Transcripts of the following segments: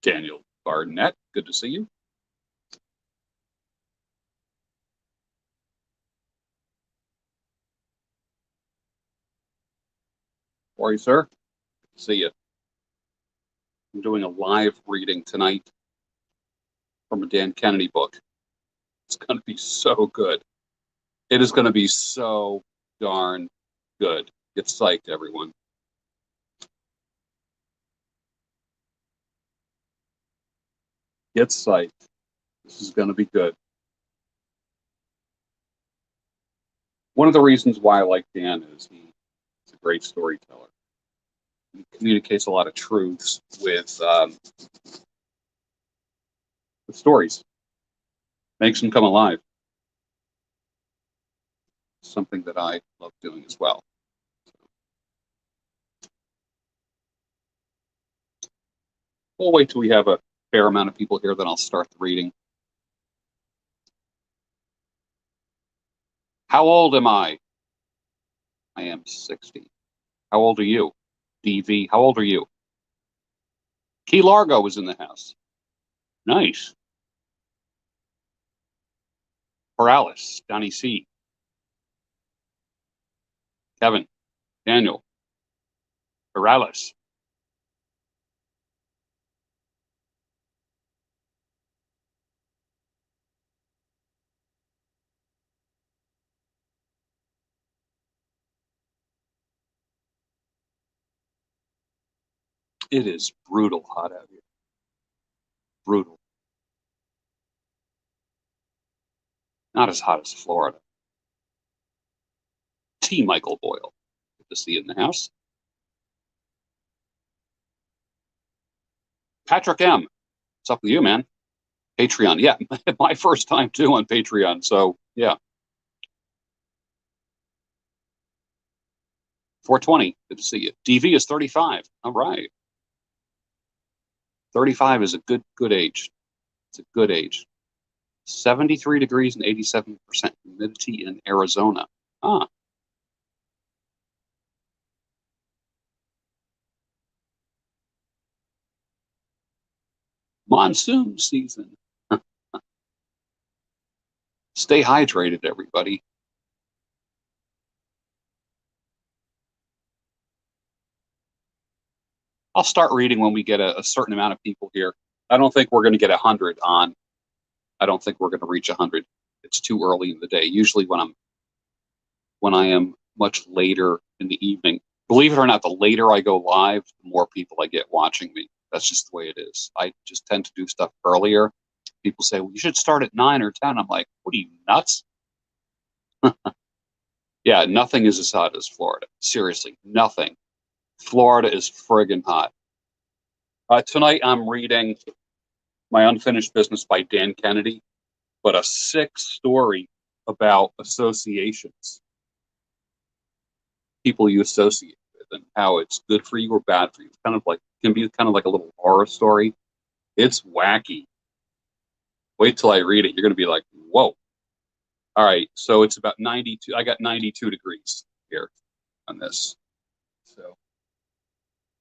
Daniel Barnett, good to see you. How are you, sir? Good to see you. I'm doing a live reading tonight from a Dan Kennedy book. It's going to be so good. It is going to be so darn good. Get psyched, everyone. Get psyched. This is going to be good. One of the reasons why I like Dan is he's a great storyteller. He communicates a lot of truths with stories. Makes them come alive. Something that I love doing as well. We'll wait till we have a fair amount of people here, then I'll start the reading. How old am I? I am 60. How old are you? DV, how old are you? Key Largo is in the house. Nice. Morales, Donnie C. Kevin, Daniel, Morales. It is brutal hot out here. Brutal. Not as hot as Florida. T. Michael Boyle. Good to see you in the house. Patrick M. What's up with you, man? Patreon. Yeah, my first time too on Patreon. So, yeah. 420. Good to see you. DV is 35. All right. 35 is a good age. It's a good age. 73 degrees and 87% humidity in Arizona. Ah. Monsoon season. Stay hydrated, everybody. I'll start reading when we get a certain amount of people here. I don't think we're going to get 100 on. I don't think we're going to reach 100. It's too early in the day. Usually when I am much later in the evening, believe it or not, the later I go live, the more people I get watching me. That's just the way it is. I just tend to do stuff earlier. People say, well, you should start at 9 or 10. I'm like, what are you, nuts? Yeah, nothing is as hot as Florida. Seriously, nothing. Florida is friggin' hot. Tonight I'm reading My Unfinished Business by Dan Kennedy, but a sick story about associations. People you associate with and how it's good for you or bad for you. It's kind of like, can be kind of like a little horror story. It's wacky. Wait till I read it. You're going to be like, whoa. All right, so it's about 92. I got 92 degrees here on this. So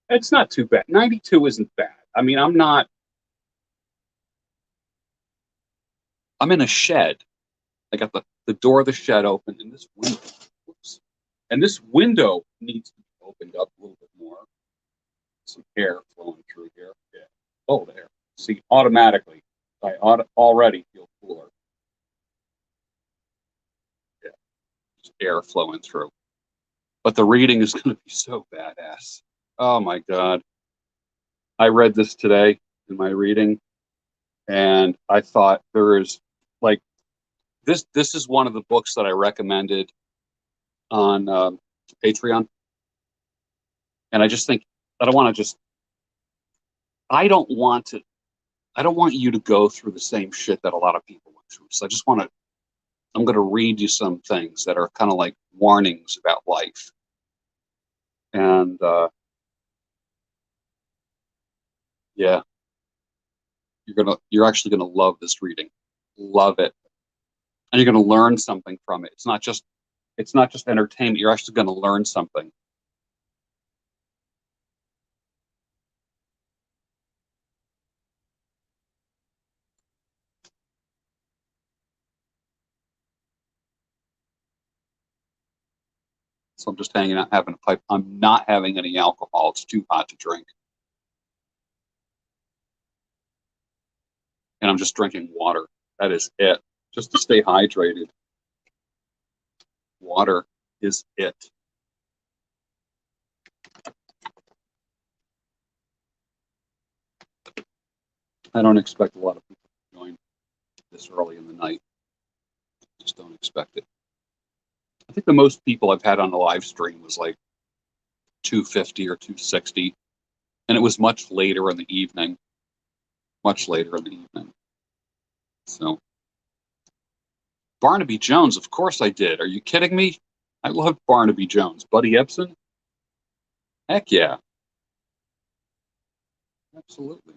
it's not too bad. 92 isn't bad. I mean, I'm in a shed. I got the door of the shed open and this window. Whoops. And this window needs to be opened up a little bit more. Some air flowing through here. Yeah. Oh, there. See, automatically, I already feel cooler. Yeah. Just air flowing through. But the reading is going to be so badass. Oh my God. I read this today in my reading, and I thought there is like this is one of the books that I recommended on Patreon. And I just think I don't want you to go through the same shit that a lot of people went through. So I'm going to read you some things that are kind of like warnings about life. And yeah, you're actually going to love this reading. Love it. And you're going to learn something from it. It's not just entertainment. You're actually going to learn something. So I'm just hanging out, having a pipe. I'm not having any alcohol. It's too hot to drink. And I'm just drinking water. That is it. Just to stay hydrated. Water is it. I don't expect a lot of people to join this early in the night. Just don't expect it. I think the most people I've had on the live stream was like 250 or 260. And it was much later in the evening. Much later in the evening. So, Barnaby Jones, of course I did. Are you kidding me? I loved Barnaby Jones. Buddy Ebsen? Heck yeah. Absolutely.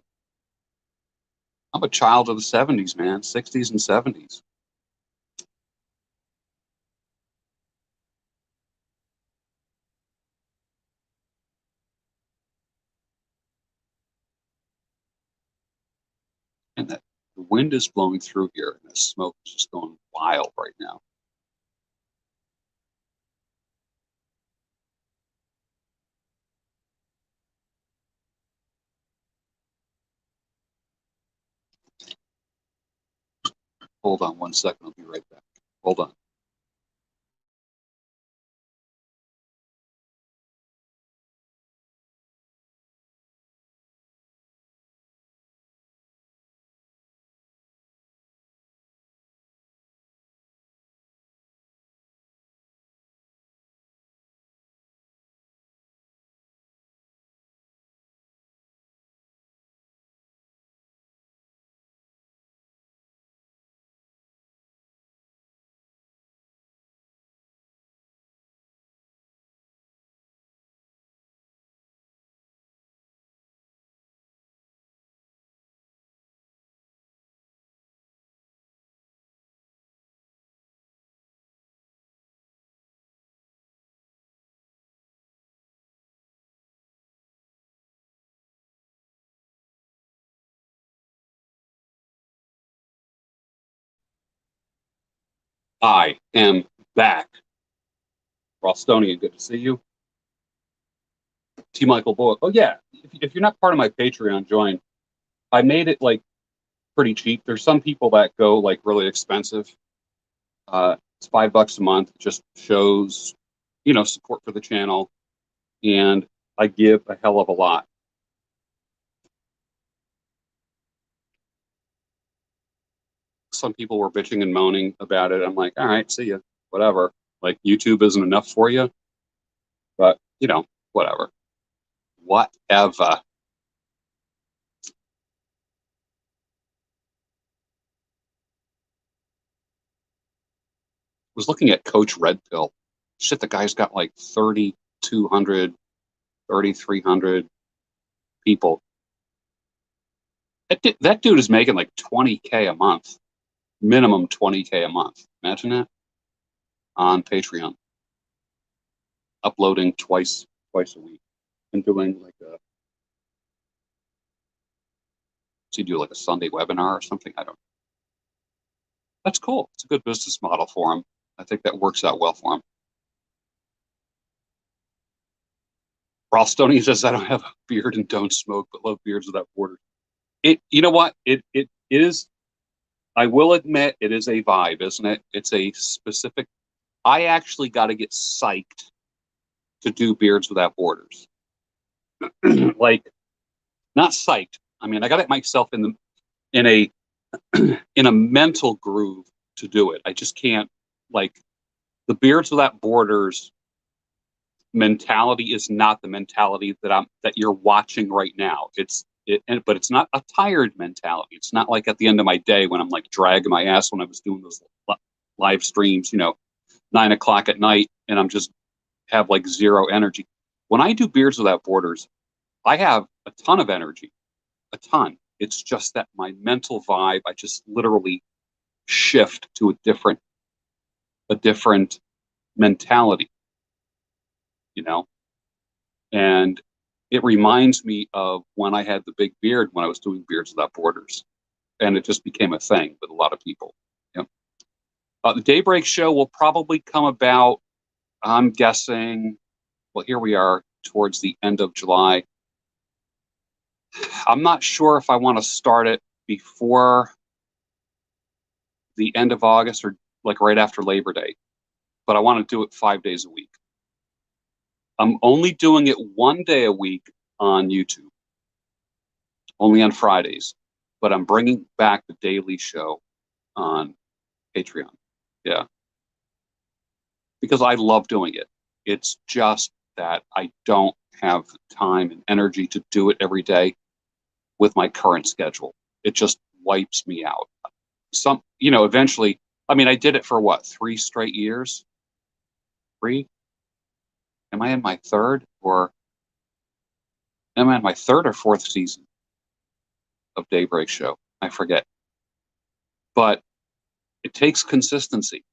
I'm a child of the 70s, man. 60s and 70s. And that the wind is blowing through here, and the smoke is just going wild right now. Hold on 1 second. I'll be right back. Hold on. I am back. Ralstonian, good to see you. T. Michael Boyle. Oh, yeah. If you're not part of my Patreon, join. I made it like pretty cheap. There's some people that go like really expensive. It's $5 a month. Just shows, support for the channel, and I give a hell of a lot. Some people were bitching and moaning about it. I'm like, all right, see ya, whatever. Like YouTube isn't enough for you, but whatever. Whatever. Was looking at Coach Red Pill. Shit, the guy's got like 3,200, 3,300 people. That dude is making like 20K a month, minimum 20K a month. Imagine that on Patreon, uploading twice a week and doing like a. Does he do like a Sunday webinar or something? I don't know. That's cool. It's a good business model for him. I think that works out well for him. Ralstonian says, I don't have a beard and don't smoke, but love beards without borders. You know what? It is, I will admit, it is a vibe, isn't it? It's a specific, I actually got to get psyched to do beards without borders. Like, not psyched. I mean, I got to get myself in a in a mental groove to do it. I just can't, like, the beards without borders mentality is not the mentality that you're watching right now. But it's not a tired mentality. It's not like at the end of my day when I'm like dragging my ass when I was doing those live streams, 9 o'clock at night, and I'm just have like zero energy. When I do Beards Without Borders, I have a ton of energy, a ton. It's just that my mental vibe, I just literally shift to a different mentality, and it reminds me of when I had the big beard when I was doing Beards Without Borders, and it just became a thing with a lot of people. The Daybreak show will probably come about I'm guessing, well, here we are towards the end of July. I'm not sure if I want to start it before the end of August or like right after Labor Day, but I want to do it 5 days a week. I'm only doing it 1 day a week on YouTube, only on Fridays, but I'm bringing back the daily show on Patreon. Yeah. Because I love doing it. It's just that I don't have time and energy to do it every day with my current schedule. It just wipes me out. Eventually, I mean, I did it for what, 3 straight years? 3? Am I in my third or fourth season of Daybreak Show? I forget. But it takes consistency,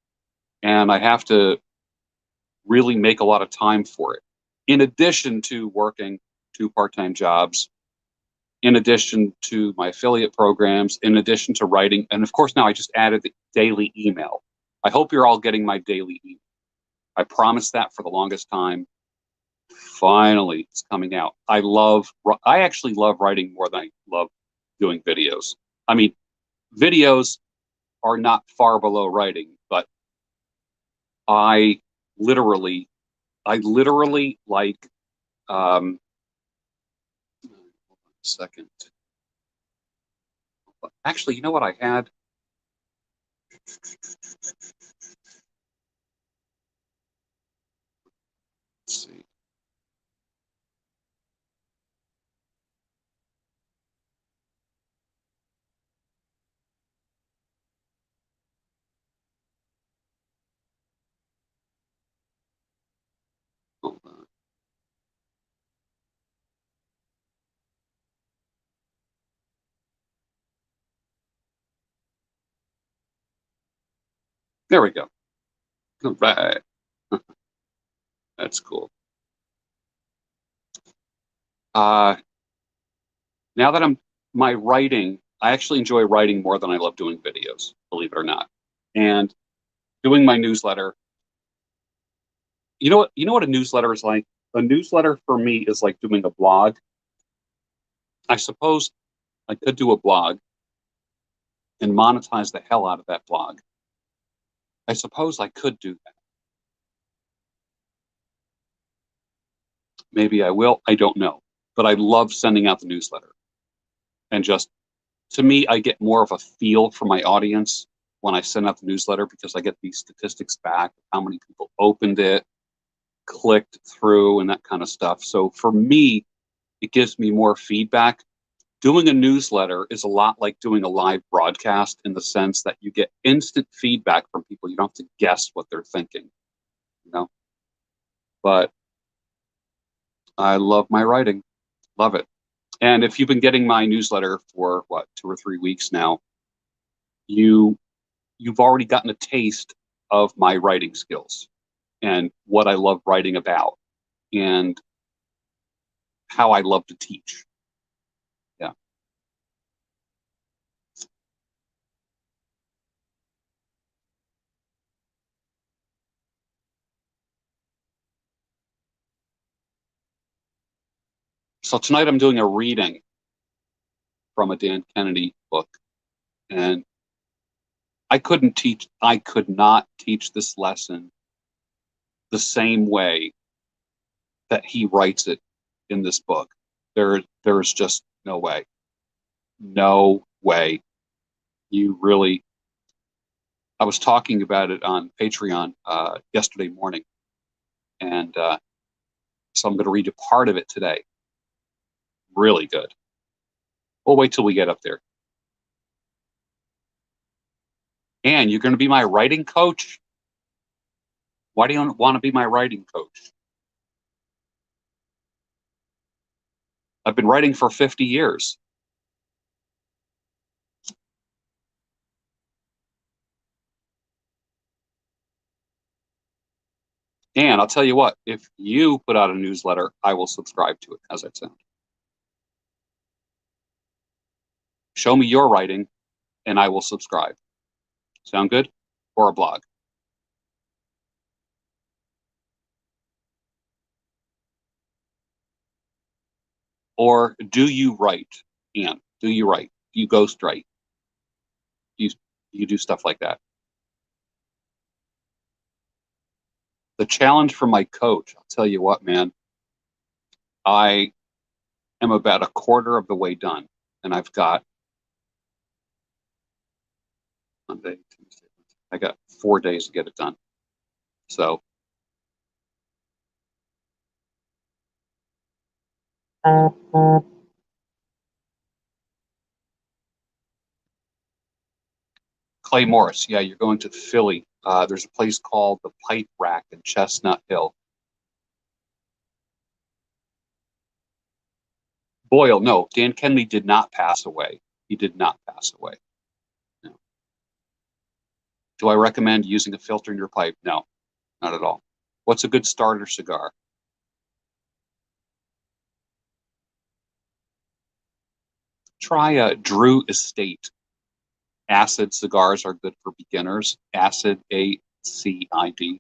and I have to really make a lot of time for it. In addition to working 2 part-time jobs, in addition to my affiliate programs, in addition to writing, and of course now I just added the daily email. I hope you're all getting my daily email. I promised that for the longest time. Finally, it's coming out. I actually love writing more than I love doing videos. I mean, videos are not far below writing, but I literally like, hold on a second. Actually, you know what I had? Let's see. Hold on. There we go. All right. That's cool. Uh, now that my writing, I actually enjoy writing more than I love doing videos, believe it or not. And doing my newsletter, you know what a newsletter is like? A newsletter for me is like doing a blog. I suppose I could do a blog and monetize the hell out of that blog. I suppose I could do that. Maybe I will. I don't know. But I love sending out the newsletter. And just, to me, I get more of a feel for my audience when I send out the newsletter because I get these statistics back, how many people opened it, clicked through, and that kind of stuff. So for me, it gives me more feedback. Doing a newsletter is a lot like doing a live broadcast in the sense that you get instant feedback from people. You don't have to guess what they're thinking, you know? But I love my writing. Love it. And if you've been getting my newsletter for what, 2 or 3 weeks now, you've already gotten a taste of my writing skills and what I love writing about and how I love to teach. Yeah. So tonight I'm doing a reading from a Dan Kennedy book, and I could not teach this lesson the same way that he writes it in this book. There's just no way. No way. You really, I was talking about it on Patreon yesterday morning, and so I'm going to read you part of it today. Really good. We'll wait till we get up there. And you're going to be my writing coach? Why do you want to be my writing coach? I've been writing for 50 years. And I'll tell you what, if you put out a newsletter, I will subscribe to it. How's that sound? Show me your writing, and I will subscribe. Sound good? Or a blog. Or do you write, Anne? Do you write? Do you ghost write? You do stuff like that. The challenge from my coach, I'll tell you what, man, I am about a quarter of the way done, and I've got Monday, Tuesday, I got 4 days to get it done. So Clay Morris, yeah, you're going to Philly. There's a place called the Pipe Rack in Chestnut Hill. Boyle, no, Dan Kennedy did not pass away. He did not pass away. No. Do I recommend using a filter in your pipe? No, not at all. What's a good starter cigar? Try a Drew Estate. Acid cigars are good for beginners. Acid, ACID.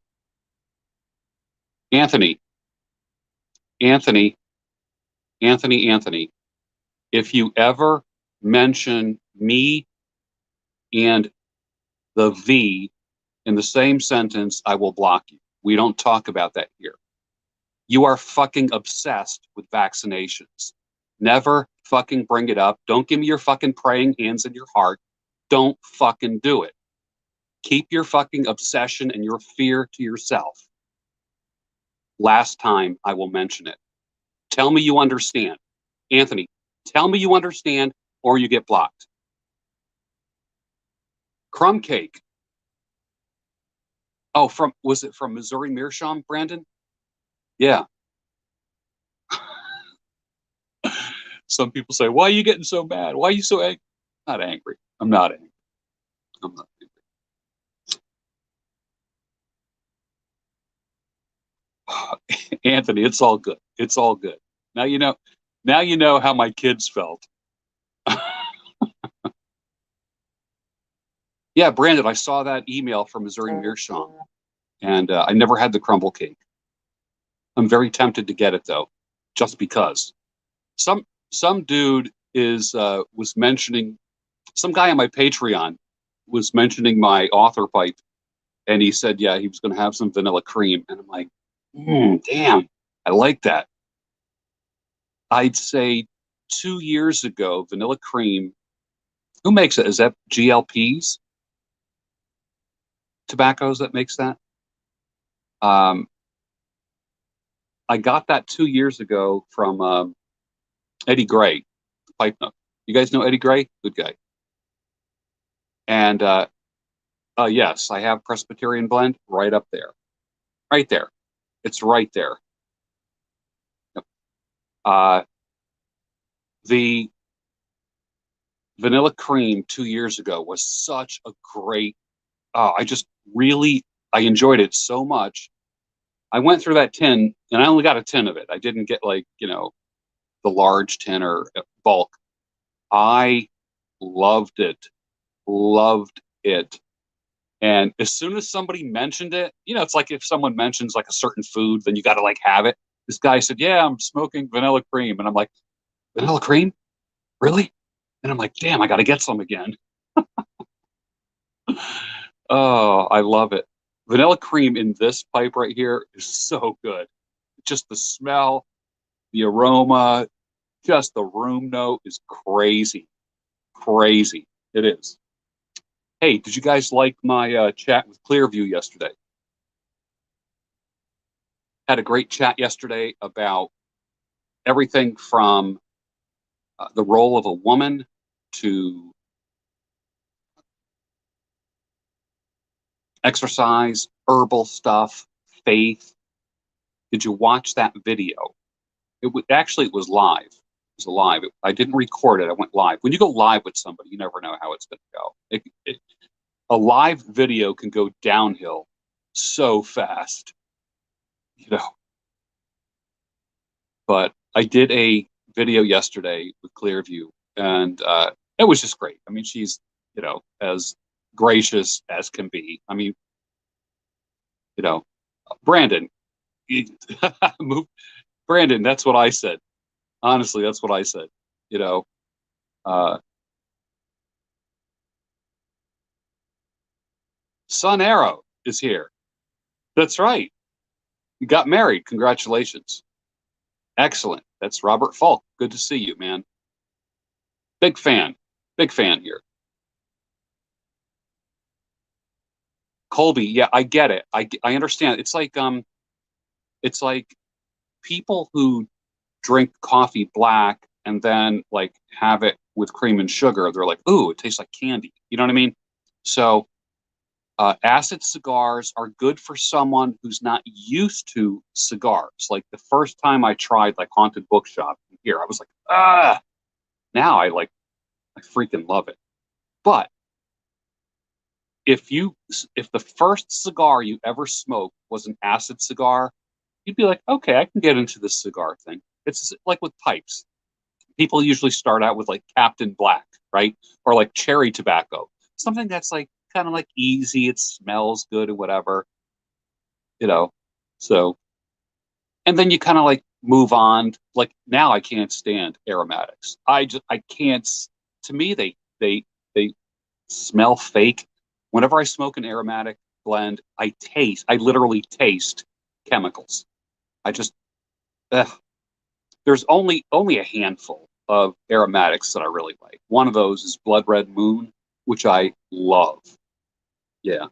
Anthony, Anthony, Anthony. If you ever mention me and the V in the same sentence, I will block you. We don't talk about that here. You are fucking obsessed with vaccinations. Never fucking bring it up. Don't give me your fucking praying hands in your heart. Don't fucking do it. Keep your fucking obsession and your fear to yourself. Last time I will mention it. Tell me you understand. Anthony, tell me you understand or you get blocked. Crumb cake. Oh, was it from Missouri Meerschaum, Brandon? Yeah. Some people say, why are you getting so mad? Why are you so angry? Not angry. I'm not angry. I'm not angry. Anthony, it's all good. It's all good. Now you know how my kids felt. Yeah, Brandon, I saw that email from Missouri Meerschaum, and I never had the crumble cake. I'm very tempted to get it though, just because. Some dude was mentioning, some guy on my Patreon was mentioning my author pipe, and he said, yeah, he was going to have some vanilla cream, and I'm like, damn, I like that. I'd say 2 years ago, vanilla cream. Who makes it? Is that GLP's tobaccos that makes that? I got that 2 years ago from Eddie Gray, Pipe Nook. You guys know Eddie Gray? Good guy. And yes, I have Presbyterian blend right up there. Right there. It's right there. The vanilla cream 2 years ago was such a great, I enjoyed it so much. I went through that tin and I only got a tin of it. I didn't get the large tin or bulk. I loved it. Loved it. And as soon as somebody mentioned it, it's like if someone mentions like a certain food, then you got to have it. This guy said, yeah, I'm smoking vanilla cream. And I'm like, vanilla cream? Really? And I'm like, damn, I got to get some again. Oh, I love it. Vanilla cream in this pipe right here is so good. Just the smell, the aroma, just the room note is crazy. Crazy. It is. Hey, did you guys like my chat with Clearview yesterday? Had a great chat yesterday about everything from the role of a woman to exercise, herbal stuff, faith. Did you watch that video? It was live. It was live. I didn't record it. I went live. When you go live with somebody, you never know how it's going to go. A live video can go downhill so fast, But I did a video yesterday with Clearview, and it was just great. I mean, she's, as gracious as can be. I mean, Brandon, Brandon, that's what I said. Honestly, that's what I said. You know, uh, Sun Arrow is here. That's right. You got married. Congratulations. Excellent. That's Robert Falk. Good to see you, man. Big fan. Big fan here. Colby, yeah, I get it. I understand. It's like people who drink coffee black and then like have it with cream and sugar. They're like, ooh, it tastes like candy. You know what I mean? So acid cigars are good for someone who's not used to cigars. Like the first time I tried like Haunted Bookshop here, I was like, ah. Now I freaking love it. But if the first cigar you ever smoked was an acid cigar, you'd be like, okay, I can get into this cigar thing. It's like with pipes. People usually start out with like Captain Black, right? Or like cherry tobacco, something that's like kind of like easy. It smells good or whatever, you know. So, and then you kind of like move on. Like now, I can't stand aromatics. I can't. To me, they smell fake. Whenever I smoke an aromatic blend, I literally taste chemicals. I just, ugh. There's only a handful of aromatics that I really like. One of those is Blood Red Moon, which I love. Yeah.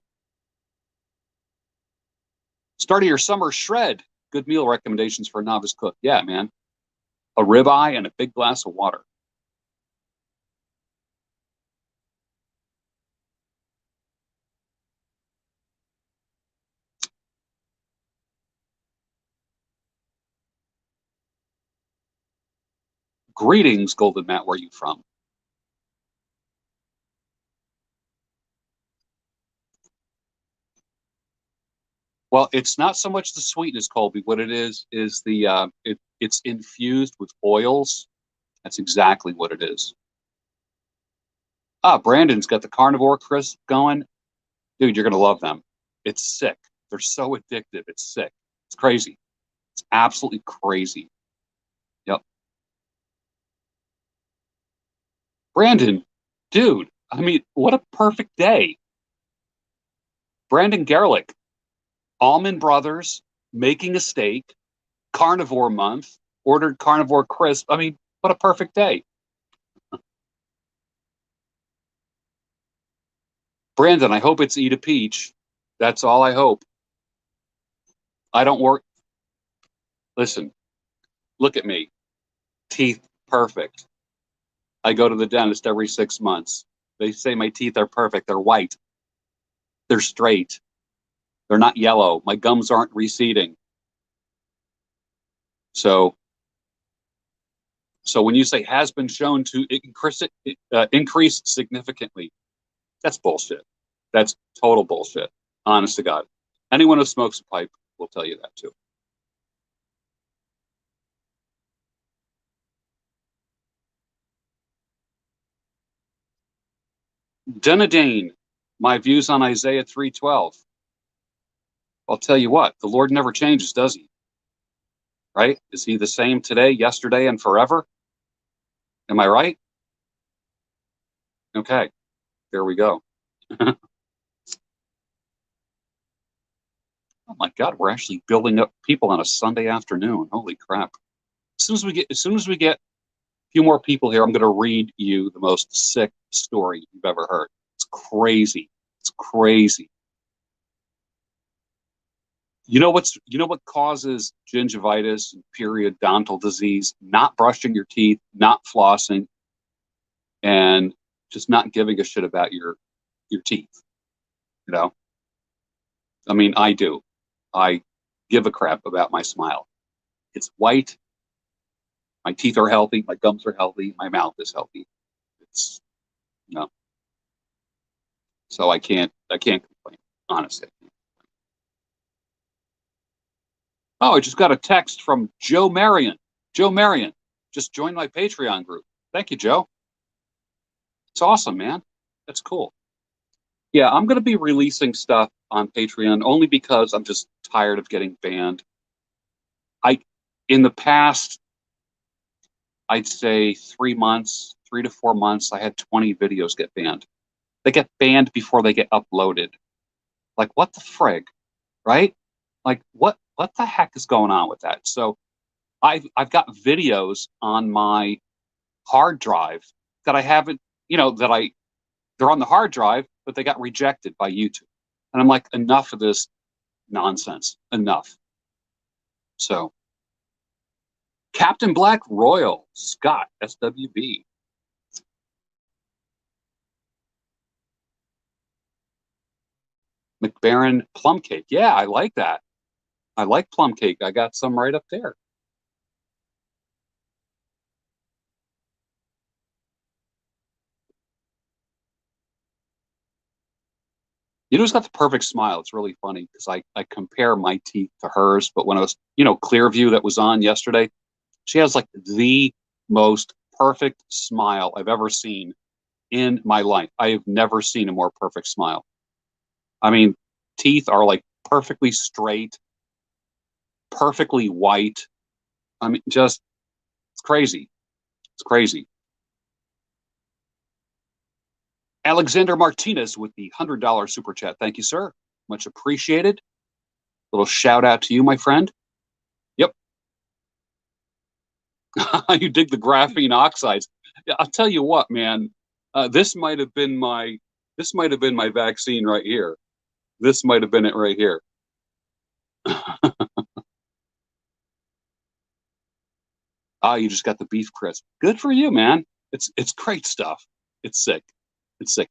Start of your summer shred. Good meal recommendations for a novice cook. Yeah, man. A ribeye and a big glass of water. Greetings, Golden Matt. Where are you from? Well, it's not so much the sweetness, Colby. What it is it's infused with oils. That's exactly what it is. Ah, Brandon's got the carnivore crisp going. Dude, you're gonna love them. It's sick. They're so addictive. It's sick. It's crazy. It's absolutely crazy. Yep. Brandon, dude, I mean, what a perfect day. Brandon Gerlich, Almond Brothers, making a steak, carnivore month, ordered carnivore crisp. I mean, what a perfect day. Brandon, I hope it's eat a peach. That's all I hope. I don't work. Listen, look at me. Teeth perfect. I go to the dentist every 6 months. They say my teeth are perfect. They're white. They're straight. They're not yellow. My gums aren't receding. So, so when you say has been shown to increase significantly, that's bullshit. That's total bullshit. Honest to God. Anyone who smokes a pipe will tell you that too. Denadine, my views on Isaiah 3:12. I'll tell you what, the Lord never changes, does he? Right? Is he the same today, yesterday, and forever? Am I right? Okay, there we go. Oh my God, we're actually building up people on a Sunday afternoon. Holy crap. As soon as we get a few more people here, I'm going to read you the most sick story you've ever heard. It's crazy. It's crazy. You know what causes gingivitis and periodontal disease? Not brushing your teeth, not flossing, and just not giving a shit about your teeth. You know, I mean, I do. I give a crap about my smile. It's white. My teeth are healthy. My gums are healthy. My mouth is healthy. It's you know, so I can't complain. Honestly. Oh, I just got a text from Joe Marion. Joe Marion just joined my Patreon group. Thank you, Joe. It's awesome, man. That's cool. Yeah, I'm going to be releasing stuff on Patreon only because I'm just tired of getting banned. I, in the past, I'd say 3 months, 3 to 4 months, I had 20 videos get banned. They get banned before they get uploaded. Like, what the frig, right? Like, what the heck is going on with that? So I've got videos on my hard drive that I haven't, that they're on the hard drive, but they got rejected by YouTube. And I'm like, enough of this nonsense. Enough. So Captain Black Royal Scott SWB. McBaron plum cake. Yeah, I like that. I like plum cake. I got some right up there. You know who's got the perfect smile? It's really funny because I compare my teeth to hers, but when I was, Clearview that was on yesterday, she has like the most perfect smile I've ever seen in my life. I have never seen a more perfect smile. I mean, teeth are like perfectly straight, perfectly white. I mean, just it's crazy. It's crazy. Alexander Martinez with the $100 super chat. Thank you, sir. Much appreciated. Little shout out to you, my friend. Yep. You dig the graphene oxides. Yeah, I'll tell you what, man. This might have been my vaccine right here. This might have been it right here. You just got the beef crisp. Good for you, man. It's great stuff. It's sick. It's sick.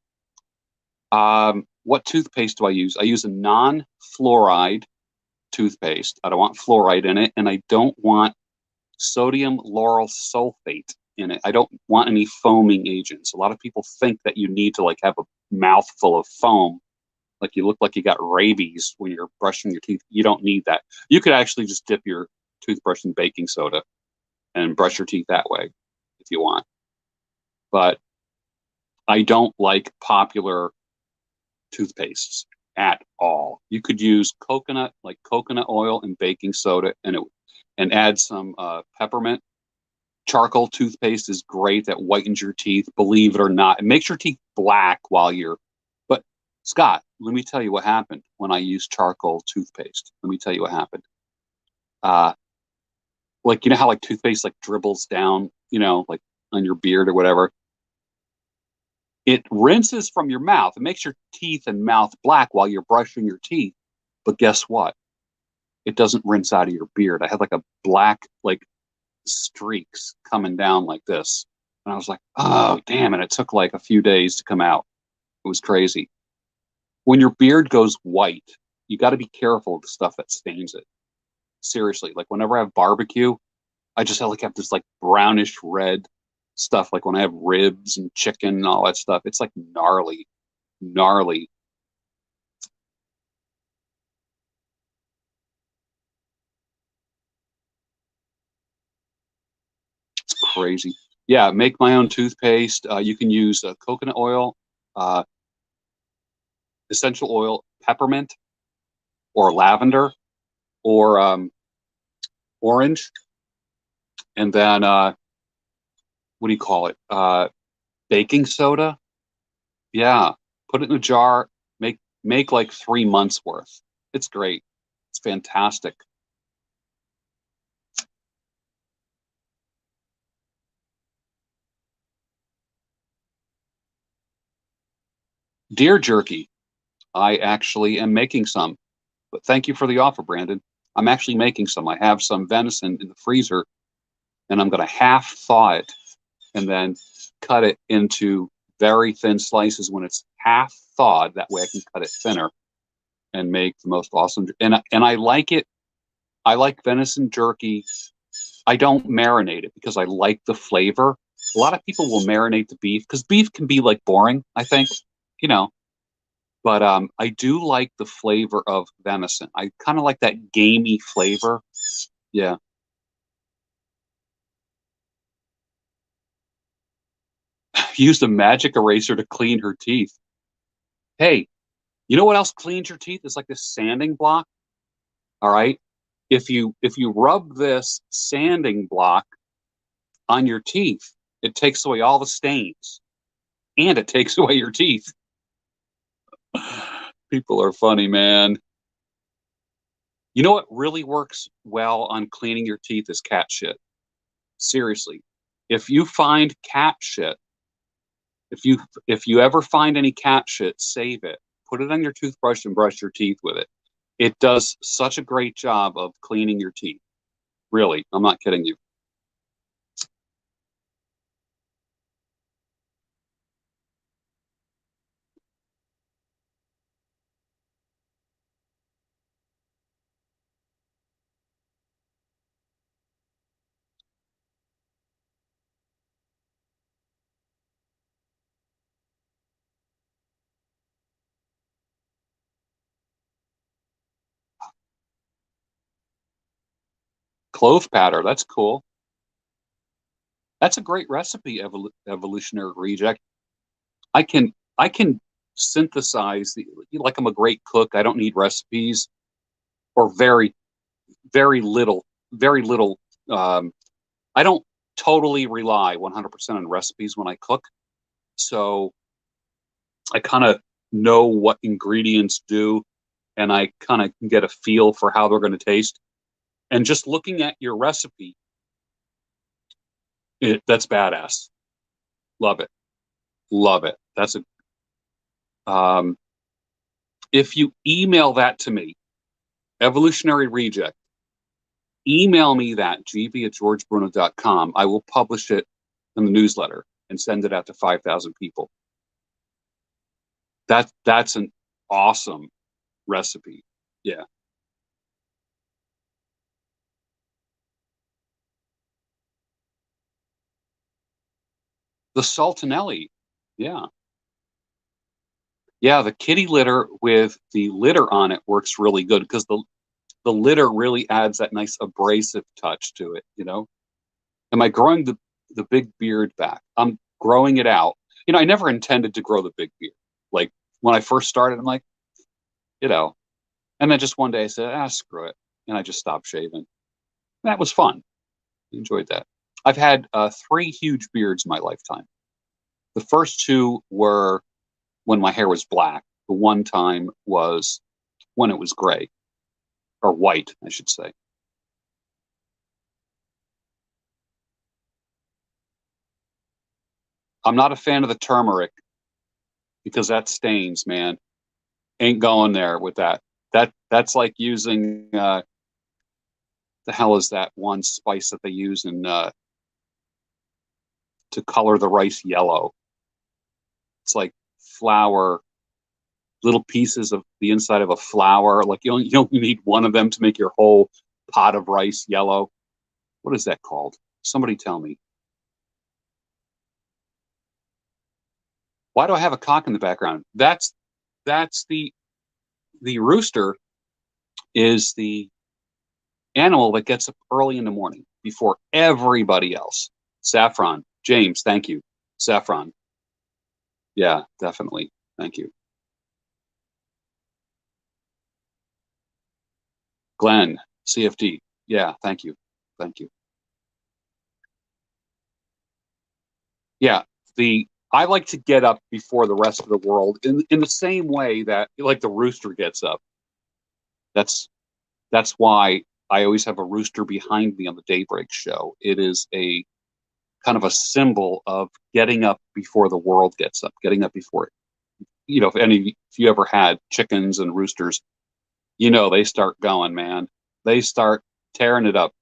What toothpaste do I use? I use a non-fluoride toothpaste. I don't want fluoride in it, and I don't want sodium lauryl sulfate in it. I don't want any foaming agents. A lot of people think that you need to like have a mouthful of foam, like you look like you got rabies when you're brushing your teeth. You don't need that. You could actually just dip your toothbrush in baking soda and brush your teeth that way if you want. But I don't like popular toothpastes at all. You could use coconut oil and baking soda, and add some peppermint. Charcoal toothpaste is great. That whitens your teeth. Believe it or not, it makes your teeth black while you're. But Scott, let me tell you what happened when I used charcoal toothpaste. Let me tell you what happened. Like how like toothpaste like dribbles down, like on your beard or whatever. It rinses from your mouth. It makes your teeth and mouth black while you're brushing your teeth. But guess what? It doesn't rinse out of your beard. I had like a black like streaks coming down like this. And I was like, oh, damn. And it took like a few days to come out. It was crazy. When your beard goes white, you got to be careful of the stuff that stains it. Seriously. Like whenever I have barbecue, I just have this like brownish red stuff. Like when I have ribs and chicken and all that stuff, it's like gnarly, gnarly. It's crazy. Yeah, make my own toothpaste. You can use coconut oil, uh, essential oil, peppermint, or lavender, or orange, and then what do you call it? Baking soda. Yeah, put it in a jar. Make like 3 months worth. It's great. It's fantastic. Deer jerky. I actually am making some, but thank you for the offer, Brandon. I'm actually making some. I have some venison in the freezer, and I'm going to half thaw it and then cut it into very thin slices when it's half thawed. That way I can cut it thinner and make the most awesome. And I like it. I like venison jerky. I don't marinate it because I like the flavor. A lot of people will marinate the beef because beef can be like boring, I think, you know. But I do like the flavor of venison. I kind of like that gamey flavor. Yeah. Used a magic eraser to clean her teeth. Hey, you know what else cleans your teeth? It's like this sanding block. All right. If you rub this sanding block on your teeth. It takes away all the stains, and it takes away your teeth. People are funny, man. You know what really works well on cleaning your teeth is cat shit. Seriously. If you find cat shit, if you ever find any cat shit, save it. Put it on your toothbrush and brush your teeth with it. It does such a great job of cleaning your teeth. Really, I'm not kidding you. Clove powder, that's cool. That's a great recipe, evolutionary reject. I can synthesize like I'm a great cook. I don't need recipes or very little, very little. I don't totally rely 100% on recipes when I cook. So I kind of know what ingredients do, and I kind of get a feel for how they're going to taste. And just looking at your recipe, that's badass. Love it. Love it. That's a um, if you email that to me, Evolutionary Reject, email me that, gb@georgebruno.com. I will publish it in the newsletter and send it out to 5,000 people. That's an awesome recipe. Yeah. The Saltinelli. Yeah. Yeah, the kitty litter with the litter on it works really good because the litter really adds that nice abrasive touch to it, you know? Am I growing the big beard back? I'm growing it out. I never intended to grow the big beard. Like when I first started, I'm like, you know, and then just one day I said, screw it. And I just stopped shaving. That was fun. Enjoyed that. I've had three huge beards in my lifetime. The first two were when my hair was black. The one time was when it was gray or white, I should say. I'm not a fan of the turmeric because that stains, man. Ain't going there with that. That's like using the hell is that one spice that they use in to color the rice yellow? It's like flour, little pieces of the inside of a flower. Like you only need one of them to make your whole pot of rice yellow. What is that called? Somebody tell me. Why do I have a cock in the background? That's the rooster is the animal that gets up early in the morning before everybody else. Saffron. James, thank you. Saffron. Yeah, definitely. Thank you. Glenn, CFD. Yeah, thank you. Thank you. Yeah, the I like to get up before the rest of the world in the same way that like the rooster gets up. That's that's why I always have a rooster behind me on the daybreak show. It is a kind of a symbol of getting up before the world gets up, getting up before it. If you ever had chickens and roosters, they start going, man. They start tearing it up.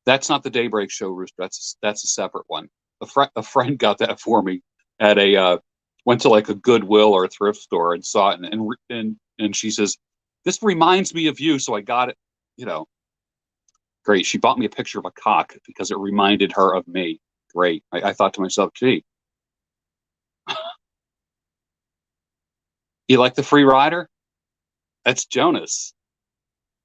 That's not the daybreak show rooster. That's a separate one. A friend got that for me at a went to like a Goodwill or a thrift store and saw it and she says, "This reminds me of you," so I got it. You know, great. She bought me a picture of a cock because it reminded her of me. Great. I thought to myself, gee, you like the free rider? That's Jonas.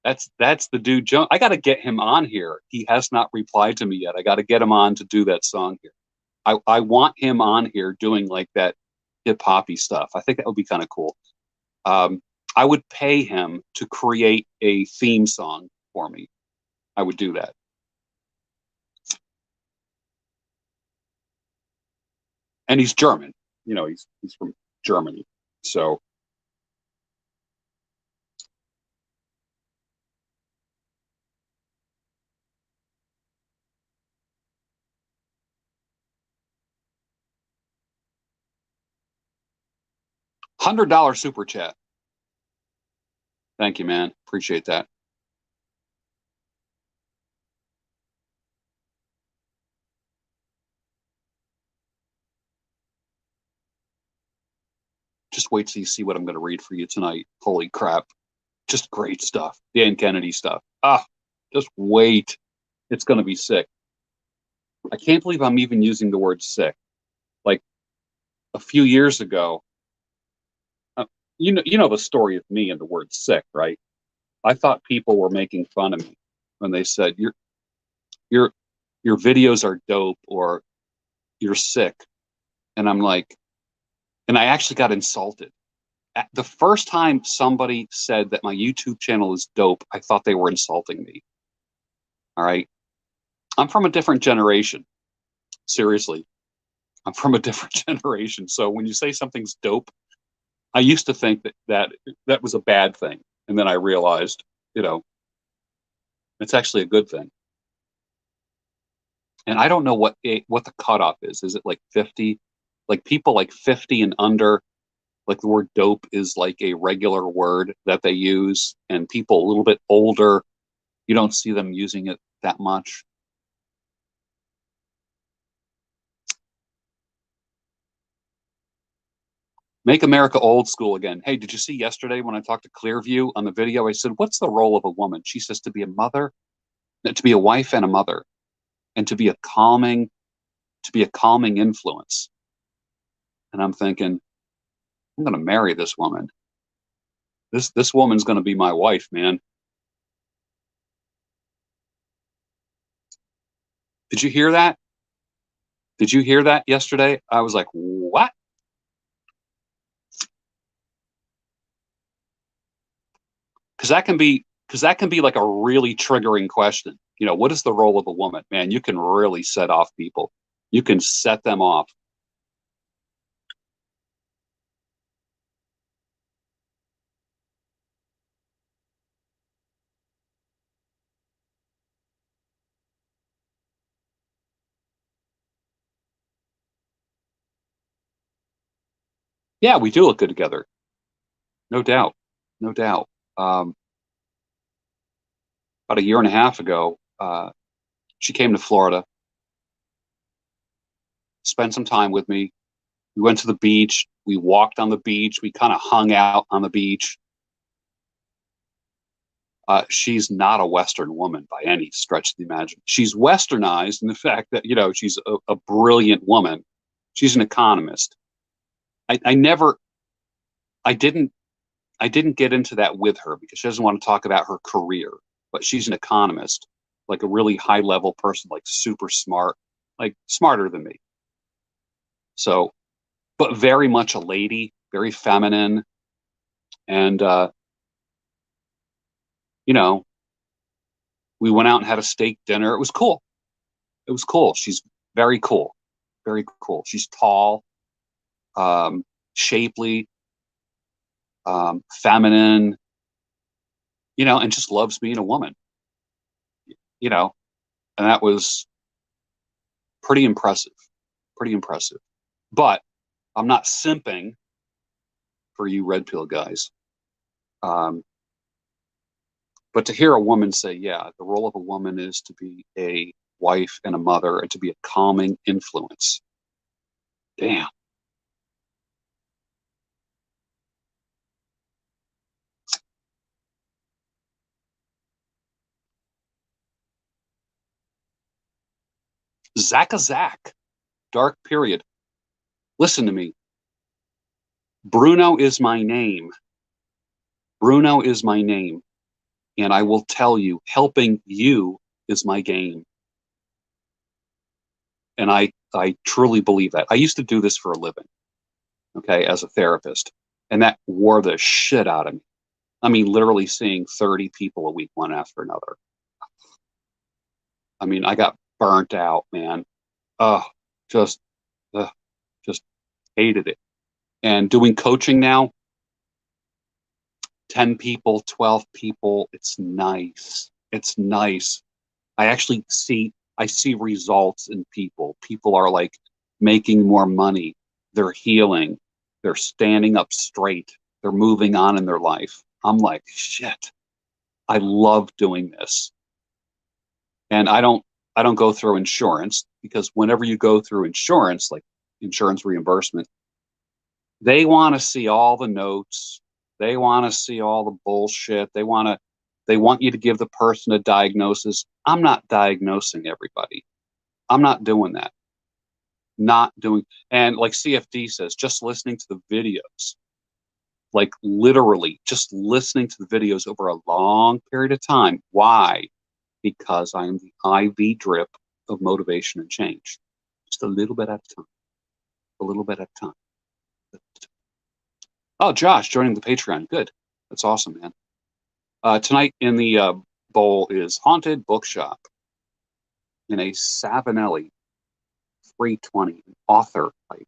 That's the dude. I got to get him on here. He has not replied to me yet. I got to get him on to do that song here. I want him on here doing like that hip hoppy stuff. I think that would be kind of cool. I would pay him to create a theme song for me. I would do that. And he's German. You know, he's from Germany. So $100 super chat. Thank you, man. Appreciate that. Just wait till you see what I'm going to read for you tonight. Holy crap. Just great stuff. Dan Kennedy stuff. Just wait. It's going to be sick. I can't believe I'm even using the word sick. Like a few years ago, uh, you know the story of me and the word sick, right? I thought people were making fun of me when they said your your videos are dope or you're sick. And I'm like, and I actually got insulted. The first time somebody said that my YouTube channel is dope, I thought they were insulting me. All right. I'm from a different generation. Seriously. I'm from a different generation. So when you say something's dope, I used to think that was a bad thing. And then I realized, you know, it's actually a good thing. And I don't know what the cutoff is. Is it like 50? Like people like 50 and under, like the word dope is like a regular word that they use, and people a little bit older, you don't see them using it that much. Make America old school again. Hey, did you see yesterday when I talked to Clearview on the video? I said, what's the role of a woman? She says to be a mother, to be a wife and a mother, and to be a calming influence. And I'm thinking, I'm going to marry this woman. This woman's going to be my wife, man. Did you hear that? Did you hear that yesterday? I was like, what? Because that can be like a really triggering question. You know, what is the role of a woman? Man, you can really set off people. You can set them off. Yeah, we do look good together. No doubt. No doubt. Um, about a year and a half ago, she came to Florida, spent some time with me. We went to the beach. We walked on the beach. We kind of hung out on the beach. She's not a Western woman by any stretch of the imagination. She's Westernized in the fact that, you know, she's a brilliant woman. She's an economist. I never, I didn't, I didn't get into that with her because she doesn't want to talk about her career, but she's an economist, like a really high level person, like super smart, like smarter than me. So, but very much a lady, very feminine. And, you know, we went out and had a steak dinner. It was cool. It was cool. She's very cool, very cool. She's tall, shapely, feminine, you know, and just loves being a woman, you know, and that was pretty impressive, pretty impressive. But I'm not simping for you red pill guys. Um, but to hear a woman say, yeah, the role of a woman is to be a wife and a mother and to be a calming influence. Damn. Zach, dark period. Listen to me. Bruno is my name. Bruno is my name. And I will tell you, helping you is my game. And I truly believe that. I used to do this for a living, okay, as a therapist. And that wore the shit out of me. I mean, literally seeing 30 people a week, one after another. I mean, I got burnt out, man. Uh, just, uh, just hated it. And doing coaching now, 10 people, 12 people, it's nice. It's nice. I see results in people. People are like making more money. They're healing. They're standing up straight. They're moving on in their life. I'm like, shit, I love doing this. And I don't go through insurance because whenever you go through insurance, like insurance reimbursement, they want to see all the notes. They want to see all the bullshit. They want you to give the person a diagnosis. I'm not diagnosing everybody. I'm not doing that. Not doing, and like CFD says, just listening to the videos, like literally just listening to the videos over a long period of time. Why? Because I am the IV drip of motivation and change. Just a little bit at a time. A little bit at a time. Oh, Josh joining the Patreon. Good. That's awesome, man. Tonight in the bowl is Haunted Bookshop in a Savinelli 320 author type.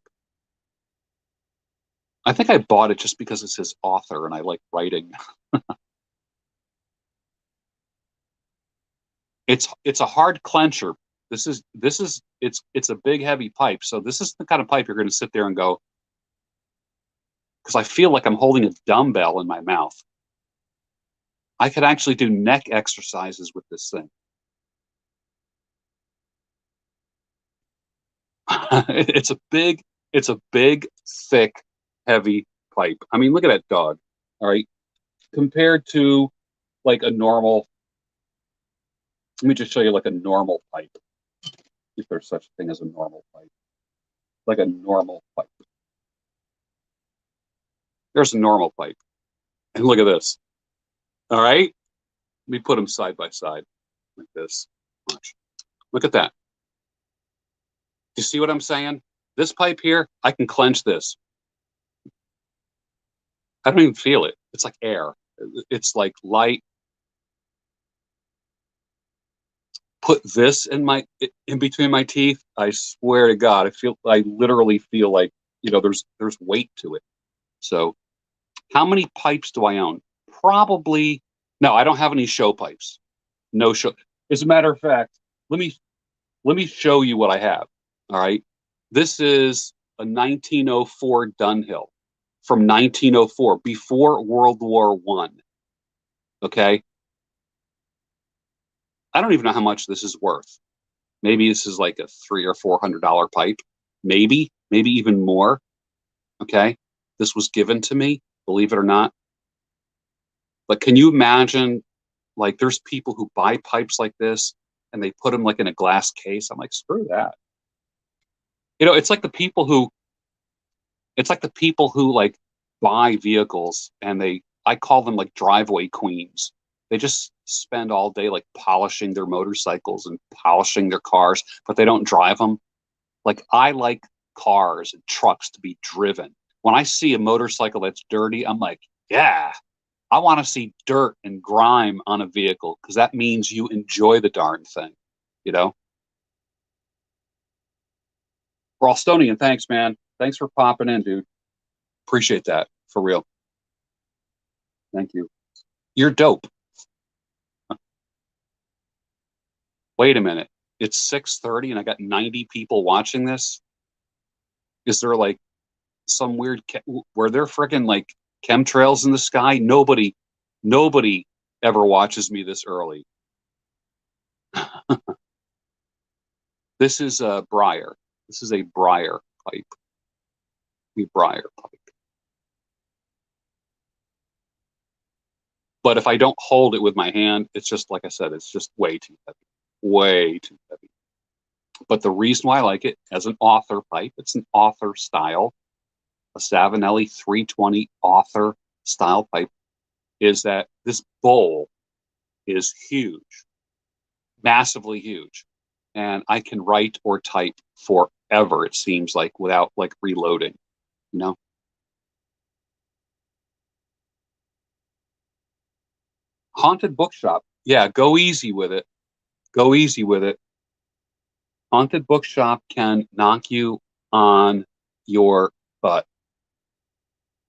I think I bought it just because it says author and I like writing. It's a hard clencher. It's a big heavy pipe. So this is the kind of pipe you're going to sit there and go, because I feel like I'm holding a dumbbell in my mouth. I could actually do neck exercises with this thing. it's a big, thick, heavy pipe. I mean, look at that dog. All right. Compared to like a normal, let me just show you like a normal pipe, if there's such a thing as a normal pipe. Like a normal pipe. There's a normal pipe. And look at this. All right. Let me put them side by side like this. Watch. Look at that. You see what I'm saying? This pipe here, I can clench this. I don't even feel it. It's like air. It's like light. Put this in between my teeth. I swear to God, I literally feel like, there's weight to it. So how many pipes do I own? Probably no, I don't have any show pipes. No show. As a matter of fact, let me show you what I have. All right. This is a 1904 Dunhill from 1904, before World War One. Okay. I don't even know how much this is worth. Maybe this is like a $300 or $400 pipe. Maybe even more. Okay. This was given to me, believe it or not. But can you imagine, like, there's people who buy pipes like this and they put them like in a glass case. I'm like, screw that. It's like the people who like buy vehicles and I call them like driveway queens. They just spend all day like polishing their motorcycles and polishing their cars, but they don't drive them. Like, I like cars and trucks to be driven. When I see a motorcycle that's dirty, I'm like, yeah, I want to see dirt and grime on a vehicle because that means you enjoy the darn thing, you know? Ralstonian, thanks, man. Thanks for popping in, dude. Appreciate that. For real. Thank you. You're dope. Wait a minute. It's 6:30 and I got 90 people watching this. Is there like some weird were there freaking like chemtrails in the sky? Nobody ever watches me this early. This is a briar. This is a briar pipe. A briar pipe. But if I don't hold it with my hand, it's just like I said, it's just way too heavy. Way too heavy. But the reason why I like it as an author pipe, it's an author style, a Savinelli 320 author style pipe, is that this bowl is huge, massively huge. And I can write or type forever, it seems like, without like reloading, you know? Haunted Bookshop. Yeah, go easy with it. Go easy with it. Haunted bookshop can knock you on your butt.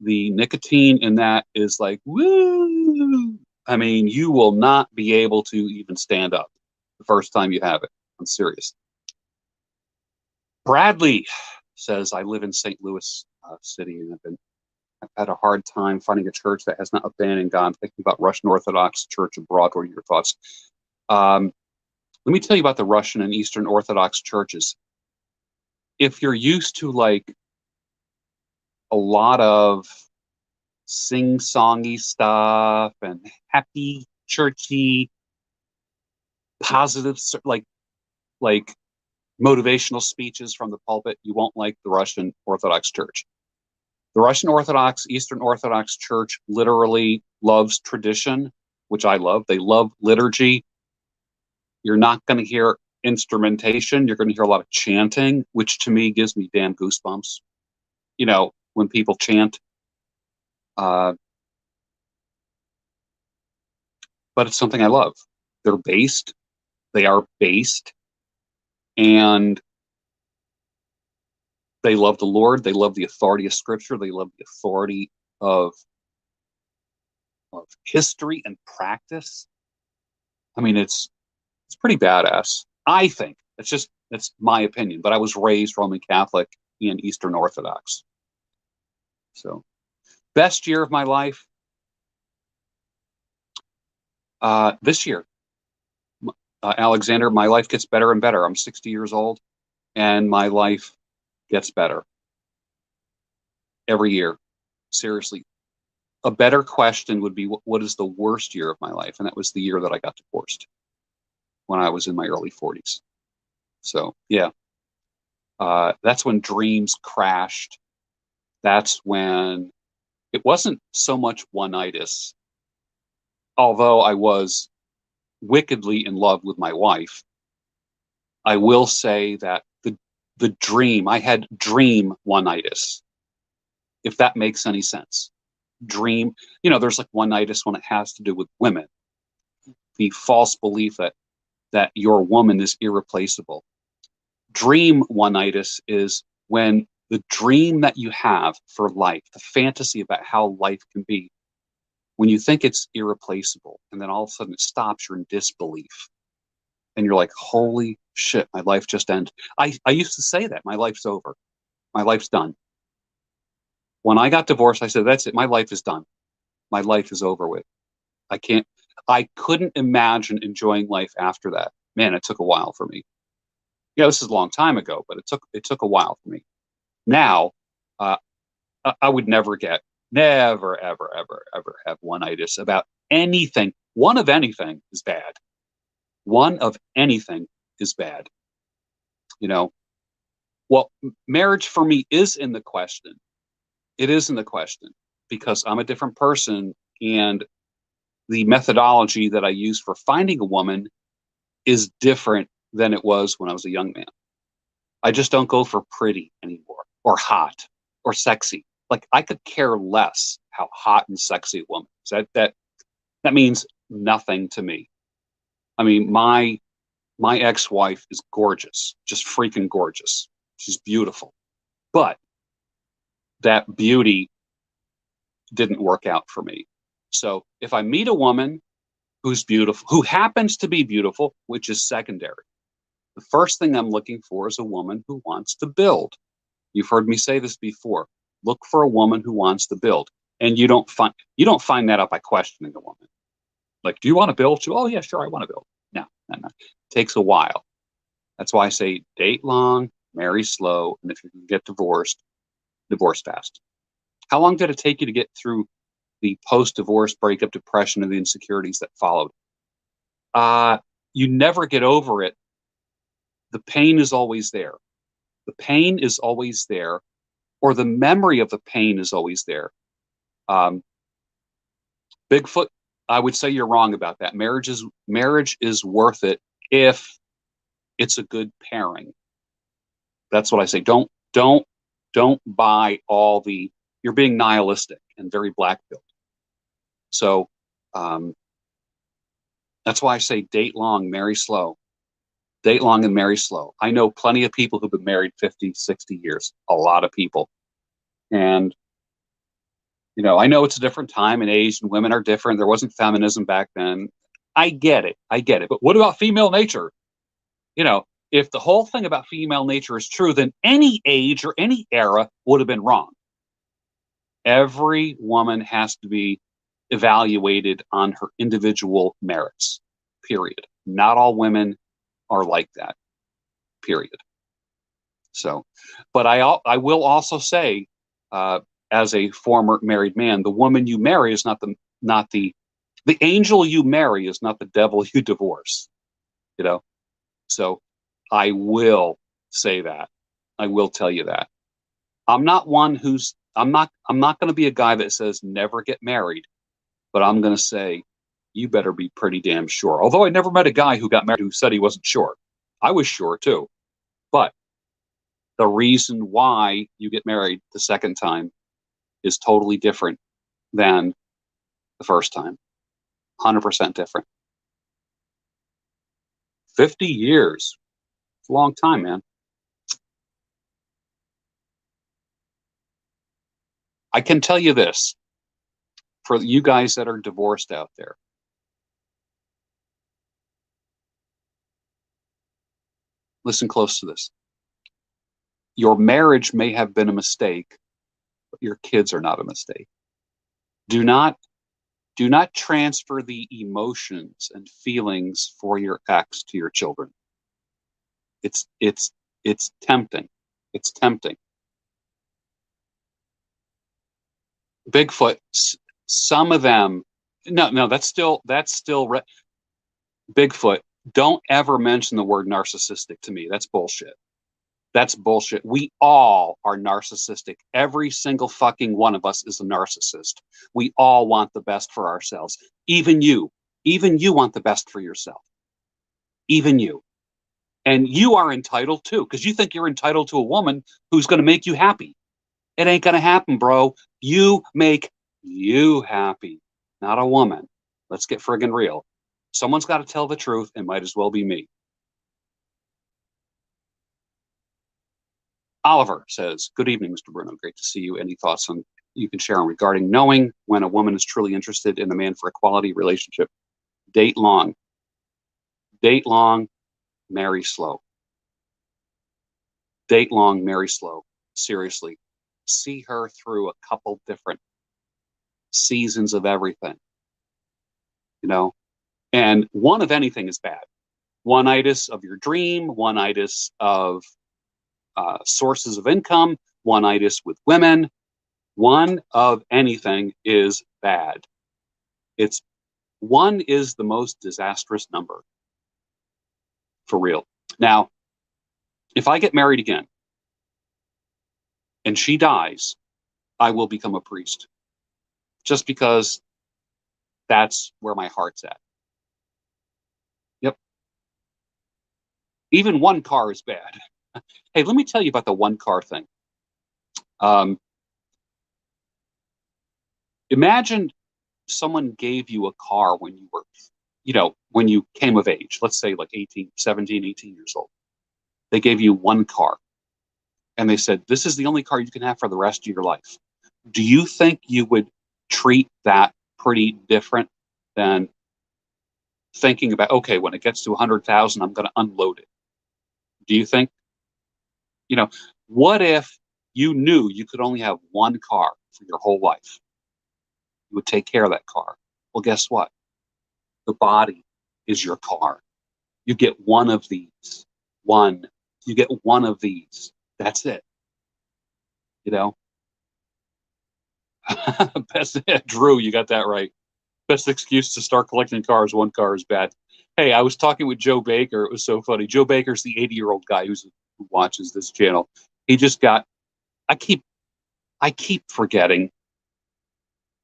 The nicotine in that is like, woo! I mean, you will not be able to even stand up the first time you have it. I'm serious. Bradley says, I live in St. Louis City, and I've had a hard time finding a church that has not abandoned God. I'm thinking about Russian Orthodox Church abroad. What are your thoughts? Let me tell you about the Russian and Eastern Orthodox churches. If you're used to like a lot of sing-songy stuff and happy, churchy, positive, like motivational speeches from the pulpit, you won't like the Russian Orthodox Church. The Russian Orthodox, Eastern Orthodox Church literally loves tradition, which I love. They love liturgy. You're not going to hear instrumentation. You're going to hear a lot of chanting, which to me gives me damn goosebumps. You know, when people chant. But it's something I love. They are based, and they love the Lord. They love the authority of Scripture. They love the authority of history and practice. I mean, it's pretty badass. I think that's my opinion. But I was raised Roman Catholic and Eastern Orthodox. So, best year of my life this year. Alexander, my life gets better and better. I'm 60 years old, and my life gets better every year. Seriously. A better question would be, what is the worst year of my life? And that was the year that I got divorced when I was in my early 40s. So, yeah. That's when dreams crashed. That's when it wasn't so much one-itis, although I was wickedly in love with my wife. I will say that the dream, I had dream one-itis, if that makes any sense. Dream, there's like one-itis when it has to do with women. The false belief that your woman is irreplaceable. Dream one-itis is when the dream that you have for life, the fantasy about how life can be, when you think it's irreplaceable, and then all of a sudden it stops, you're in disbelief. And you're like, holy shit, my life just ended. I used to say that. My life's over. My life's done. When I got divorced, I said, that's it. My life is done. My life is over with. I couldn't imagine enjoying life after that. Man, it took a while for me. This is a long time ago, but it took a while for me. Now, I would never, ever, ever have one-itis about anything. One of anything is bad. One of anything is bad. Well, marriage for me is in the question. It is in the question because I'm a different person, and the methodology that I use for finding a woman is different than it was when I was a young man. I just don't go for pretty anymore, or hot, or sexy. Like, I could care less how hot and sexy a woman is. That means nothing to me. I mean, my ex-wife is gorgeous, just freaking gorgeous. She's beautiful. But that beauty didn't work out for me. So if I meet a woman who's beautiful, who happens to be beautiful, which is secondary, the first thing I'm looking for is a woman who wants to build. You've heard me say this before. Look for a woman who wants to build. And you don't find that out by questioning a woman. Like, do you want to build? Oh, yeah, sure, I want to build. No. It takes a while. That's why I say date long, marry slow, and if you can get divorce fast. How long did it take you to get through the post-divorce breakup depression and the insecurities that followed? You never get over it. The pain is always there. The pain is always there, or the memory of the pain is always there. Bigfoot, I would say you're wrong about that. Marriage is worth it if it's a good pairing. That's what I say. Don't buy all the. You're being nihilistic and very black-pilled. So that's why I say date long, marry slow. Date long and marry slow. I know plenty of people who've been married 50, 60 years. A lot of people. And, I know it's a different time and age and women are different. There wasn't feminism back then. I get it. But what about female nature? If the whole thing about female nature is true, then any age or any era would have been wrong. Every woman has to be evaluated on her individual merits, period. Not all women are like that, period. So, but I will also say, as a former married man, the woman you marry is not the angel you marry is not the devil you divorce. So I will say that. I will tell you that. I'm not going to be a guy that says never get married, but I'm going to say you better be pretty damn sure. Although I never met a guy who got married who said he wasn't sure. I was sure too. But the reason why you get married the second time is totally different than the first time. 100% different. 50 years. It's a long time, man. I can tell you this, for you guys that are divorced out there. Listen close to this. Your marriage may have been a mistake, but your kids are not a mistake. Do not transfer the emotions and feelings for your ex to your children. It's tempting. It's tempting. Bigfoot, some of them, no, that's still Bigfoot. Don't ever mention the word narcissistic to me. That's bullshit. That's bullshit. We all are narcissistic. Every single fucking one of us is a narcissist. We all want the best for ourselves. Even you want the best for yourself. Even you. And you are entitled too, because you think you're entitled to a woman who's going to make you happy. It ain't going to happen, bro. You make you happy, not a woman. Let's get friggin' real. Someone's got to tell the truth. It might as well be me. Oliver says, good evening, Mr. Bruno. Great to see you. Any thoughts you can share on regarding knowing when a woman is truly interested in a man for a quality relationship? Date long. Date long, marry slow. Date long, marry slow. Seriously. See her through a couple different seasons of everything. And one of anything is bad. One-itis of your dream, one-itis of sources of income, one-itis with women. One of anything is bad. One is the most disastrous number. For real. Now, if I get married again and she dies, I will become a priest. Just because that's where my heart's at. Yep. Even one car is bad. Hey, let me tell you about the one car thing. Imagine someone gave you a car when you were, when you came of age, let's say like 17, 18 years old. They gave you one car and they said, this is the only car you can have for the rest of your life. Do you think you would treat that pretty different than thinking about, okay, when it gets to 100,000, I'm going to unload it? Do you think? What if you knew you could only have one car for your whole life? You would take care of that car. Well, guess what? The body is your car. You get one of these. You get one of these. That's it. Best, Drew, you got that right. Best excuse to start collecting cars. One car is bad. Hey, I was talking with Joe Baker. It was so funny. Joe Baker's the 80-year-old guy who watches this channel. He just got. I keep forgetting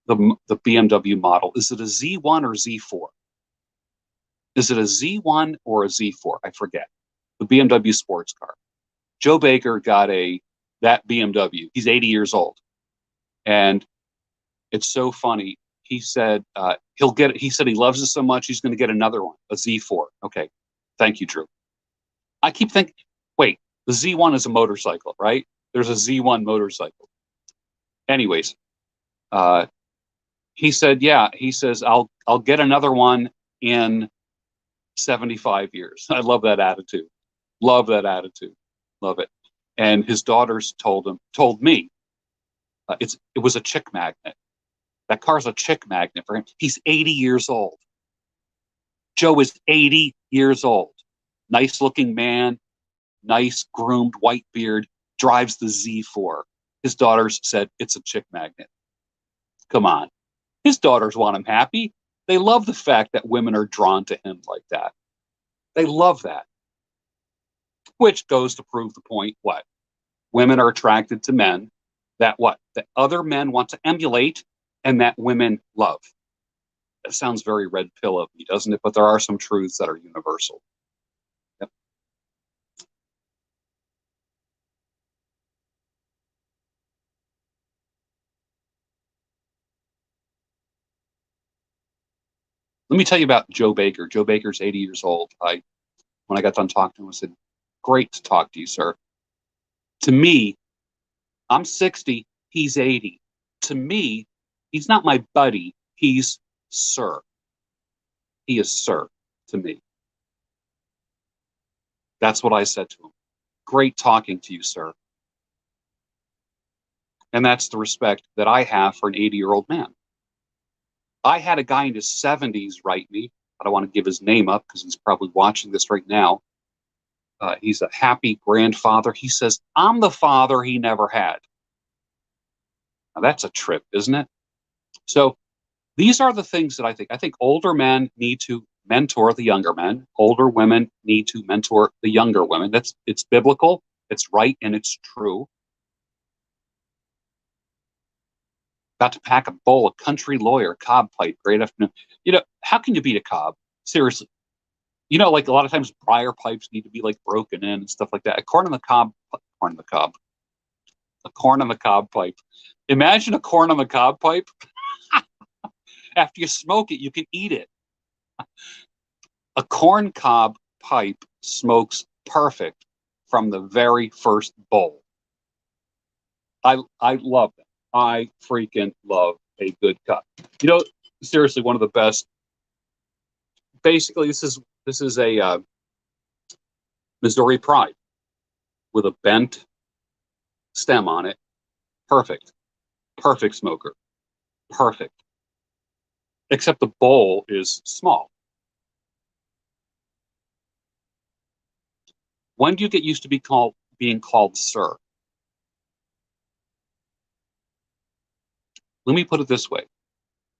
the BMW model. Is it a Z1 or Z4? Is it a Z1 or a Z4? I forget. The BMW sports car. Joe Baker got that BMW. He's 80 years old, and it's so funny. He said he'll get it. He said he loves it so much he's going to get another one, a Z4. Okay, thank you, Drew. I keep thinking, wait, the Z1 is a motorcycle, right? There's a Z1 motorcycle. Anyways, he said, yeah, he says, I'll get another one in 75 years. I love that attitude. Love that attitude. Love it. And his daughters told me, it was a chick magnet. That car's a chick magnet for him. He's 80 years old. Joe is 80 years old. Nice looking man, nice groomed white beard, drives the Z4. His daughters said it's a chick magnet. Come on. His daughters want him happy. They love the fact that women are drawn to him like that. They love that. Which goes to prove the point, what? Women are attracted to men that what? That other men want to emulate and that women love. That sounds very red pill of me, doesn't it? But there are some truths that are universal. Yep. Let me tell you about Joe Baker. Joe Baker's 80 years old. When I got done talking to him, I said, great to talk to you, sir. To me, I'm 60, he's 80. To me, he's not my buddy, he's sir. He is sir to me. That's what I said to him. Great talking to you, sir. And that's the respect that I have for an 80-year-old man. I had a guy in his 70s write me. I don't want to give his name up because he's probably watching this right now. He's a happy grandfather. He says, I'm the father he never had. Now that's a trip, isn't it? So these are the things that I think. I think older men need to mentor the younger men. Older women need to mentor the younger women. It's biblical, it's right, and it's true. About to pack a bowl, a country lawyer, cob pipe, great afternoon. How can you beat a cob? Seriously. Like a lot of times briar pipes need to be like broken in and stuff like that. A corn on the cob pipe. Imagine a corn on the cob pipe. After you smoke it, you can eat it. A corn cob pipe smokes perfect from the very first bowl. I love that. I freaking love a good cob. Seriously, one of the best. Basically, this is a Missouri Pride with a bent stem on it. Perfect smoker. Perfect. Except the bowl is small. When do you get used to being called sir? Let me put it this way.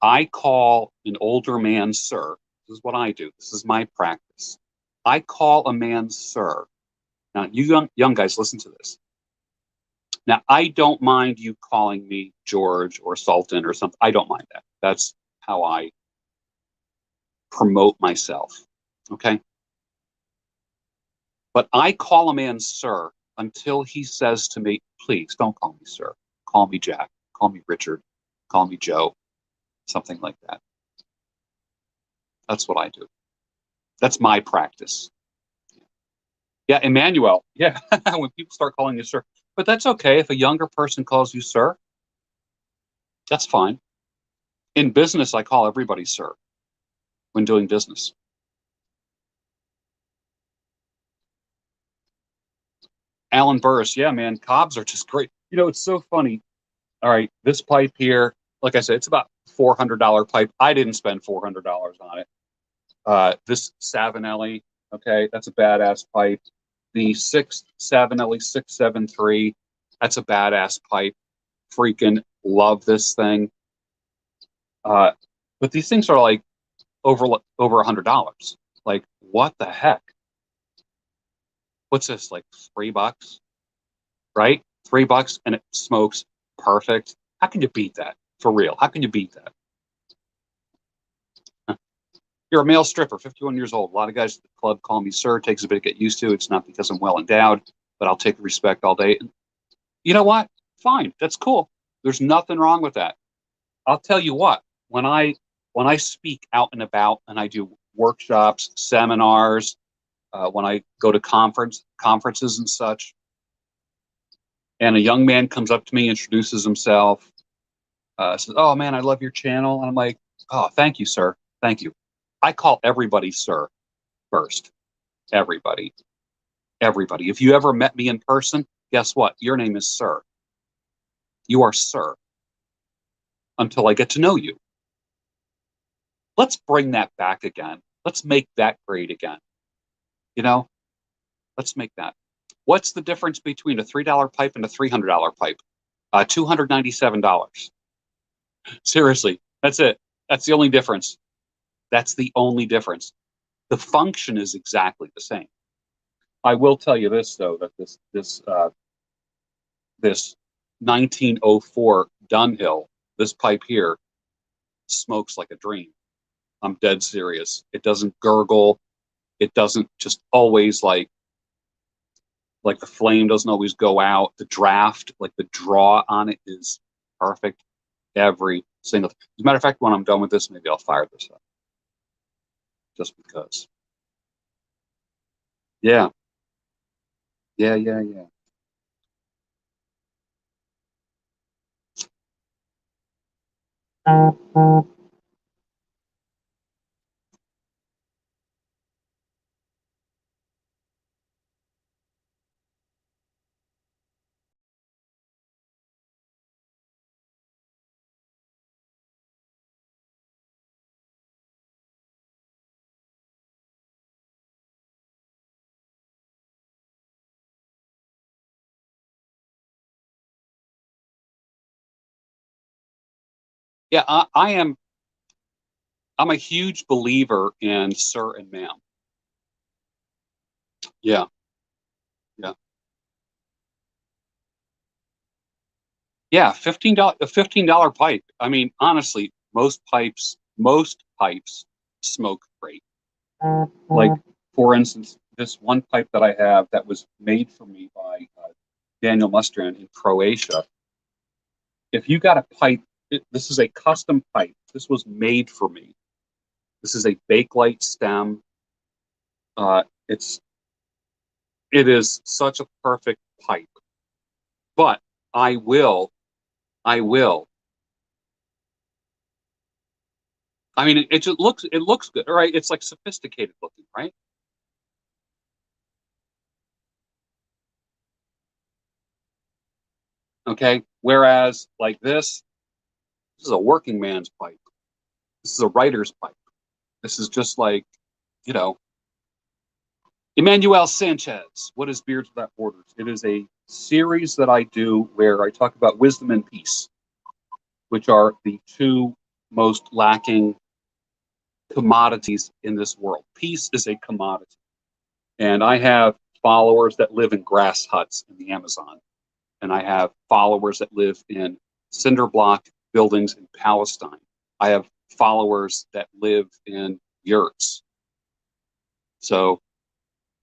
I call an older man sir. This is what I do. This is my practice. I call a man sir. Now, you young guys, listen to this. Now, I don't mind you calling me George or Sultan or something. I don't mind that. That's how I promote myself. Okay? But I call a man sir until he says to me, please don't call me sir. Call me Jack. Call me Richard. Call me Joe. Something like that. That's what I do. That's my practice. Yeah, Emmanuel. Yeah, when people start calling you sir. But that's okay if a younger person calls you sir. That's fine. In business, I call everybody sir when doing business. Alan Burris, yeah, man, cobs are just great. It's so funny. All right, this pipe here, like I said, it's about $400 pipe. I didn't spend $400 on it. This Savinelli, okay, that's a badass pipe. The Savinelli 673, that's a badass pipe. Freaking love this thing. But these things are like over $100. Like, what the heck? What's this, like $3, right? $3 and it smokes perfect. How can you beat that? For real, how can you beat that? You're a male stripper, 51 years old. A lot of guys at the club call me sir. It takes a bit to get used to. It's not because I'm well endowed, but I'll take respect all day. And you know what? Fine, that's cool. There's nothing wrong with that. I'll tell you what. When I speak out and about and I do workshops, seminars, when I go to conferences and such, and a young man comes up to me, introduces himself, says, "Oh man, I love your channel," and I'm like, "Oh, thank you, sir. Thank you." I call everybody sir first. Everybody, everybody. If you ever met me in person, guess what? Your name is sir. You are sir until I get to know you. Let's bring that back again. Let's make that great again. You know, let's make that. What's the difference between a $3 pipe and a $300 pipe? $297. Seriously, that's it. That's the only difference. That's the only difference. The function is exactly the same. I will tell you this though, that this 1904 Dunhill, this pipe here, smokes like a dream. I'm dead serious. It doesn't gurgle. It doesn't just always like the flame doesn't always go out. The draft, like the draw on it, is perfect every single. As a matter of fact, when I'm done with this, maybe I'll fire this up just because. Yeah, yeah, yeah, yeah. Yeah, I am. I'm a huge believer in sir and ma'am. Yeah, yeah, yeah. $15 a $15 pipe. I mean, honestly, most pipes smoke great. Like, for instance, this one pipe that I have that was made for me by Daniel Mustran in Croatia. If you got a pipe, this is a custom pipe. This was made for me. This is a Bakelite stem. It's it is such a perfect pipe. But I will, I will. I mean, it just looks good, right? It's like sophisticated looking, right? Okay. Whereas like this is a working man's pipe. This is a writer's pipe. This is just like, you know, Emmanuel Sanchez. What is Beards Without Borders? It is a series that I do where I talk about wisdom and peace, which are the two most lacking commodities in this world. Peace is a commodity. And I have followers that live in grass huts in the Amazon. And I have followers that live in cinder block buildings in Palestine. I have followers that live in yurts. So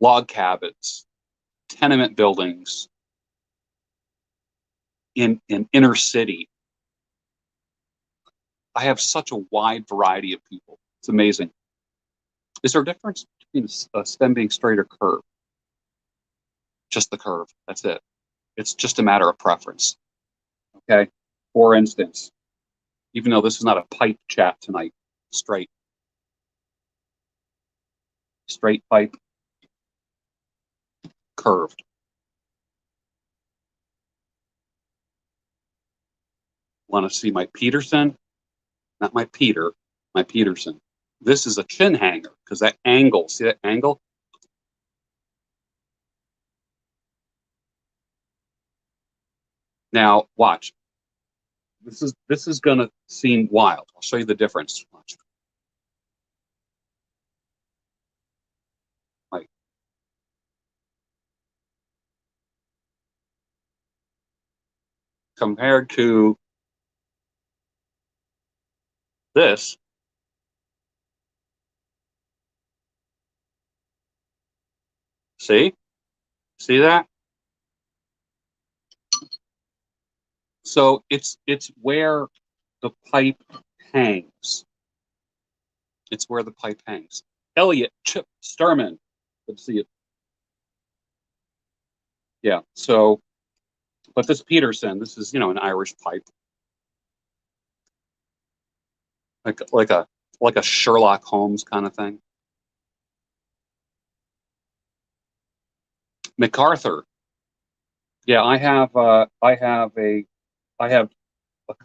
log cabins, tenement buildings in inner city. I have such a wide variety of people. It's amazing. Is there a difference between a stem being straight or curved? Just the curve. That's it. It's just a matter of preference. Okay. For instance, even though this is not a pipe chat tonight, straight, straight pipe, curved. Want to see my Peterson? Not my Peter, my Peterson. This is a chin hanger because that angle, see that angle? Now watch. This is gonna seem wild. I'll show you the difference. Watch. Like, compared to this, see? See that? So it's where the pipe hangs. It's where the pipe hangs. Elliot Chip Sturman, Good to see you. Yeah. So, but this Peterson, this is, an Irish pipe, like a Sherlock Holmes kind of thing. MacArthur. Yeah, I have a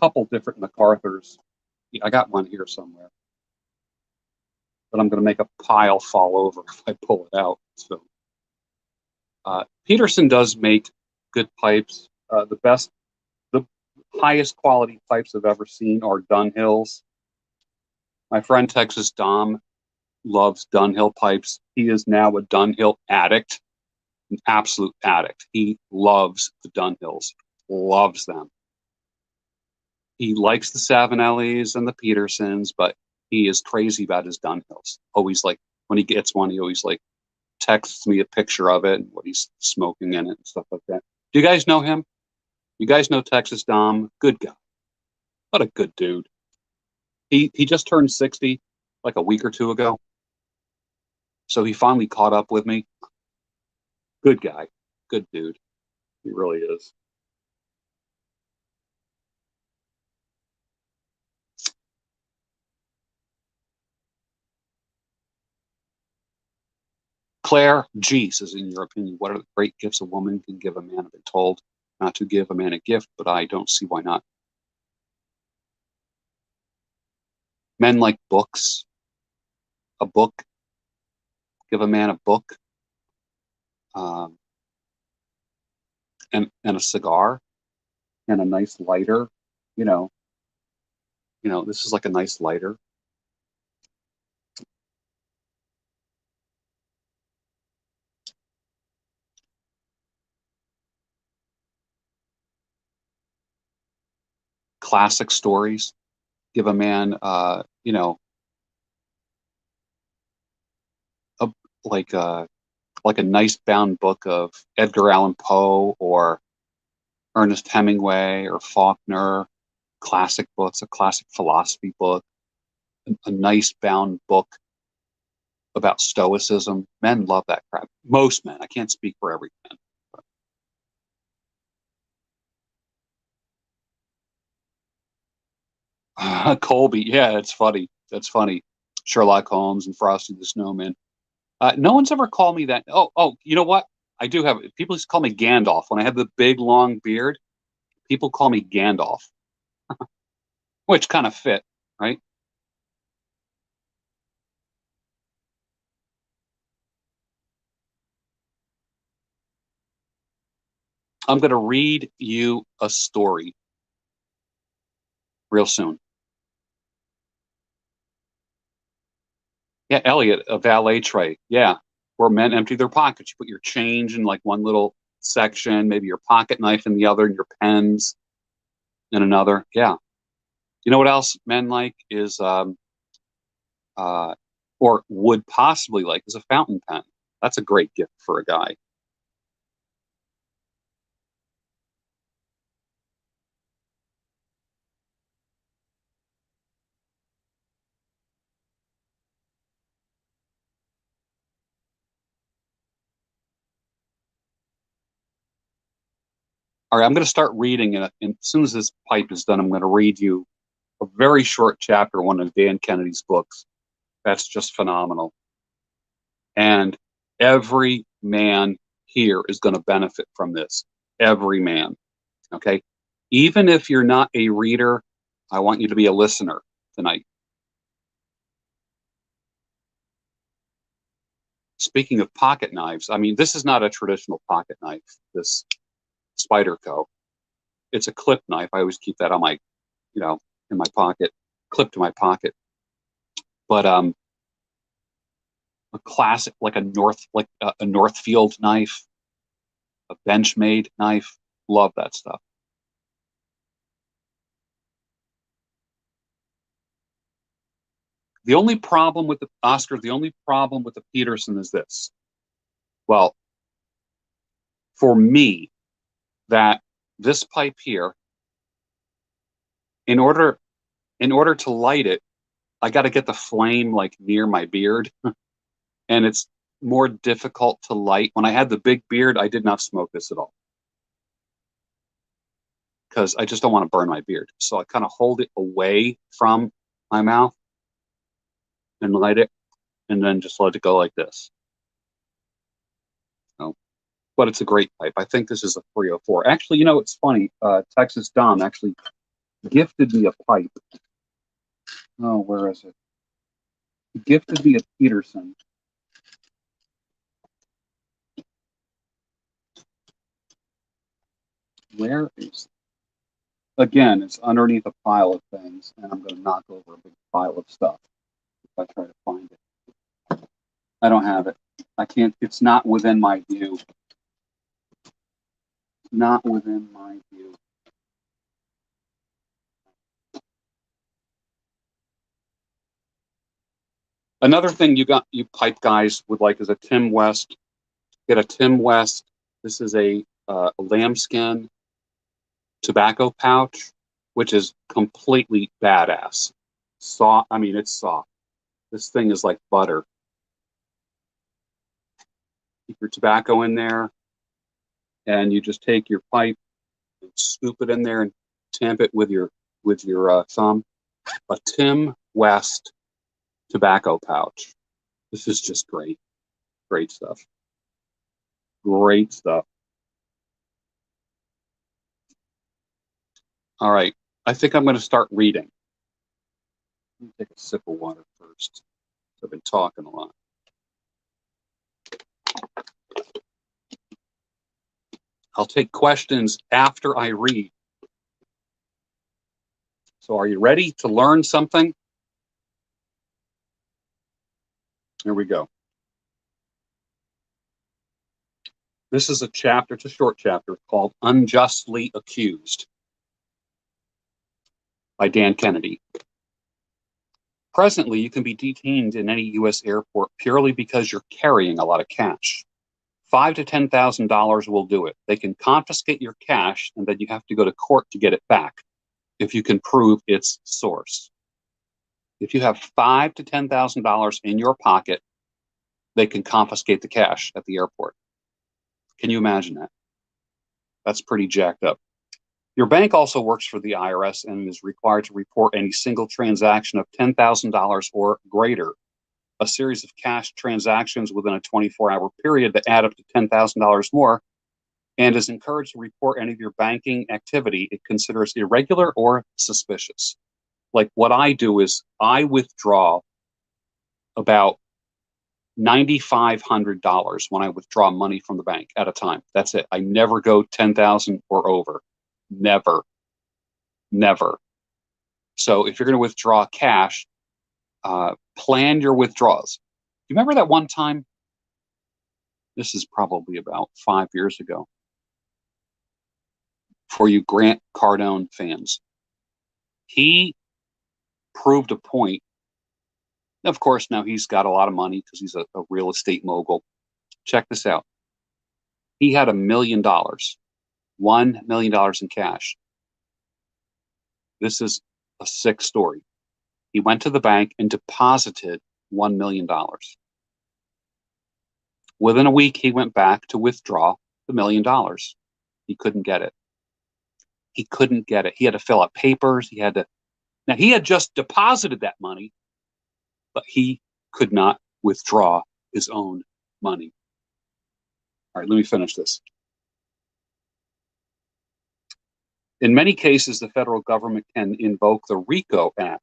couple different MacArthurs. I got one here somewhere, but I'm going to make a pile fall over if I pull it out. So, Peterson does make good pipes. The highest quality pipes I've ever seen are Dunhills. My friend Texas Dom loves Dunhill pipes. He is now a Dunhill addict, an absolute addict. He loves the Dunhills, loves them. He likes the Savinellis and the Petersons, but he is crazy about his Dunhills. Always like when he gets one, he always like texts me a picture of it and what he's smoking in it and stuff like that. Do you guys know him? You guys know Texas Dom? Good guy. What a good dude. He just turned 60 like a week or two ago. So he finally caught up with me. Good guy. Good dude. He really is. Claire G says, in your opinion, what are the great gifts a woman can give a man? I've been told not to give a man a gift, but I don't see why not. Men like books. A book. Give a man a book. Um, and a cigar and a nice lighter. You know, this is like a nice lighter. Classic stories. Give a man, a, like a like a nice bound book of Edgar Allan Poe or Ernest Hemingway or Faulkner. Classic books, a classic philosophy book, a nice bound book about Stoicism. Men love that crap. Most men. I can't speak for every man. Colby, yeah, it's funny. That's funny. Sherlock Holmes and Frosty the Snowman. No one's ever called me that. Oh, you know what? I do have people used to call me Gandalf when I had the big long beard. People call me Gandalf, which kind of fit, right? I'm going to read you a story real soon. Yeah, Elliot, a valet tray. Yeah, where men empty their pockets. You put your change in like one little section, maybe your pocket knife in the other, and your pens in another. Yeah. You know what else men like is, uh, or would possibly like, is a fountain pen. That's a great gift for a guy. All right, I'm going to start reading it. And as soon as this pipe is done, I'm going to read you a very short chapter, one of Dan Kennedy's books. That's just phenomenal. And every man here is going to benefit from this. Every man. Okay. Even if you're not a reader, I want you to be a listener tonight. Speaking of pocket knives, I mean, this is not a traditional pocket knife, this Spyderco. It's a clip knife. I always keep that on my, in my pocket, clipped to my pocket. But a classic, like a Northfield knife, a Benchmade knife. Love that stuff. The only problem with the Oscar, the only problem with the Peterson is this. Well, for me, that this pipe here, in order in order to light it, I got to get the flame like near my beard, and more difficult to light. When I had the big beard, I did not smoke this at all because I just don't want to burn my beard. So I kind of hold it away from my mouth and light it, and then just let it go like this. So, but it's a great pipe. I think this is a 304. Actually, it's funny. Texas Dom actually gifted me a pipe. Oh, where is it? He gifted me a Peterson. Where is it? Again, it's underneath a pile of things, and I'm going to knock over a big pile of stuff if I try to find it. I don't have it. I can't. It's not within my view. Not within my view. Another thing you pipe guys would like is a Tim West. Get a Tim West. This is a lambskin tobacco pouch, which is completely badass. Soft. I mean, it's soft. This thing is like butter. Keep your tobacco in there, and you just take your pipe and scoop it in there and tamp it with your thumb. A Tim West tobacco pouch. This is just great. Great stuff. Great stuff. All right. I think I'm going to start reading. Let me take a sip of water first. I've been talking a lot. I'll take questions after I read. So are you ready to learn something? Here we go. This is a chapter, it's a short chapter called Unjustly Accused by Dan Kennedy. Presently, you can be detained in any U.S. airport purely because you're carrying a lot of cash. $5,000 to $10,000 will do it. They can confiscate your cash, and then you have to go to court to get it back if you can prove its source. If you have $5,000 to $10,000 in your pocket, they can confiscate the cash at the airport. Can you imagine that? That's pretty jacked up. Your bank also works for the IRS and is required to report any single transaction of $10,000 or greater. A series of cash transactions within a 24-hour period that add up to $10,000 more, and is encouraged to report any of your banking activity it considers irregular or suspicious. Like what I do is I withdraw about $9,500 when I withdraw money from the bank at a time. That's it. I never go 10,000 or over. Never. Never. So if you're going to withdraw cash, plan your withdrawals. You remember that one time? This is probably about 5 years ago. For you Grant Cardone fans, he proved a point. Of course, now he's got a lot of money because he's a real estate mogul. Check this out. He had $1 million, $1 million in cash. This is a sick story. He went to the bank and deposited $1 million. Within a week, he went back to withdraw the $1 million. He couldn't get it. He couldn't get it. He had to fill out papers. Now, he had just deposited that money, but he could not withdraw his own money. All right, let me finish this. In many cases, the federal government can invoke the Ricoh Act,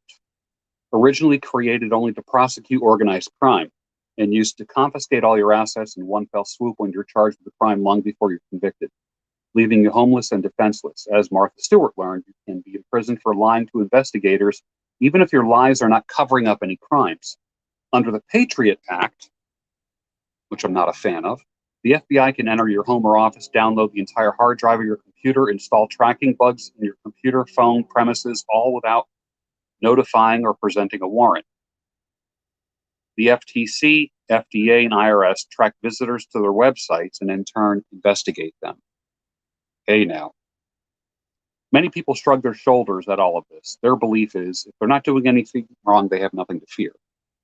originally created only to prosecute organized crime and used to confiscate all your assets in one fell swoop when you're charged with a crime long before you're convicted, leaving you homeless and defenseless. As Martha Stewart learned, you can be imprisoned for lying to investigators, even if your lies are not covering up any crimes. Under the Patriot Act, which I'm not a fan of, the FBI can enter your home or office, download the entire hard drive of your computer, install tracking bugs in your computer, phone, premises, all without notifying or presenting a warrant. The FTC, FDA, and IRS track visitors to their websites and in turn investigate them. Hey now. Many people shrug their shoulders at all of this. Their belief is if they're not doing anything wrong, they have nothing to fear.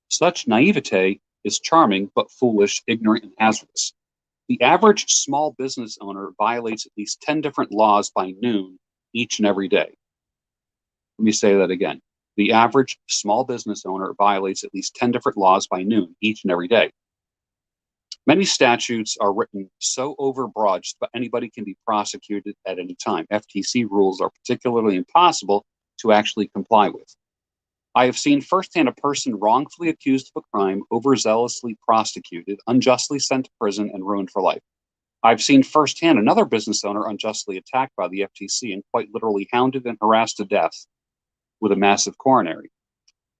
Such naivete is charming but foolish, ignorant, and hazardous. The average small business owner violates at least 10 different laws by noon each and every day. Let me say that again. The average small business owner violates at least 10 different laws by noon each and every day. Many statutes are written so overbroad that anybody can be prosecuted at any time. FTC rules are particularly impossible to actually comply with. I have seen firsthand a person wrongfully accused of a crime, overzealously prosecuted, unjustly sent to prison, and ruined for life. I've seen firsthand another business owner unjustly attacked by the FTC and quite literally hounded and harassed to death with a massive coronary.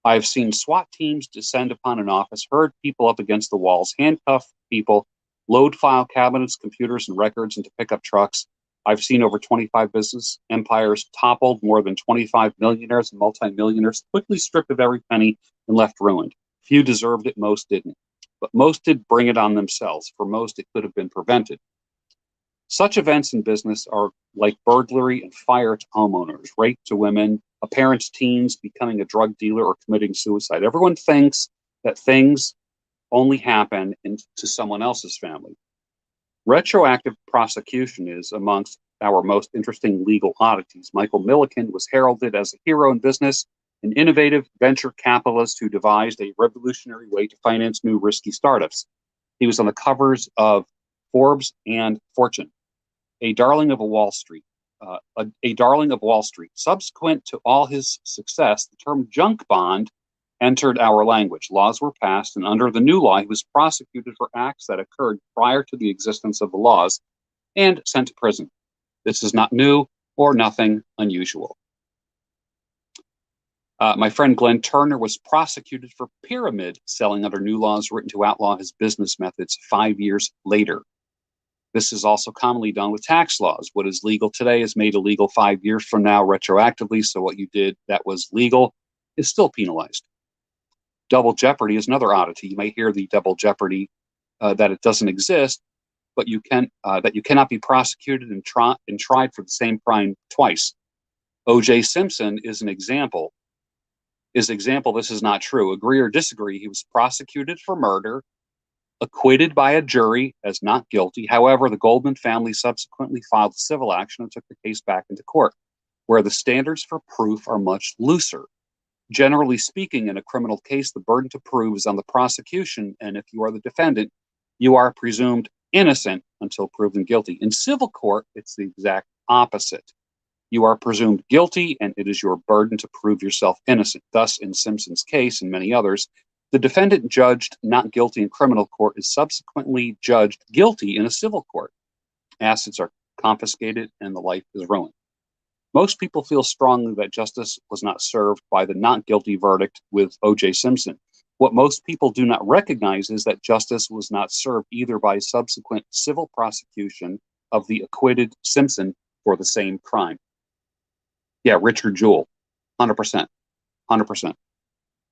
I have seen SWAT teams descend upon an office, herd people up against the walls, handcuff people, load file cabinets, computers, and records into pickup trucks. I've seen over 25 business empires toppled, more than 25 millionaires and multimillionaires quickly stripped of every penny and left ruined. Few deserved it, most didn't. But most did bring it on themselves. For most, it could have been prevented. Such events in business are like burglary and fire to homeowners, rape to women, a parent's teens becoming a drug dealer or committing suicide. Everyone thinks that things only happen to someone else's family. Retroactive prosecution is amongst our most interesting legal oddities. Michael Milliken was heralded as a hero in business, an innovative venture capitalist who devised a revolutionary way to finance new risky startups. He was on the covers of Forbes and Fortune, a darling of Wall Street. Subsequent to all his success, the term junk bond entered our language. Laws were passed, and under the new law, he was prosecuted for acts that occurred prior to the existence of the laws and sent to prison. This is not new or nothing unusual. My friend Glenn Turner was prosecuted for pyramid selling under new laws written to outlaw his business methods 5 years later. This is also commonly done with tax laws. What is legal today is made illegal 5 years from now retroactively, so what you did that was legal is still penalized. Double jeopardy is another oddity. You may hear the double jeopardy that it doesn't exist, but that you cannot be prosecuted and tried for the same crime twice. O.J. Simpson is an example. This is not true. Agree or disagree, he was prosecuted for murder, acquitted by a jury as not guilty. However, the Goldman family subsequently filed a civil action and took the case back into court, where the standards for proof are much looser. Generally speaking, in a criminal case, the burden to prove is on the prosecution, and if you are the defendant, you are presumed innocent until proven guilty. In civil court, it's the exact opposite. You are presumed guilty, and it is your burden to prove yourself innocent. Thus, in Simpson's case and many others, the defendant judged not guilty in criminal court is subsequently judged guilty in a civil court. Assets are confiscated and the life is ruined. Most people feel strongly that justice was not served by the not guilty verdict with O.J. Simpson. What most people do not recognize is that justice was not served either by subsequent civil prosecution of the acquitted Simpson for the same crime. Yeah, Richard Jewell, 100%. 100%.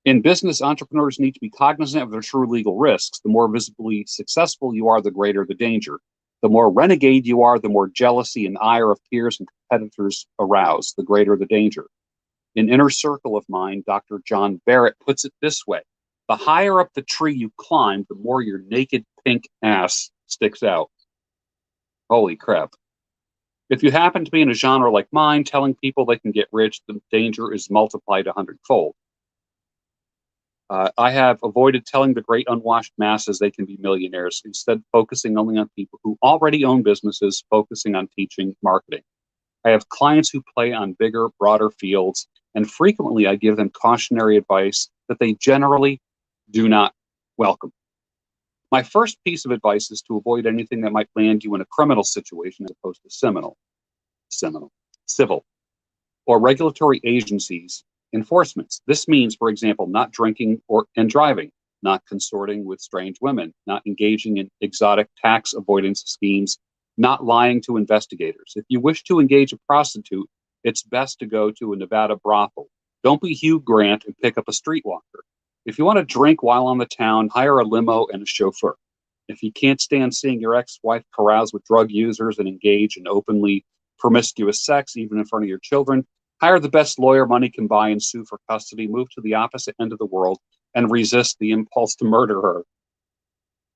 In business, entrepreneurs need to be cognizant of their true legal risks. The more visibly successful you are, the greater the danger. The more renegade you are, the more jealousy and ire of peers and competitors arouse, the greater the danger. An inner circle of mine, Dr. John Barrett, puts it this way: the higher up the tree you climb, the more your naked pink ass sticks out. Holy crap. If you happen to be in a genre like mine, telling people they can get rich, the danger is multiplied 100-fold. I have avoided telling the great unwashed masses they can be millionaires, instead focusing only on people who already own businesses, focusing on teaching marketing. I have clients who play on bigger, broader fields, and frequently I give them cautionary advice that they generally do not welcome. My first piece of advice is to avoid anything that might land you in a criminal situation as opposed to civil, or regulatory agencies enforcements. This means, for example, not drinking and driving, not consorting with strange women, not engaging in exotic tax avoidance schemes, not lying to investigators. If you wish to engage a prostitute, it's best to go to a Nevada brothel. Don't be Hugh Grant and pick up a streetwalker. If you want to drink while on the town, hire a limo and a chauffeur. If you can't stand seeing your ex-wife carouse with drug users and engage in openly promiscuous sex, even in front of your children, hire the best lawyer money can buy and sue for custody, move to the opposite end of the world, and resist the impulse to murder her.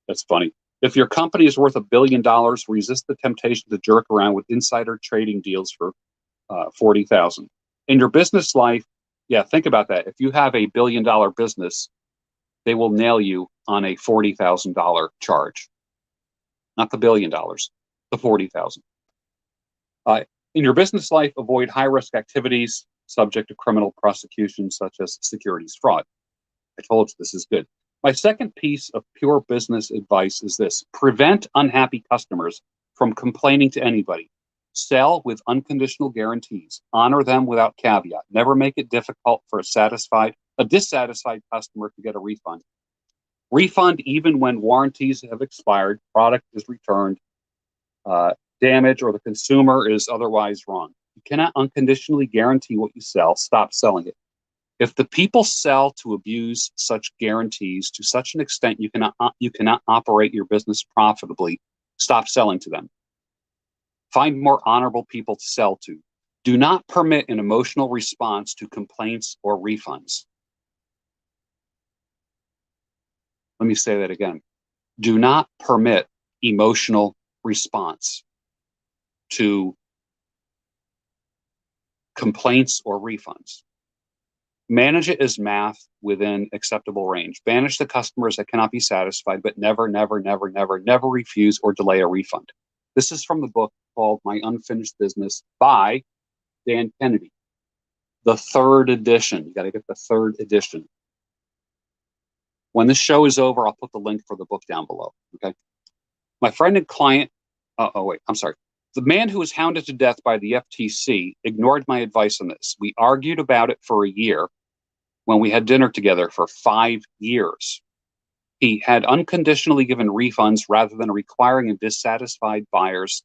That's funny. If your company is worth $1 billion, resist the temptation to jerk around with insider trading deals for 40,000. In your business life, yeah, think about that. If you have a $1 billion business, they will nail you on a $40,000 charge, not the $1 billion, the 40,000. In your business life, avoid high-risk activities subject to criminal prosecution, such as securities fraud. I told you this is good. My second piece of pure business advice is this: prevent unhappy customers from complaining to anybody. Sell with unconditional guarantees. Honor them without caveat. Never make it difficult for a dissatisfied customer to get a refund. Refund even when warranties have expired, product is returned, damage, or the consumer is otherwise wrong. You cannot unconditionally guarantee what you sell. Stop selling it. If the people sell to abuse such guarantees to such an extent you cannot operate your business profitably, stop selling to them. Find more honorable people to sell to. Do not permit an emotional response to complaints or refunds. Let me say that again. Do not permit emotional response to complaints or refunds. Manage it as math within acceptable range. Banish the customers that cannot be satisfied, but never, never, never, never, never refuse or delay a refund. This is from the book called My Unfinished Business by Dan Kennedy. The third edition. You got to get the third edition. When this show is over, I'll put the link for the book down below. Okay. My friend and client, the man who was hounded to death by the FTC ignored my advice on this. We argued about it for a year when we had dinner together for 5 years. He had unconditionally given refunds rather than requiring a dissatisfied buyers,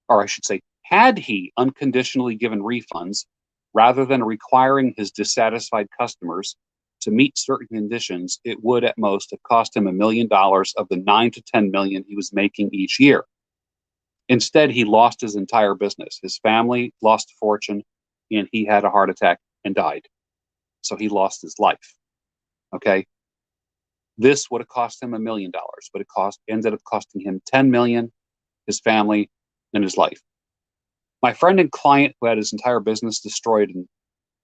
or I should say, had he unconditionally given refunds rather than requiring his dissatisfied customers to meet certain conditions, it would at most have cost him $1 million of the $9 to $10 million he was making each year. Instead, he lost his entire business. His family lost a fortune, and he had a heart attack and died. So he lost his life. Okay. This would have cost him $1 million, but it ended up costing him $10 million, his family, and his life. My friend and client, who had his entire business destroyed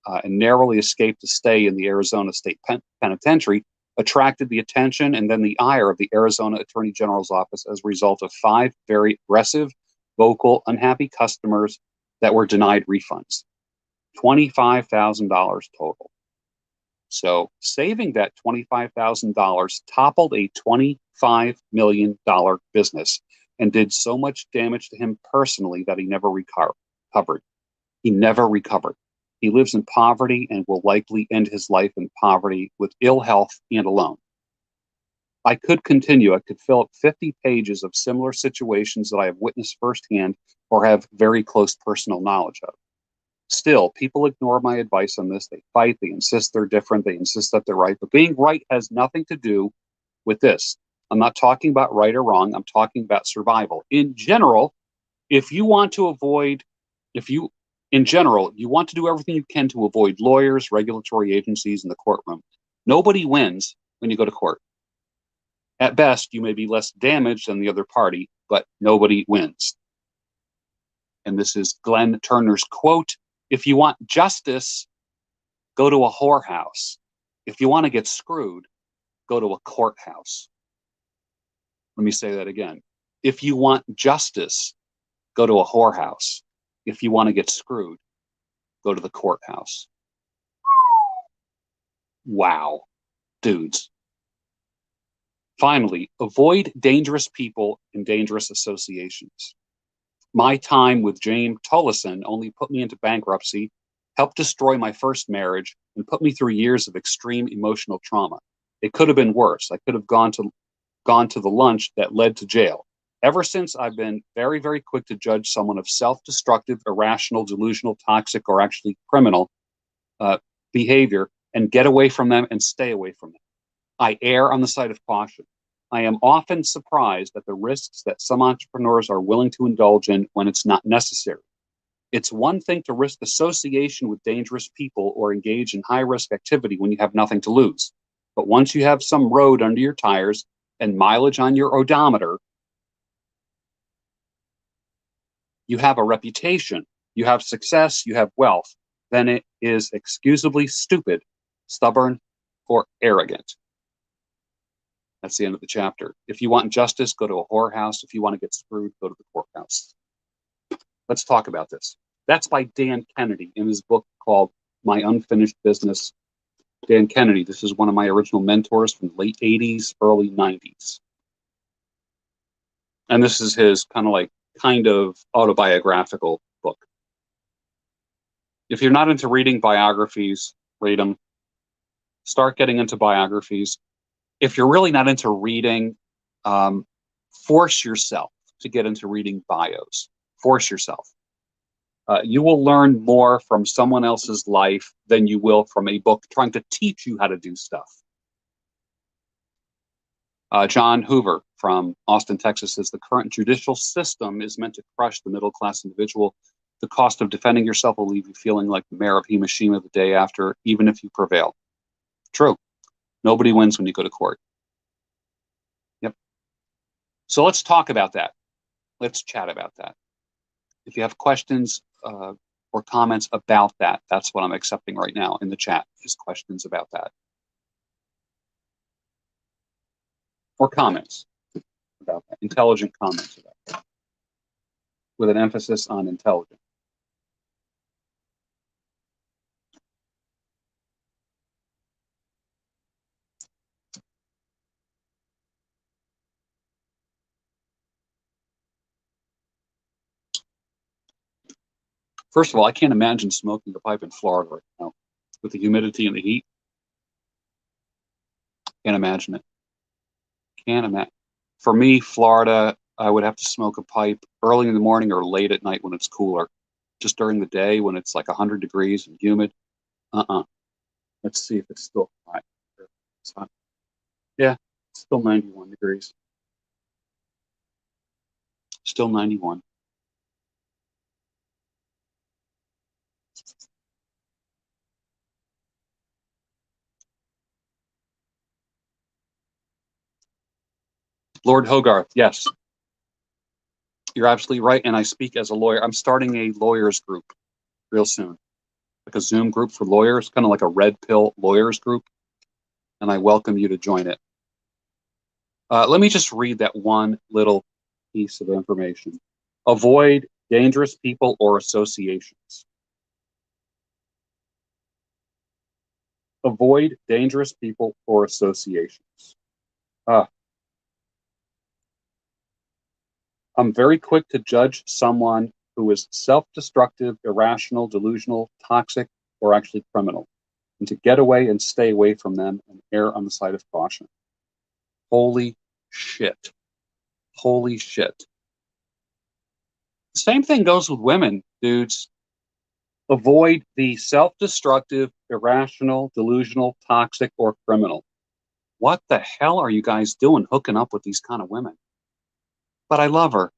and narrowly escaped to stay in the Arizona State Penitentiary, attracted the attention and then the ire of the Arizona Attorney General's office as a result of 5 very aggressive, vocal, unhappy customers that were denied refunds. $25,000 total. So saving that $25,000 toppled a $25 million business and did so much damage to him personally that he never recovered. He never recovered. He lives in poverty and will likely end his life in poverty with ill health and alone. I could continue. I could fill up 50 pages of similar situations that I have witnessed firsthand or have very close personal knowledge of. Still, people ignore my advice on this. They fight. They insist they're different. They insist that they're right. But being right has nothing to do with this. I'm not talking about right or wrong. I'm talking about survival. In general, you want to do everything you can to avoid lawyers, regulatory agencies, and the courtroom. Nobody wins when you go to court. At best, you may be less damaged than the other party, but nobody wins. And this is Glenn Turner's quote: "If you want justice, go to a whorehouse. If you want to get screwed, go to a courthouse." Let me say that again. If you want justice, go to a whorehouse. If you want to get screwed, go to the courthouse. Wow, dudes. Finally, avoid dangerous people and dangerous associations. My time with James Tollison only put me into bankruptcy, helped destroy my first marriage, and put me through years of extreme emotional trauma. It could have been worse. I could have gone to the lunch that led to jail. Ever since, I've been very, very quick to judge someone of self-destructive, irrational, delusional, toxic, or actually criminal behavior and get away from them and stay away from them. I err on the side of caution. I am often surprised at the risks that some entrepreneurs are willing to indulge in when it's not necessary. It's one thing to risk association with dangerous people or engage in high-risk activity when you have nothing to lose. But once you have some road under your tires and mileage on your odometer, you have a reputation, you have success, you have wealth, then it is excusably stupid, stubborn, or arrogant. That's the end of the chapter. If you want justice, go to a whorehouse. If you want to get screwed, go to the courthouse. Let's talk about this. That's by Dan Kennedy in his book called My Unfinished Business. Dan Kennedy, this is one of my original mentors from the late 80s, early 90s. And this is his kind of autobiographical book. If you're not into reading biographies, read them. Start getting into biographies. If you're really not into reading, force yourself to get into reading bios. Force yourself. You will learn more from someone else's life than you will from a book trying to teach you how to do stuff. John Hoover from Austin, Texas says the current judicial system is meant to crush the middle-class individual. The cost of defending yourself will leave you feeling like the mayor of Hiroshima the day after, even if you prevail. True. Nobody wins when you go to court. Yep. So let's talk about that. Let's chat about that. If you have questions or comments about that, that's what I'm accepting right now in the chat, is questions about that. Or comments about that, intelligent comments about that, with an emphasis on intelligent. First of all, I can't imagine smoking a pipe in Florida right now with the humidity and the heat. Can't imagine it. Can't imagine. For me, Florida, I would have to smoke a pipe early in the morning or late at night when it's cooler. Just during the day when it's like 100 degrees and humid. Let's see if it's still hot. It's hot. Yeah, it's still 91 degrees. Still 91. Lord Hogarth, yes. You're absolutely right, and I speak as a lawyer. I'm starting a lawyers group real soon, like a Zoom group for lawyers, kind of like a red pill lawyers group, and I welcome you to join it. Let me just read that one little piece of information. Avoid dangerous people or associations. Avoid dangerous people or associations. I'm very quick to judge someone who is self-destructive, irrational, delusional, toxic, or actually criminal, and to get away and stay away from them and err on the side of caution. Holy shit. Holy shit. Same thing goes with women, dudes. Avoid the self-destructive, irrational, delusional, toxic, or criminal. What the hell are you guys doing hooking up with these kind of women? But I love her.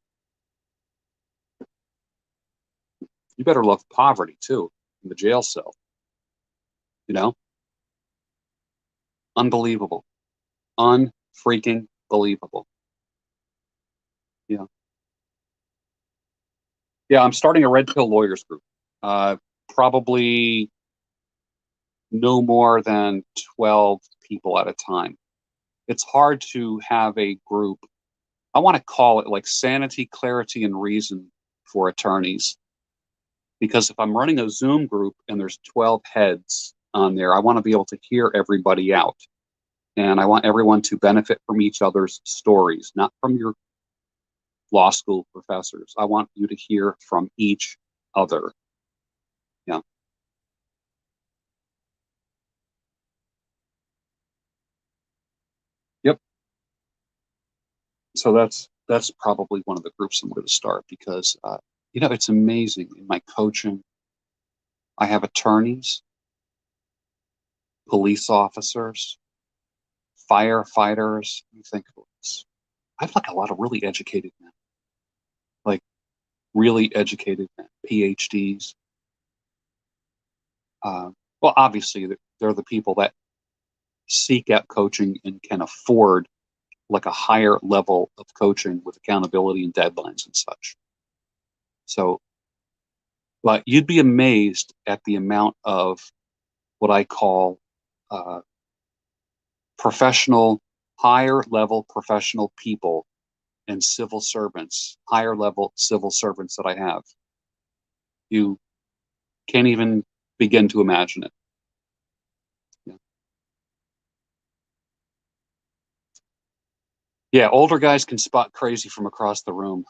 You better love poverty, too, in the jail cell. You know? Unbelievable. Unfreaking believable. Yeah. Yeah, I'm starting a red pill lawyers group. Probably no more than 12 people at a time. It's hard to have a group. I want to call it like sanity, clarity, and reason for attorneys. Because if I'm running a Zoom group and there's 12 heads on there, I want to be able to hear everybody out. And I want everyone to benefit from each other's stories, not from your law school professors. I want you to hear from each other. Yeah. Yep. So that's probably one of the groups I'm going to start because it's amazing in my coaching. I have attorneys, police officers, firefighters. You think I have like a lot of really educated men, like really educated men, PhDs. Well, obviously they're the people that seek out coaching and can afford like a higher level of coaching with accountability and deadlines and such. So, but you'd be amazed at the amount of what I call professional, higher level professional people and civil servants, higher level civil servants that I have. You can't even begin to imagine it. Yeah, yeah, older guys can spot crazy from across the room.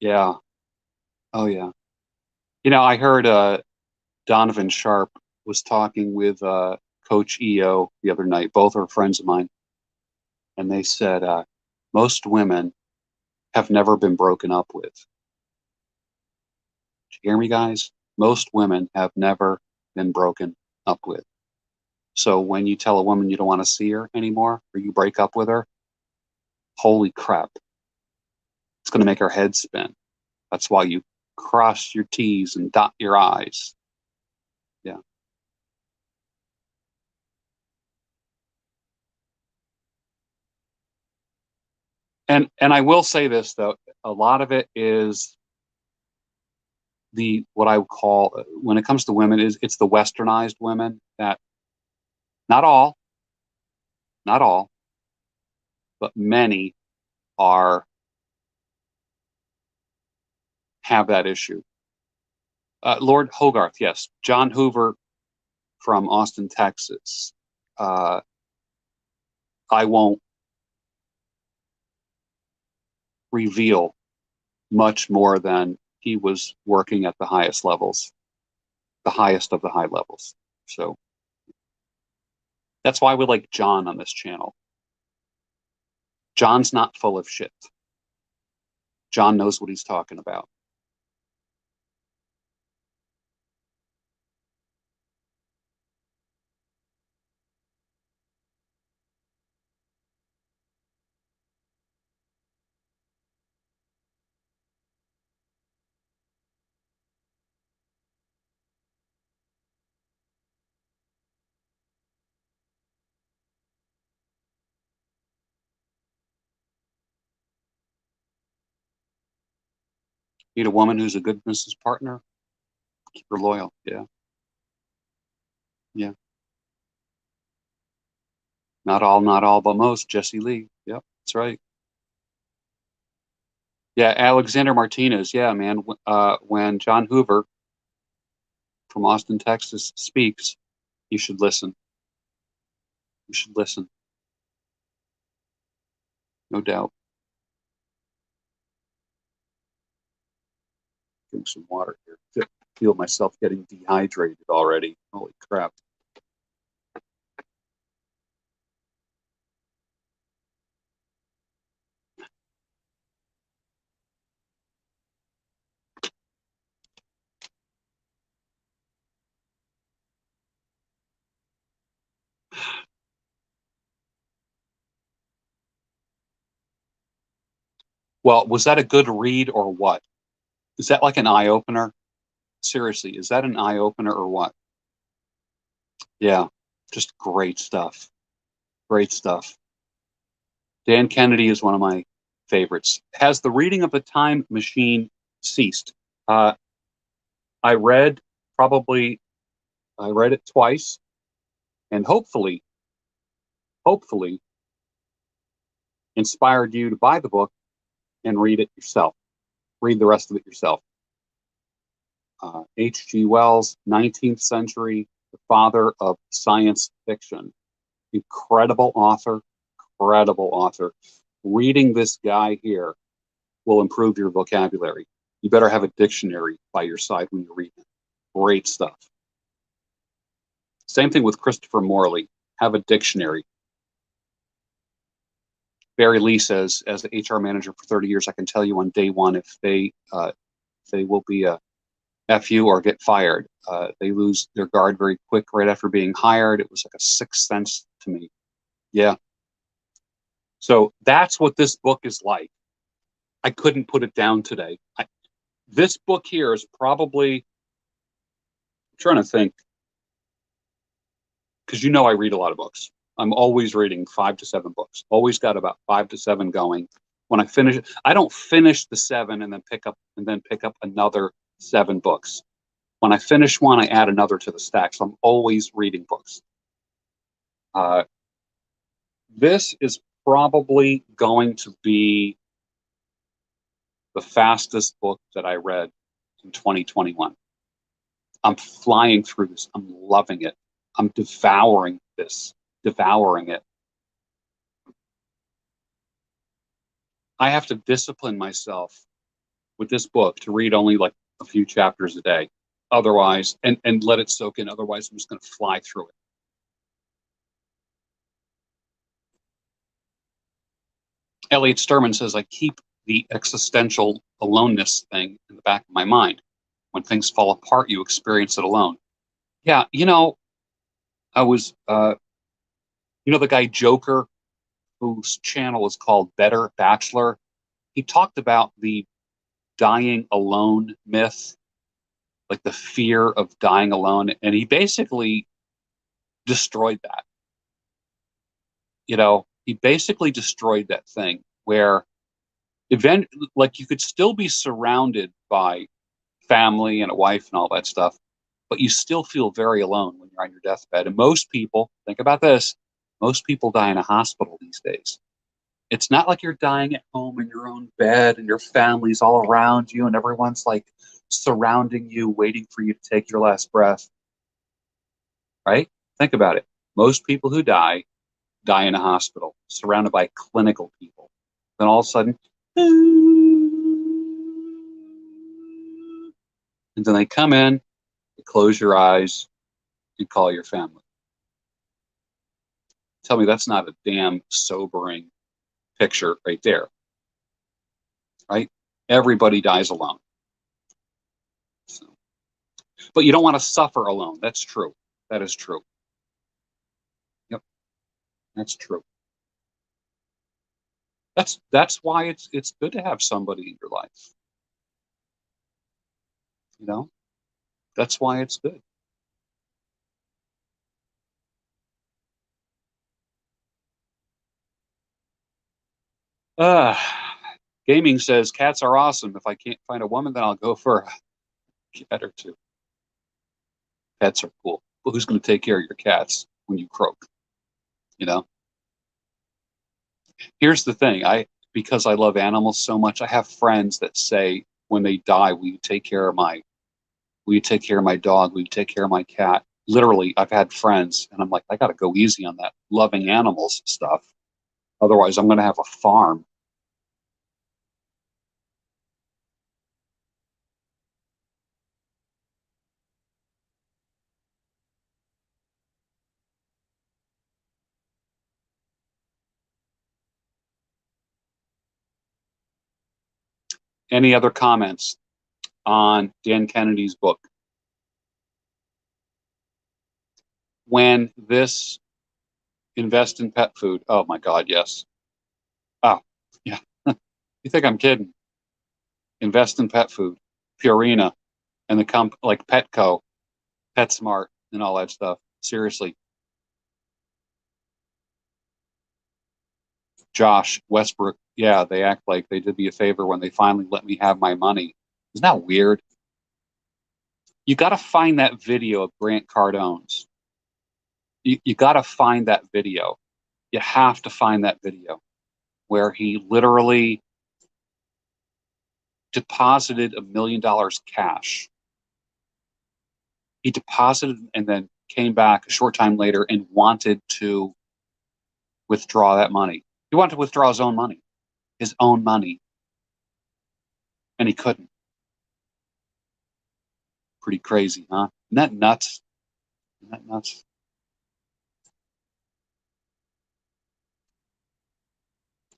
Yeah. Oh yeah. I heard Donovan Sharp was talking with Coach EO the other night. Both are friends of mine, and they said most women have never been broken up with. Did you hear me, guys? Most women have never been broken up with. So when you tell a woman you don't want to see her anymore, or you break up with her, holy crap, it's going to make her head spin. That's why you cross your T's and dot your I's. Yeah. And I will say this though, a lot of it is the what I would call when it comes to women is it's the westernized women that not all, not all, but many are have that issue. Lord Hogarth, yes, John Hoover from Austin, Texas. Uh, I won't reveal much more than he was working at the highest levels, the highest of the high levels. So that's why we like John on this channel. John's not full of shit. John knows what he's talking about. Need a woman who's a good business partner. Keep her loyal. Yeah. Yeah. Not all, but most. Jesse Lee. Yep. That's right. Yeah. Alexander Martinez. Yeah, man. When John Hoover from Austin, Texas speaks, you should listen. You should listen. No doubt. Drink some water here. Feel myself getting dehydrated already. Holy crap. Well, was that a good read or what? Is that like an eye opener? Seriously, is that an eye opener or what? Yeah, just great stuff. Great stuff. Dan Kennedy is one of my favorites. Has the reading of the time machine ceased? Uh, I read probably I read it twice, and hopefully inspired you to buy the book and read it yourself. Read the rest of it yourself. H.G. Wells, 19th century, the father of science fiction. Incredible author, incredible author. Reading this guy here will improve your vocabulary. You better have a dictionary by your side when you're reading it. Great stuff. Same thing with Christopher Morley. Have a dictionary. Barry Lee says, as the HR manager for 30 years, I can tell you on day one if they will be a FU or get fired. They lose their guard very quick right after being hired. It was like a sixth sense to me. Yeah. So that's what this book is like. I couldn't put it down today. This book here is probably, I'm trying to think, because I read a lot of books. I'm always reading 5 to 7 books. Always got about 5 to 7 going. When I finish, I don't finish the 7 and then pick up another 7 books. When I finish one, I add another to the stack. So I'm always reading books. This is probably going to be the fastest book that I read in 2021. I'm flying through this. I'm loving it. I'm devouring this, devouring it. I have to discipline myself with this book to read only like a few chapters a day. Otherwise, and let it soak in. Otherwise, I'm just going to fly through it. Elliot Sturman says, I keep the existential aloneness thing in the back of my mind. When things fall apart, you experience it alone. Yeah, I was, the guy Joker, whose channel is called Better Bachelor. He talked about the dying alone myth, like the fear of dying alone, and he basically destroyed that. He basically destroyed that thing where like you could still be surrounded by family and a wife and all that stuff, but you still feel very alone when you're on your deathbed. And most people, think about this, most people die in a hospital these days. It's not like you're dying at home in your own bed and your family's all around you and everyone's like surrounding you, waiting for you to take your last breath. Right? Think about it. Most people who die in a hospital, surrounded by clinical people. Then all of a sudden, and then they come in, you close your eyes, you call your family. Tell me that's not a damn sobering picture right there. Right? Everybody dies alone. So, but you don't want to suffer alone. That's true. That is true. Yep. That's true. That's why it's good to have somebody in your life. That's why it's good. Gaming says cats are awesome. If I can't find a woman, then I'll go for a cat or two. Pets are cool. But who's going to take care of your cats when you croak? Here's the thing. Because I love animals so much, I have friends that say when they die, will you take care of my dog? Will you take care of my cat? Literally, I've had friends, and I'm like, I got to go easy on that loving animals stuff. Otherwise, I'm going to have a farm. Any other comments on Dan Kennedy's book? When this invest in pet food, oh my God, yes. Oh, yeah. You think I'm kidding? Invest in pet food, Purina, and the like Petco, PetSmart, and all that stuff. Seriously. Josh Westbrook, yeah, they act like they did me a favor when they finally let me have my money. Isn't that weird? You got to find that video of Grant Cardone's. You got to find that video. You have to find that video where he literally deposited $1 million cash. He deposited and then came back a short time later and wanted to withdraw that money. He wanted to withdraw his own money, and he couldn't. Pretty crazy, huh? Isn't that nuts? Isn't that nuts?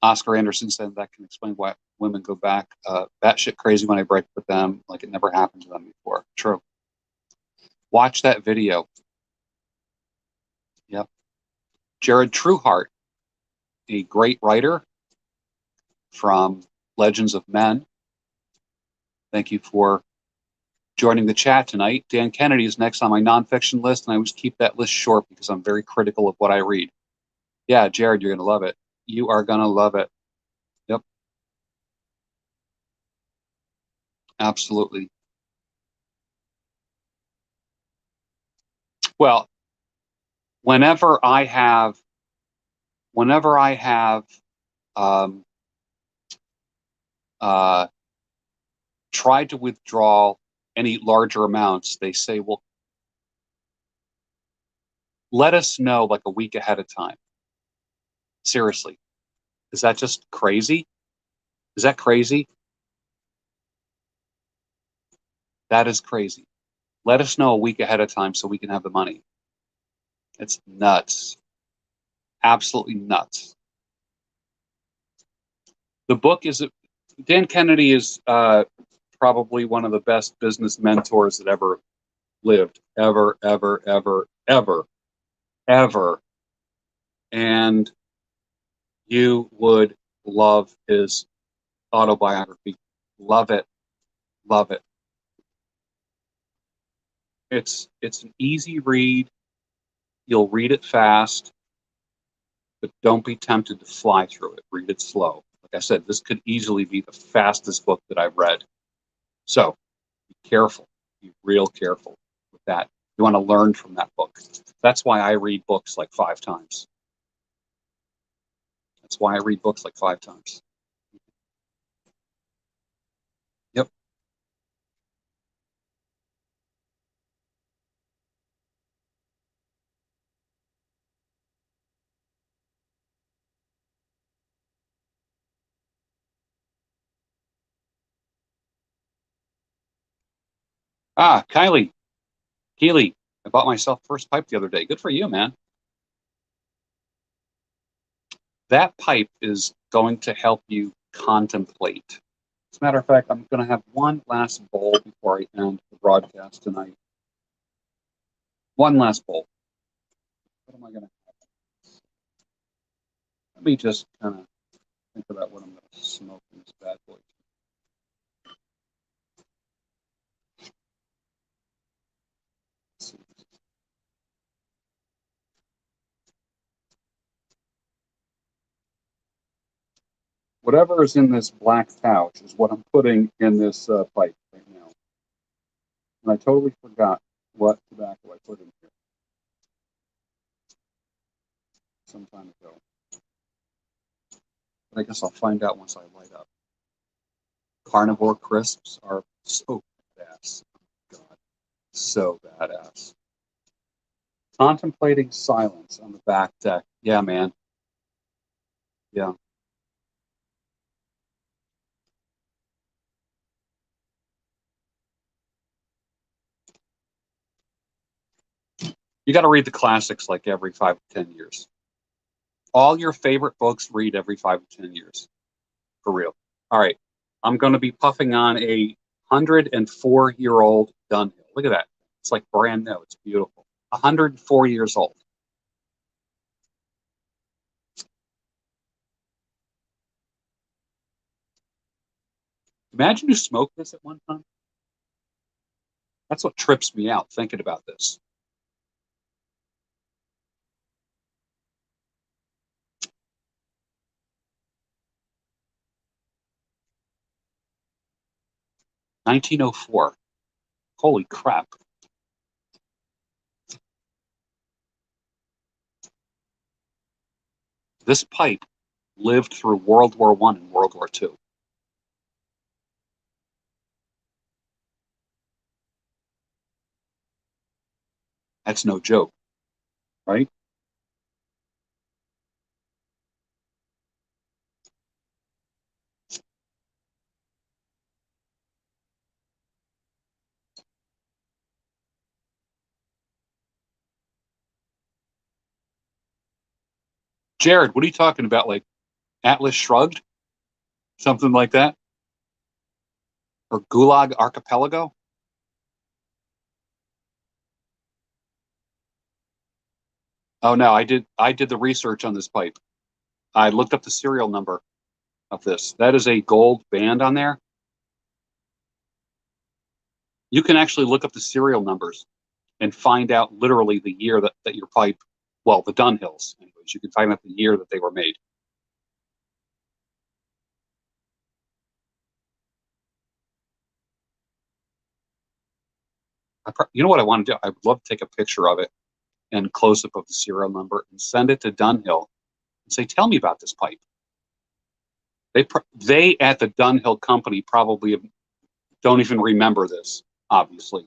Oscar Anderson said that can explain why women go back batshit crazy when I break with them, like it never happened to them before. True. Watch that video. Yep. Jared Trueheart, a great writer from Legends of Men. Thank you for joining the chat tonight. Dan Kennedy is next on my nonfiction list, and I always keep that list short because I'm very critical of what I read. Yeah, Jared, you're gonna love it. You are gonna love it. Yep, absolutely. Well, whenever I have, whenever I have um, uh, tried to withdraw any larger amounts, they say, well, let us know like a week ahead of time. Seriously, is that just crazy? Is that crazy? That is crazy. Let us know a week ahead of time so we can have the money. It's nuts. Absolutely nuts. The book is Dan Kennedy is probably one of the best business mentors that ever lived, ever, ever, ever, ever, ever. And you would love his autobiography. Love it, love it. It's an easy read. You'll read it fast, but don't be tempted to fly through it. Read it slow. Like I said, this could easily be the fastest book that I've read. So be careful. Be real careful with that. You want to learn from that book. That's why I read books like 5 times. That's why I read books like 5 times. Yep. Ah, Keely, I bought myself first pipe the other day. Good for you, man. That pipe is going to help you contemplate. As a matter of fact, I'm going to have one last bowl before I end the broadcast tonight. One last bowl. What am I going to have? Let me just kind of think about what I'm going to smoke in this bad boy. Whatever is in this black pouch is what I'm putting in this pipe right now. And I totally forgot what tobacco I put in here some time ago. But I guess I'll find out once I light up. Carnivore crisps are so badass. Oh, God, so badass. Contemplating silence on the back deck. Yeah, man. Yeah. You got to read the classics like every 5 to 10 years. All your favorite books read every 5 to 10 years. For real. All right. I'm going to be puffing on a 104-year-old Dunhill. Look at that. It's like brand new. It's beautiful. 104 years old. Imagine you smoked this at one time. That's what trips me out thinking about this. 1904. Holy crap. This pipe lived through World War I and World War II. That's no joke, right? Jared, what are you talking about? Like Atlas Shrugged? Something like that? Or Gulag Archipelago? Oh no, I did the research on this pipe. I looked up the serial number of this. That is a gold band on there. You can actually look up the serial numbers and find out literally the year that your pipe, well, the Dunhills, was. You can find out the year that they were made. You know what I want to do? I would love to take a picture of it and close up of the serial number and send it to Dunhill and say, tell me about this pipe. They at the Dunhill company probably don't even remember this, obviously.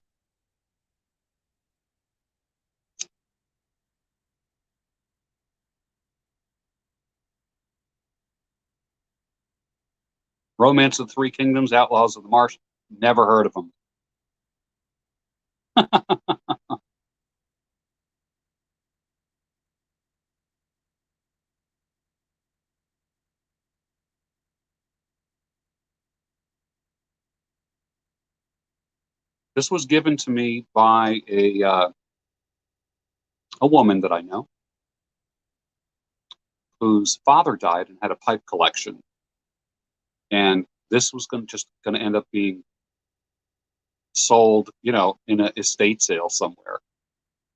Romance of the Three Kingdoms, Outlaws of the Marsh, never heard of them. This was given to me by a woman that I know whose father died and had a pipe collection. And this was just going to end up being sold, in an estate sale somewhere.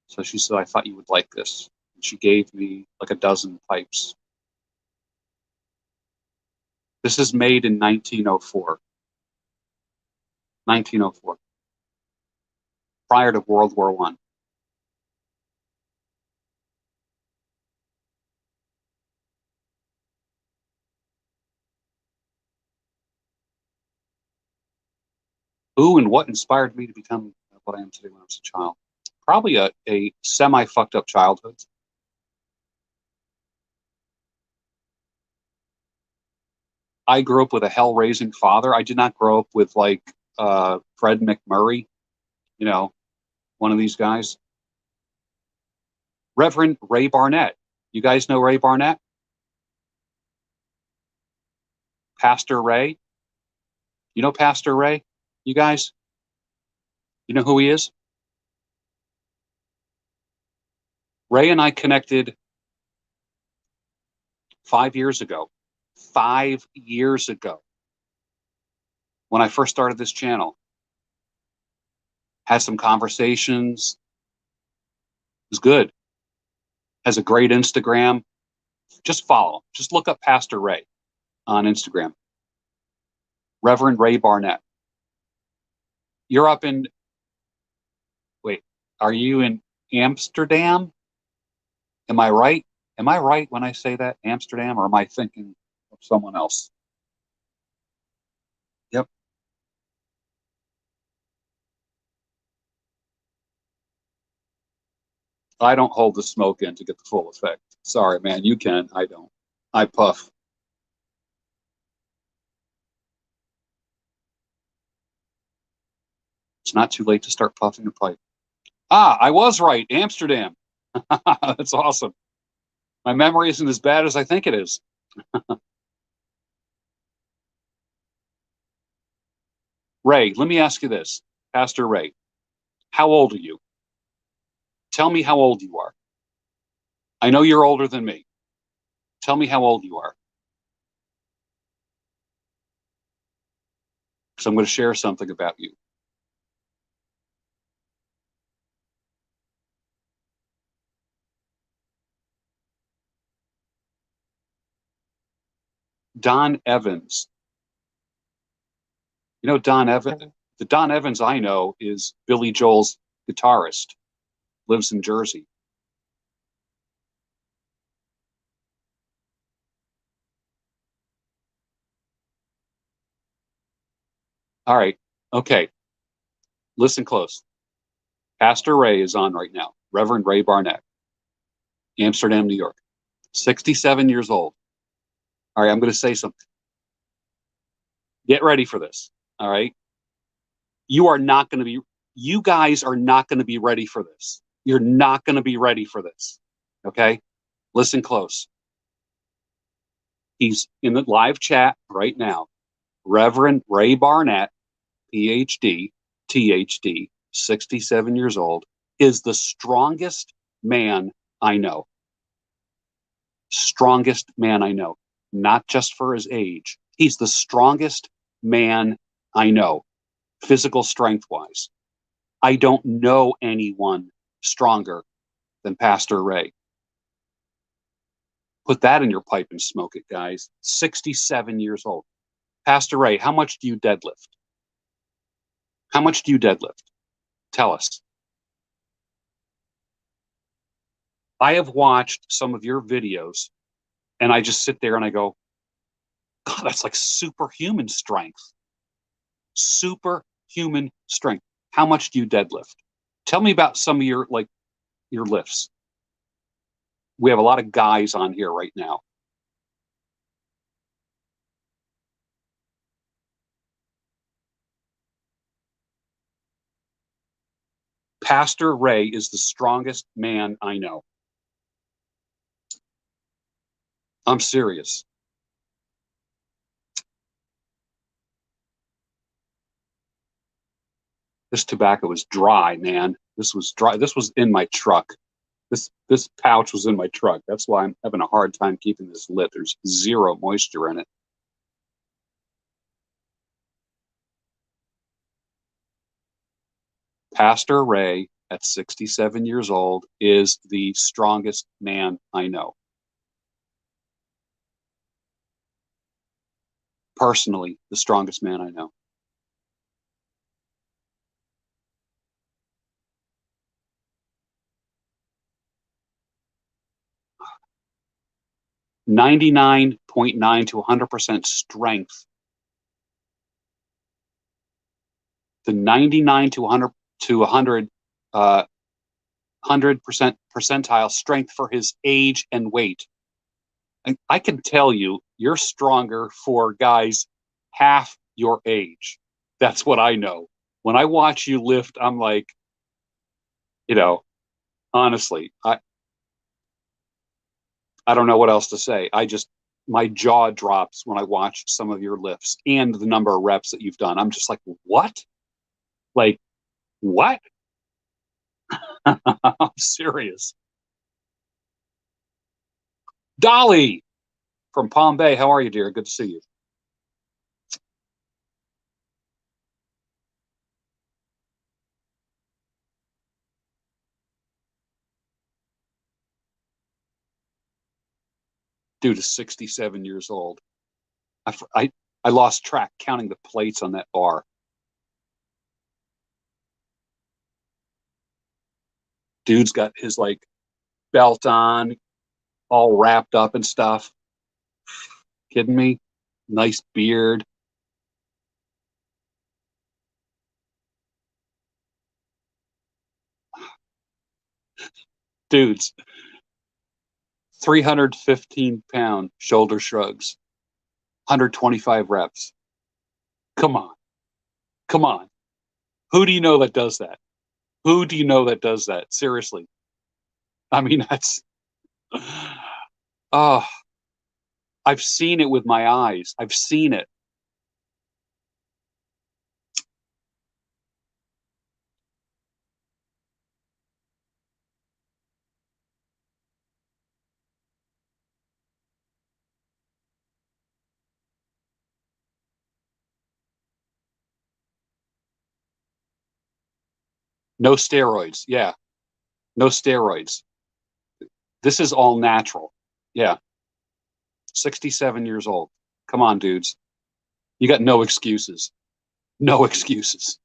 So she said, I thought you would like this. And she gave me like a dozen pipes. This is made in 1904. 1904. Prior to World War I. Who and what inspired me to become what I am today when I was a child? Probably a semi-fucked up childhood. I grew up with a hell-raising father. I did not grow up with like Fred McMurray, one of these guys. Reverend Ray Barnett. You guys know Ray Barnett? Pastor Ray? You know Pastor Ray? You guys? You know who he is? Ray and I connected 5 years ago. 5 years ago. When I first started this channel. Had some conversations. It was good. Has a great Instagram. Just follow. Just look up Pastor Ray on Instagram. Reverend Ray Barnett. You're up in, wait, are you in Amsterdam? Am I right? Am I right when I say that, Amsterdam, or am I thinking of someone else? Yep. I don't hold the smoke in to get the full effect. Sorry, man, you can. I don't. I puff. It's not too late to start puffing a pipe. Ah, I was right. Amsterdam. That's awesome. My memory isn't as bad as I think it is. Ray, let me ask you this. Pastor Ray, how old are you? Tell me how old you are. I know you're older than me. Tell me how old you are. Because I'm going to share something about you. Don Evans. You know Don Evans? The Don Evans I know is Billy Joel's guitarist, lives in Jersey. All right. Okay. Listen close. Pastor Ray is on right now. Reverend Ray Barnett, Amsterdam, New York. 67 years old. All right. I'm going to say something. Get ready for this. All right. You guys are not going to be ready for this. You're not going to be ready for this. Okay. Listen close. He's in the live chat right now. Reverend Ray Barnett, PhD, THD, 67 years old, is the strongest man I know. Strongest man I know. Not just for his age. He's the strongest man I know, physical strength wise. I don't know anyone stronger than Pastor Ray. Put that in your pipe and smoke it, guys. 67 years old. Pastor Ray, how much do you deadlift? How much do you deadlift? Tell us. I have watched some of your videos, and I just sit there and I go, God, that's like superhuman strength. Superhuman strength. How much do you deadlift? Tell me about some of your lifts. We have a lot of guys on here right now. Pastor Ray is the strongest man I know. I'm serious. This tobacco is dry, man. This was dry. This was in my truck. This pouch was in my truck. That's why I'm having a hard time keeping this lit. There's zero moisture in it. Pastor Ray, at 67 years old, is the strongest man I know. Personally, the strongest man I know. .99 to 100% strength. The 99 to 100 100% percentile strength for his age and weight. And I can tell you, you're stronger for guys half your age. That's what I know. When I watch you lift, I'm like, honestly, I don't know what else to say. My jaw drops when I watch some of your lifts and the number of reps that you've done. I'm just like, what? Like, what? I'm serious. Dolly from Palm Bay, how are you, dear? Good to see you. Dude is 67 years old. I lost track counting the plates on that bar. Dude's got his belt on, all wrapped up and stuff. Kidding me? Nice beard. Dudes, 315-pound shoulder shrugs, 125 reps. Come on. Come on. Who do you know that does that? Who do you know that does that? Seriously. I mean, that's, oh, I've seen it with my eyes. I've seen it. No steroids. Yeah. No steroids. This is all natural. Yeah. 67 years old. Come on, dudes. You got no excuses. No excuses.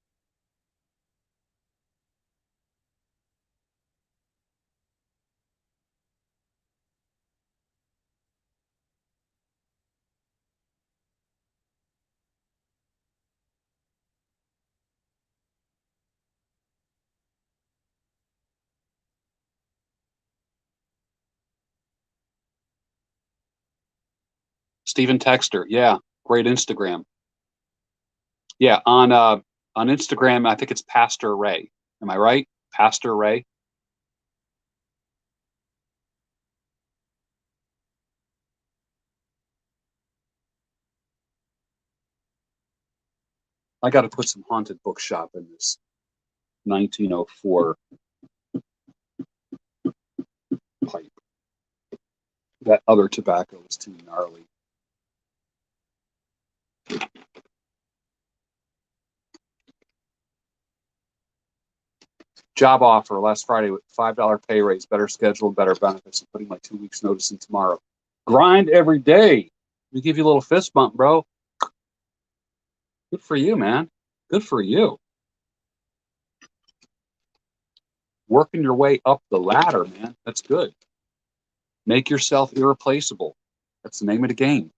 Steven Texter. Yeah. Great Instagram. Yeah. On Instagram, I think it's Pastor Ray. Am I right? Pastor Ray. I got to put some haunted bookshop in this 1904 pipe. That other tobacco is too gnarly. Job offer last Friday with $5 pay raise, better schedule, better benefits. I'm putting my 2 weeks notice in tomorrow. Grind every day. We give you a little fist bump, bro. Good for you, man. Good for you. Working your way up the ladder, man. That's good. Make yourself irreplaceable. That's the name of the game.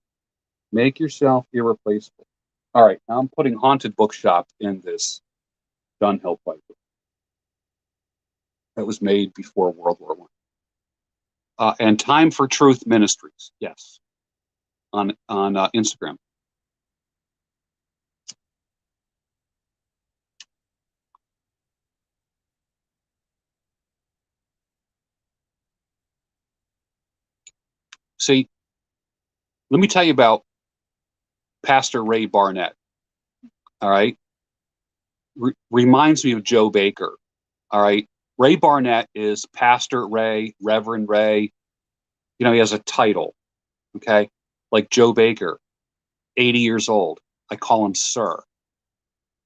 Make yourself irreplaceable. All right, now I'm putting Haunted Bookshop in this Dunhill Piper. That was made before World War I. And Time for Truth Ministries, yes, on Instagram. See, let me tell you about Pastor Ray Barnett. All right, reminds me of Joe Baker. All right, Ray Barnett is Pastor Ray, Reverend Ray. You know, he has a title. Okay, like Joe Baker, 80 years old. I call him Sir.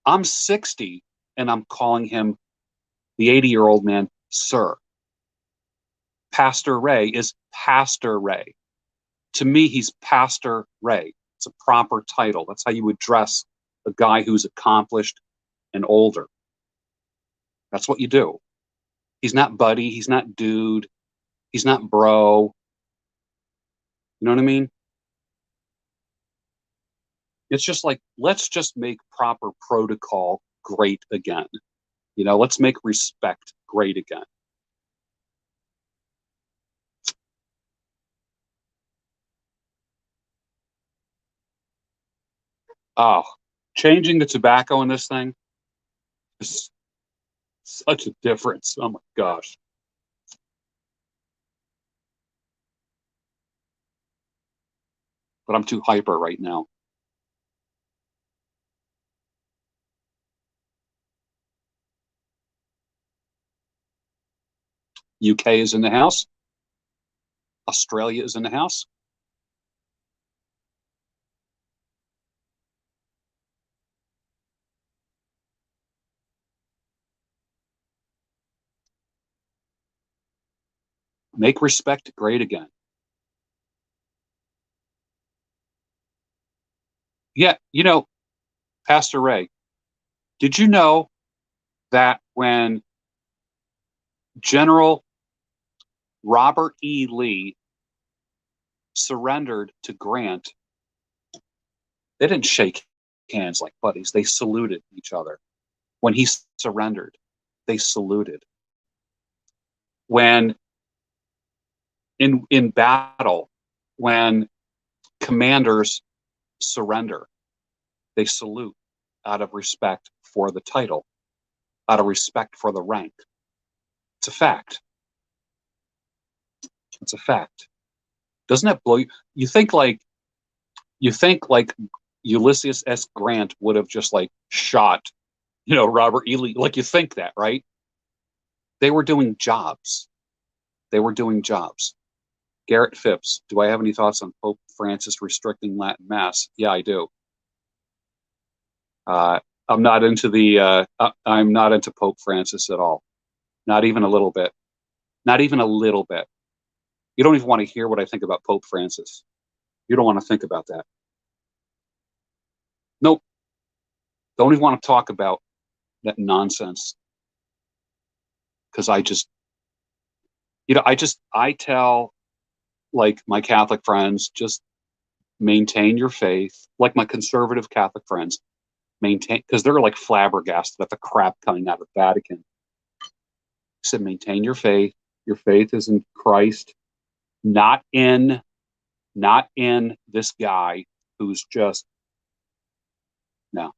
I'm 60 and I'm calling him, the 80-year-old man, Sir. Pastor Ray is Pastor Ray. To me, he's Pastor Ray. It's a proper title. That's how you address a guy who's accomplished and older. That's what you do. He's not buddy. He's not dude. He's not bro. You know what I mean? It's just like, let's just make proper protocol great again. You know, let's make respect great again. Oh, changing the tobacco in this thing is such a difference. Oh my gosh. But I'm too hyper right now. UK is in the house. Australia is in the house. Make respect great again. Yeah, you know, Pastor Ray, did you know that when General Robert E. Lee surrendered to Grant, they didn't shake hands like buddies. They saluted each other. When he surrendered, they saluted. When in battle, when commanders surrender, they salute out of respect for the title, out of respect for the rank. It's a fact. It's a fact. Doesn't that blow you? You think like Ulysses S. Grant would have just like shot, you know, Robert E. Lee. Like you think that, right? They were doing jobs. They were doing jobs. Garrett Phipps, do I have any thoughts on Pope Francis restricting Latin Mass? Yeah, I do. I'm not into I'm not into Pope Francis at all. Not even a little bit. Not even a little bit. You don't even want to hear what I think about Pope Francis. You don't want to think about that. Nope. Don't even want to talk about that nonsense. Because I tell like my Catholic friends, just maintain your faith. Like my conservative Catholic friends, maintain, because they're like flabbergasted at the crap coming out of the Vatican. I said, maintain your faith. Your faith is in Christ, not in this guy who's just, no,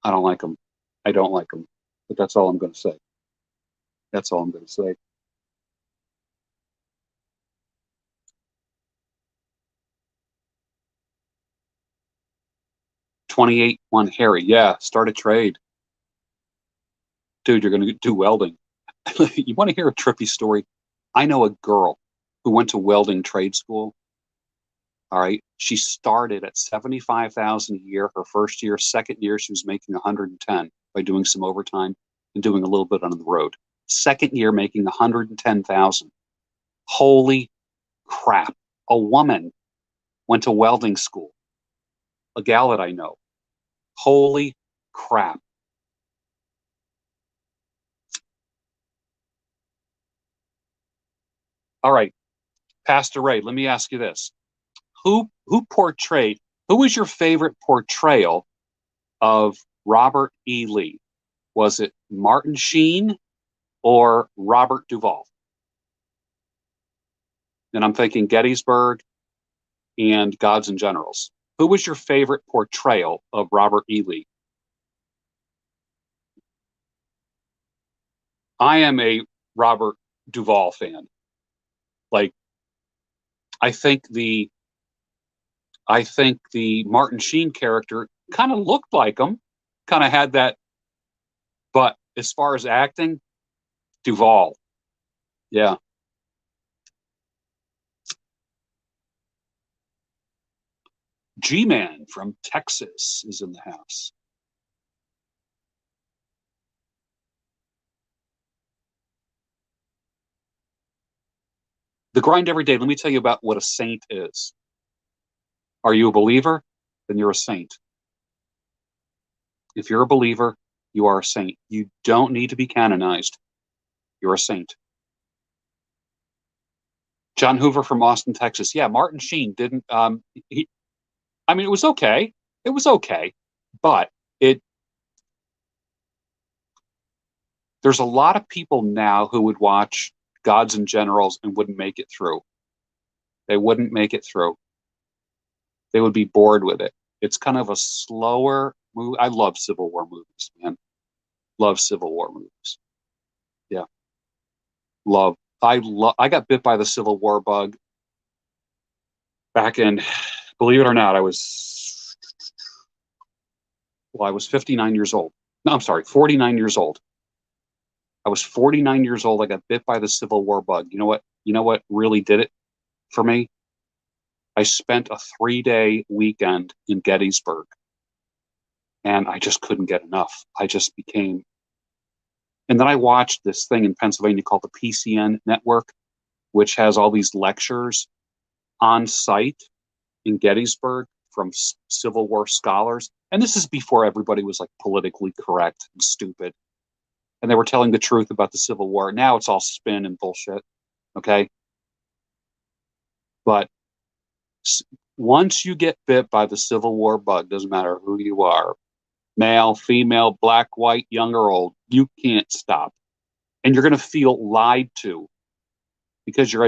I don't like him. I don't like him. But that's all I'm going to say. That's all I'm going to say. $28,100 Harry. Yeah, start a trade. Dude, you're going to do welding. You want to hear a trippy story? I know a girl who went to welding trade school. All right. She started at 75,000 a year her first year. Second year, she was making 110 by doing some overtime and doing a little bit on the road. Second year, making 110,000. Holy crap. A woman went to welding school. A gal that I know. Holy crap. All right, Pastor Ray, let me ask you this. Who was your favorite portrayal of Robert E. Lee? Was it Martin Sheen or Robert Duvall? And I'm thinking Gettysburg and Gods and Generals. Who was your favorite portrayal of Robert E. Lee? I am a Robert Duvall fan. Like, I think the Martin Sheen character kind of looked like him, kind of had that. But as far as acting, Duvall. Yeah. G-Man from Texas is in the house. The grind every day. Let me tell you about what a saint is. Are you a believer? Then you're a saint. If you're a believer, you are a saint. You don't need to be canonized. You're a saint. John Hoover from Austin, Texas. Yeah, Martin Sheen didn't. I mean, it was okay. It was okay, but it. There's a lot of people now who would watch Gods and Generals and wouldn't make it through. They wouldn't make it through. They would be bored with it. It's kind of a slower movie. I love Civil War movies, man. Love Civil War movies. Yeah, love. I got bit by the Civil War bug back in. Believe it or not, I was 59 years old. No, I'm sorry, 49 years old. I was 49 years old. I got bit by the Civil War bug. You know what? You know what really did it for me? I spent a 3-day weekend in Gettysburg, and I just couldn't get enough. I just became. And then I watched this thing in Pennsylvania called the PCN Network, which has all these lectures on site in Gettysburg from Civil War scholars. And this is before everybody was like politically correct and stupid. And they were telling the truth about the Civil War. Now it's all spin and bullshit. Okay. But once you get bit by the Civil War bug, doesn't matter who you are, male, female, black, white, young or old, you can't stop. And you're going to feel lied to because your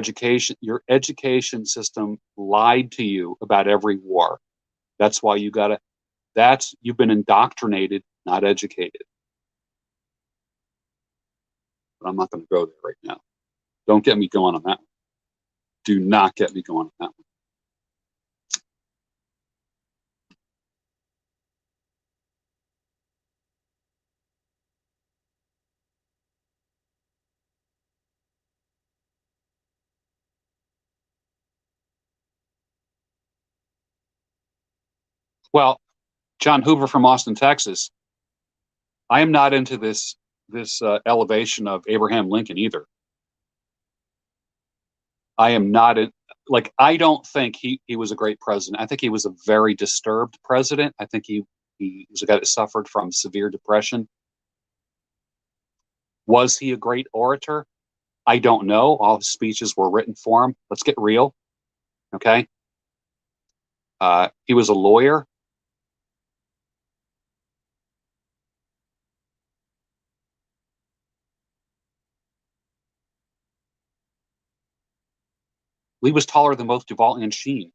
education system lied to you about every war. That's why you've been indoctrinated, not educated. But I'm not going to go there right now. Don't get me going on that one. Do not get me going on that one. Well, John Hoover from Austin, Texas. I am not into this elevation of Abraham Lincoln either. I am not in, like, I don't think he was a great president. I think he was a very disturbed president. I think he was a guy that suffered from severe depression. Was he a great orator? I don't know. All his speeches were written for him. Let's get real. Okay. He was a lawyer. Lee was taller than both Duvall and Sheen.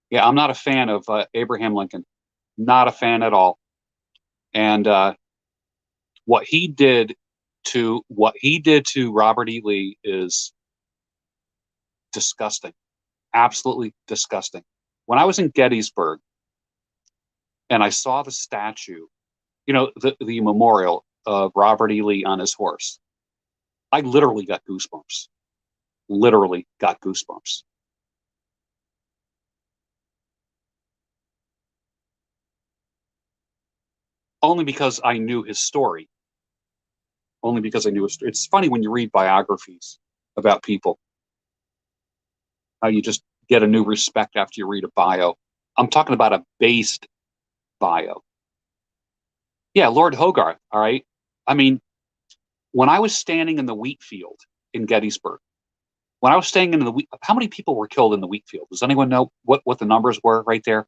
Yeah, I'm not a fan of Abraham Lincoln. Not a fan at all. And what he did to Robert E. Lee is disgusting. Absolutely disgusting. When I was in Gettysburg and I saw the statue, the memorial of Robert E. Lee on his horse, I literally got goosebumps. Literally got goosebumps. Only because I knew his story. Only because I knew his story. It's funny when you read biographies about people, how you just get a new respect after you read a bio. I'm talking about a based bio. Yeah, Lord Hogarth, all right? I mean, when I was standing in the wheat field in Gettysburg, when I was staying in the wheat, how many people were killed in the wheat field? Does anyone know what the numbers were right there?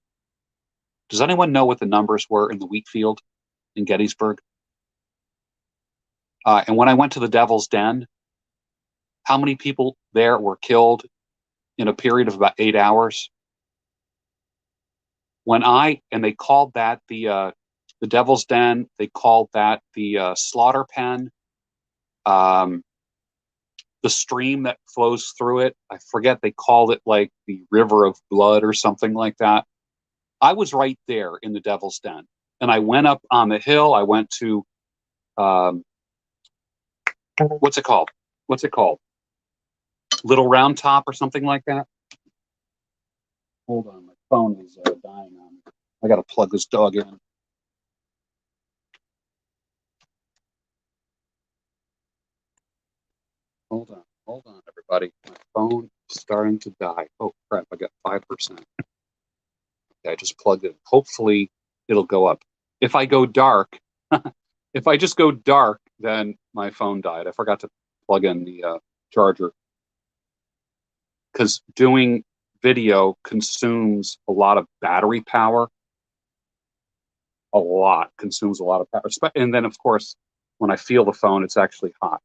Does anyone know what the numbers were in the wheat field in Gettysburg? And when I went to the Devil's Den, how many people there were killed in a period of about 8 hours? And they called that the Devil's Den. They called that the slaughter pen. The stream that flows through it, I forget, they called it like the River of Blood or something like that. I was right there in the Devil's Den, and I went up on the hill. I went to what's it called? What's it called? Little Round Top or something like that. Hold on, my phone is dying on me. I got to plug this dog in. Hold on, everybody. My phone is starting to die. Oh crap! I got 5%. Okay, I just plugged it. Hopefully, it'll go up. If I go dark, if I just go dark, then my phone died. I forgot to plug in the charger, because doing video consumes a lot of battery power. Consumes a lot of power. And then, of course, when I feel the phone, it's actually hot.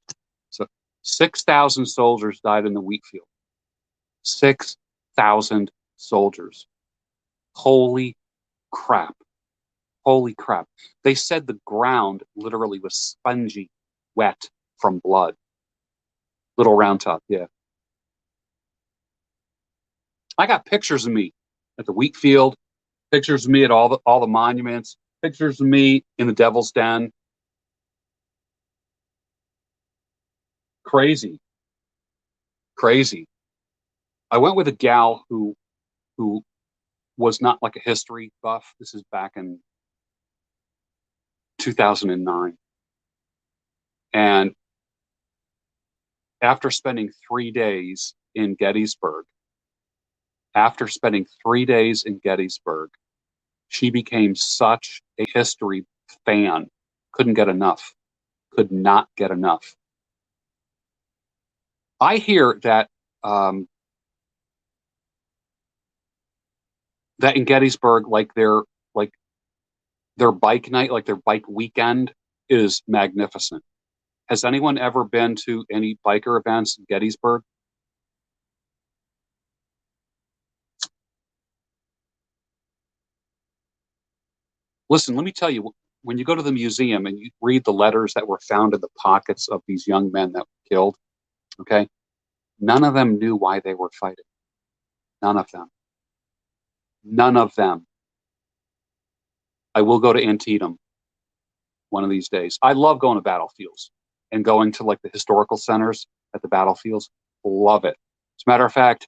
So 6,000 soldiers died in the wheat field. 6,000 soldiers. Holy crap. Holy crap. They said the ground literally was spongy, wet from blood. Little Round Top, yeah. I got pictures of me at the wheat field, pictures of me at all the monuments, pictures of me in the Devil's Den. Crazy. Crazy. I went with a gal who was not like a history buff. This is back in 2009. And after spending 3 days in Gettysburg, she became such a history fan. Couldn't get enough. Could not get enough. I hear that that in Gettysburg, like their bike night, like their bike weekend, is magnificent. Has anyone ever been to any biker events in Gettysburg? Listen, let me tell you, when you go to the museum and you read the letters that were found in the pockets of these young men that were killed, okay, none of them knew why they were fighting. None of them. None of them. I will go to Antietam one of these days. I love going to battlefields and going to like the historical centers at the battlefields. Love it. As a matter of fact,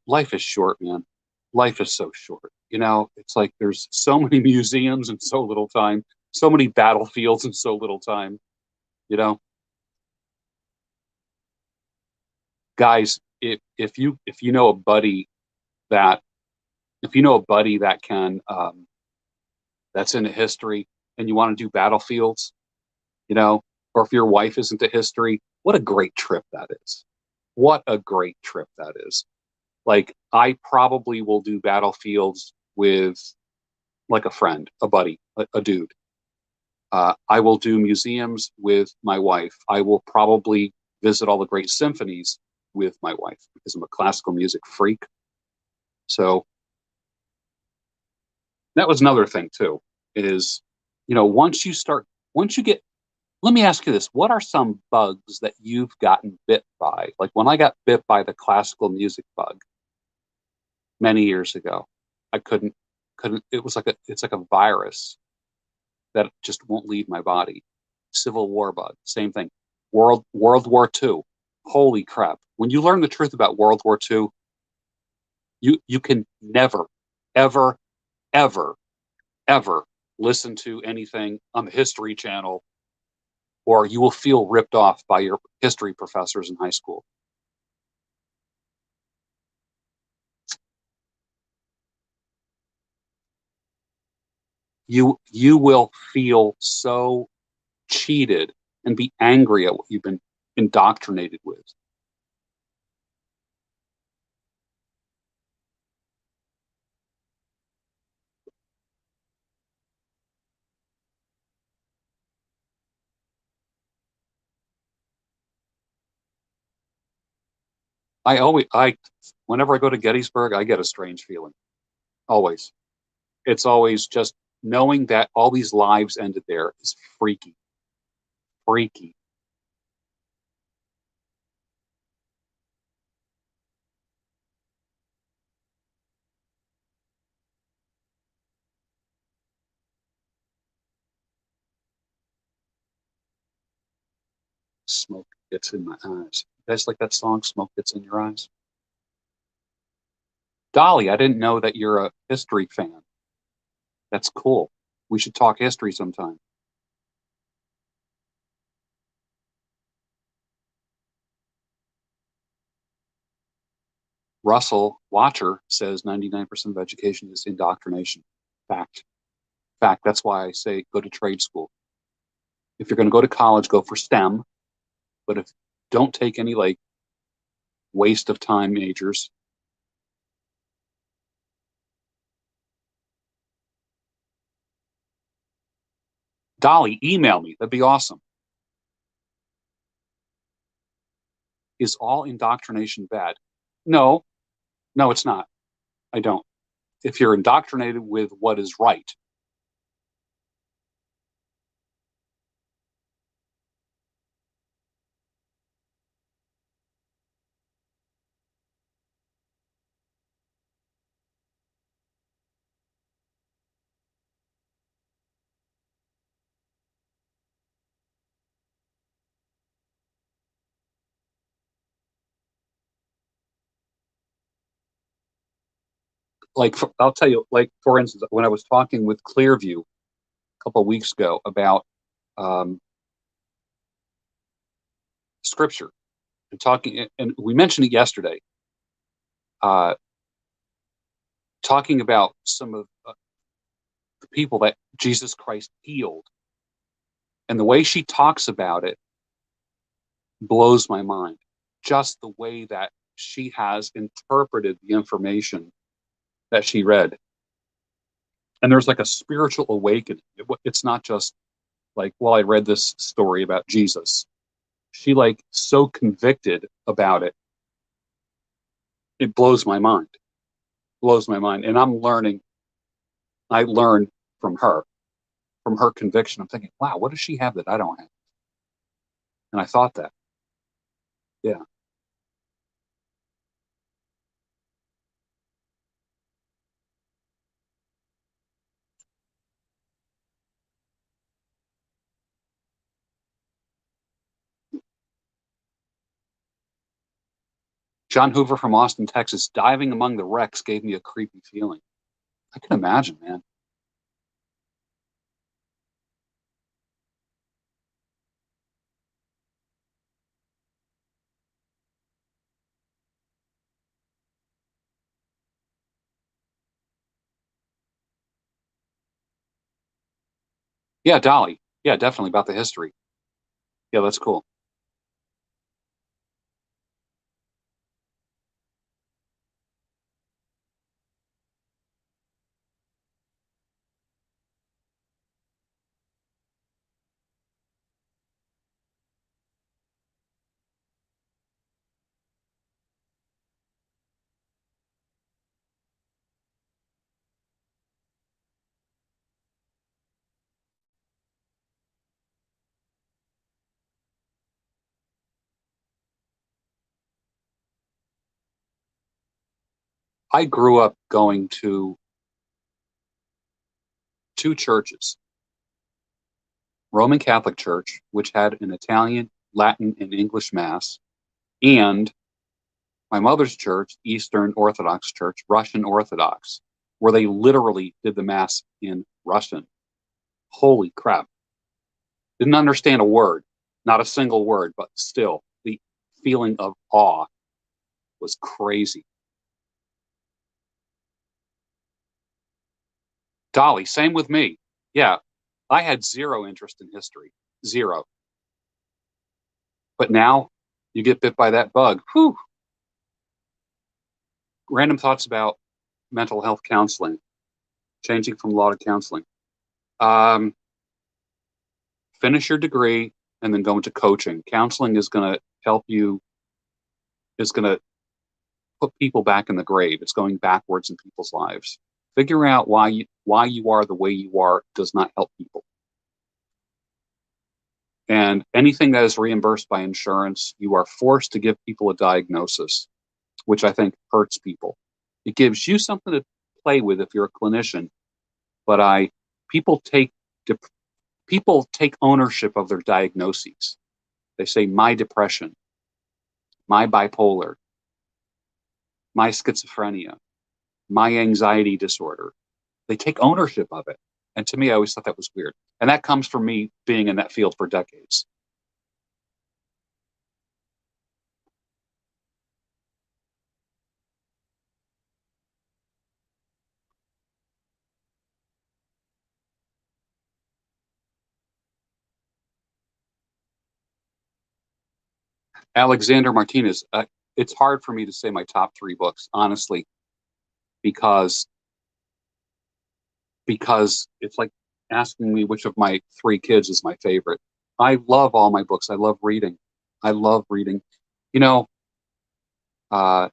life is short, man. Life is so short. You know, it's like there's so many museums and so little time, so many battlefields and so little time. You know, guys, if you know a buddy that can that's into history and you want to do battlefields, you know, or if your wife is into history, what a great trip that is. What a great trip that is. Like, I probably will do battlefields with like a friend, a buddy, a dude. I will do museums with my wife. I will probably visit all the great symphonies with my wife because I'm a classical music freak. So that was another thing too, is, you know, once you get, let me ask you this. What are some bugs that you've gotten bit by? Like when I got bit by the classical music bug many years ago, I couldn't, it's like a virus that just won't leave my body. Civil War bug, same thing. World War II. Holy crap. When you learn the truth about World War II, you can never, ever, ever, ever listen to anything on the History Channel, or you will feel ripped off by your history professors in high school. you will feel so cheated and be angry at what you've been indoctrinated with. I whenever I go to Gettysburg, I get a strange feeling. Always. It's always just knowing that all these lives ended there is freaky. Freaky. Smoke gets in my eyes. You guys like that song, Smoke Gets in Your Eyes? Dolly, I didn't know that you're a history fan. That's cool. We should talk history sometime. Russell Watcher says 99% of education is indoctrination. Fact. Fact. That's why I say go to trade school. If you're going to go to college, go for STEM. But if don't take any like waste of time majors. Dolly, email me. That'd be awesome. Is all indoctrination bad? No, no, it's not. I don't. If you're indoctrinated with what is right, like I'll tell you, like for instance, when I was talking with Clearview a couple of weeks ago about um, scripture and talking, and we mentioned it yesterday, uh, talking about some of the people that Jesus Christ healed, and the way she talks about it blows my mind. Just the way that she has interpreted the information that she read, and there's like a spiritual awakening. It's not just like, well, I read this story about Jesus. She like so convicted about it. It blows my mind. Blows my mind. And I'm learning. I learned from her conviction. I'm thinking, wow, what does she have that I don't have? And I thought that, yeah. John Hoover from Austin, Texas, diving among the wrecks gave me a creepy feeling. I can imagine, man. Yeah, Dolly. Yeah, definitely about the history. Yeah, that's cool. I grew up going to two churches, Roman Catholic Church, which had an Italian, Latin, and English Mass, and my mother's church, Eastern Orthodox Church, Russian Orthodox, where they literally did the Mass in Russian. Holy crap. Didn't understand a word, not a single word, but still, the feeling of awe was crazy. Dolly, same with me. Yeah, I had zero interest in history, zero. But now you get bit by that bug. Whew. Random thoughts about mental health counseling, changing from law to counseling. Um, Finish your degree and then go into coaching. Counseling is going to help you, is going to put people back in the grave. It's going backwards in people's lives. Figuring out why you are the way you are does not help people. And anything that is reimbursed by insurance, you are forced to give people a diagnosis, which I think hurts people. It gives you something to play with if you're a clinician, but people take people take ownership of their diagnoses. They say my depression, my bipolar, my schizophrenia, my anxiety disorder. They take ownership of it. And to me, I always thought that was weird. And that comes from me being in that field for decades. Alexander Martinez, it's hard for me to say my top three books, honestly, because it's like asking me which of my three kids is my favorite. I love all my books. I love reading. I love reading. You know, uh,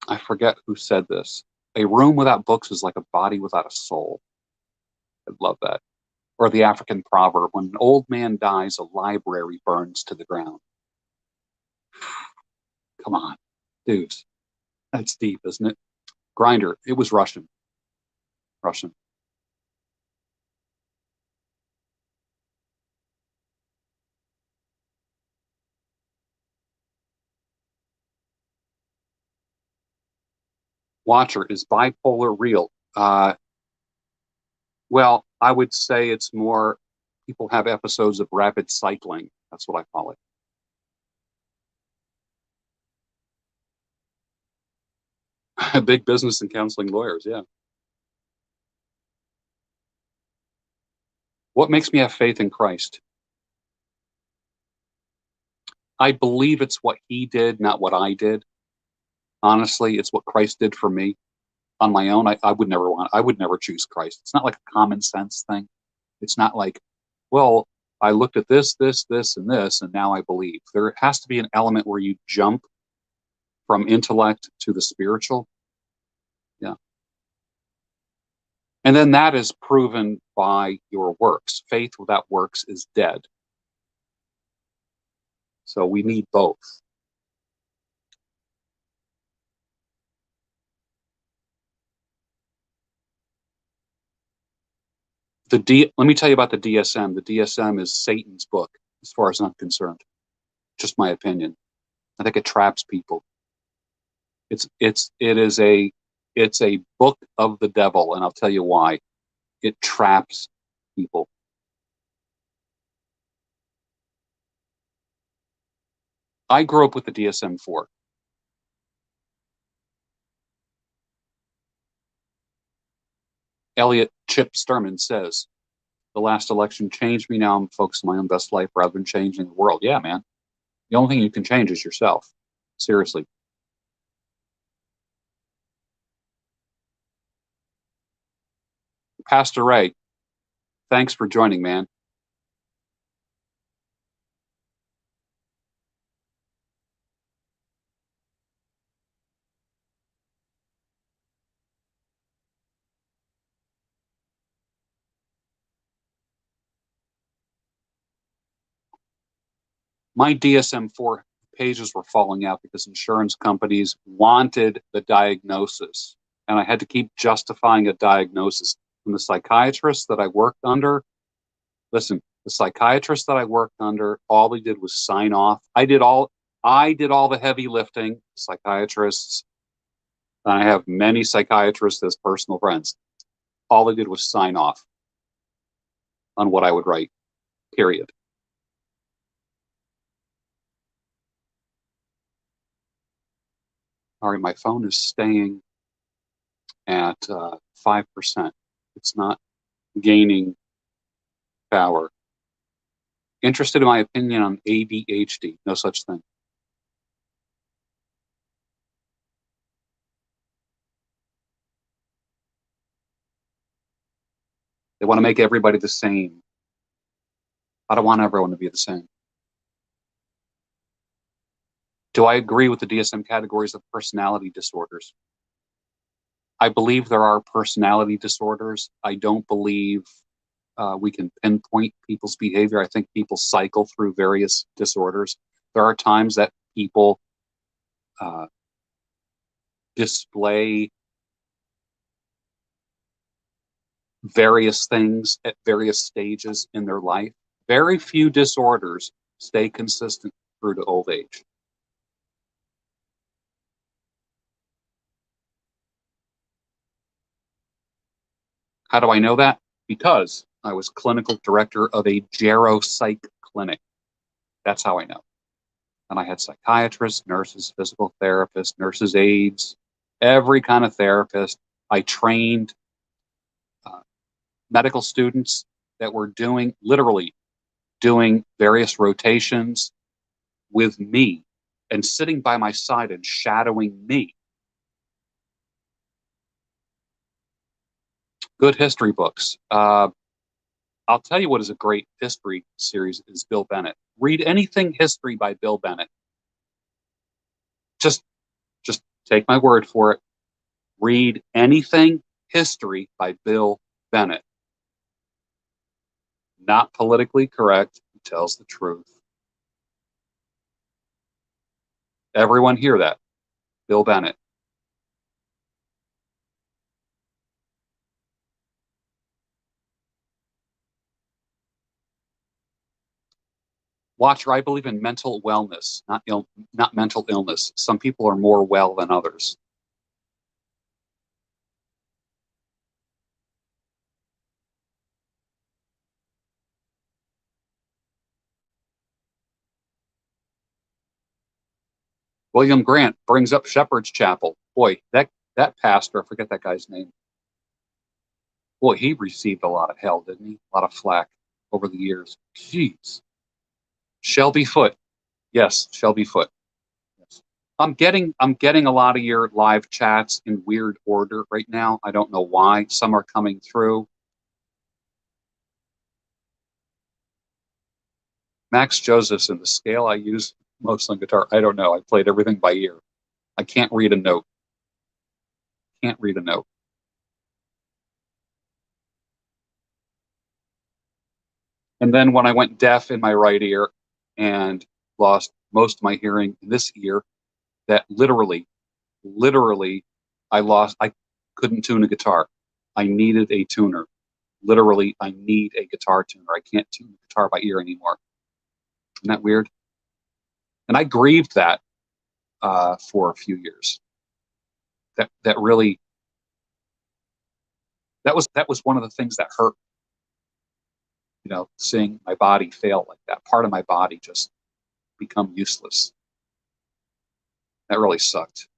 I forget who said this. A room without books is like a body without a soul. I love that. Or the African proverb, when an old man dies, a library burns to the ground. Come on, dudes. That's deep, isn't it? Grinder. It was Russian. Russian. Watcher, is bipolar real? Well, I would say it's more people have episodes of rapid cycling. That's what I call it. Big business and counseling lawyers. Yeah. What makes me have faith in Christ? I believe it's what he did, not what I did. Honestly, it's what Christ did for me on my own. I would never choose Christ. It's not like a common sense thing. It's not like, well, I looked at this, and this, and now I believe. There has to be an element where you jump from intellect to the spiritual. Yeah. And then that is proven by your works. Faith without works is dead. So we need both. Let me tell you about the DSM. The DSM is Satan's book, as far as I'm concerned. Just my opinion. I think it traps people. It is a book of the devil, and I'll tell you why. It traps people. I grew up with the DSM-4. Elliot Chip Sturman says, the last election changed me. Now I'm focused on my own best life rather than changing the world. Yeah, man. The only thing you can change is yourself. Seriously. Pastor Ray, thanks for joining, man. My DSM-4 pages were falling out because insurance companies wanted the diagnosis, and I had to keep justifying a diagnosis. And the psychiatrist that I worked under, listen, the psychiatrist that I worked under, all he did was sign off. I did all the heavy lifting. Psychiatrists, and I have many psychiatrists as personal friends. All they did was sign off on what I would write. Period. All right, my phone is staying at 5%. It's not gaining power. Interested in my opinion on ADHD? No such thing. They want to make everybody the same. I don't want everyone to be the same. Do I agree with the DSM categories of personality disorders? I believe there are personality disorders. I don't believe we can pinpoint people's behavior. I think people cycle through various disorders. There are times that people display various things at various stages in their life. Very few disorders stay consistent through to old age. How do I know that? Because I was clinical director of a geropsych clinic. That's how I know. And I had psychiatrists, nurses, physical therapists, nurses' aides, every kind of therapist. I trained medical students that were literally doing various rotations with me and sitting by my side and shadowing me. Good history books. I'll tell you what is a great history series is Bill Bennett. Read anything history by Bill Bennett. Just take my word for it. Read anything history by Bill Bennett. Not politically correct. He tells the truth. Everyone hear that. Bill Bennett. Watcher, I believe in mental wellness, not mental illness. Some people are more well than others. William Grant brings up Shepherd's Chapel. Boy, that pastor, I forget that guy's name. Boy, he received a lot of hell, didn't he? A lot of flack over the years. Jeez. Shelby Foote. Yes, Shelby Foote. Yes. I'm getting a lot of your live chats in weird order right now. I don't know why. Some are coming through. Max Josephson, the scale I use most on guitar. I don't know. I played everything by ear. I can't read a note. Can't read a note. And then when I went deaf in my right ear and lost most of my hearing in this ear, that literally, I couldn't tune a guitar. I needed a tuner. Literally, I need a guitar tuner. I can't tune the guitar by ear anymore. Isn't that weird? And I grieved that for a few years. That really, that was one of the things that hurt. You know, seeing my body fail like that, part of my body just become useless. That really sucked.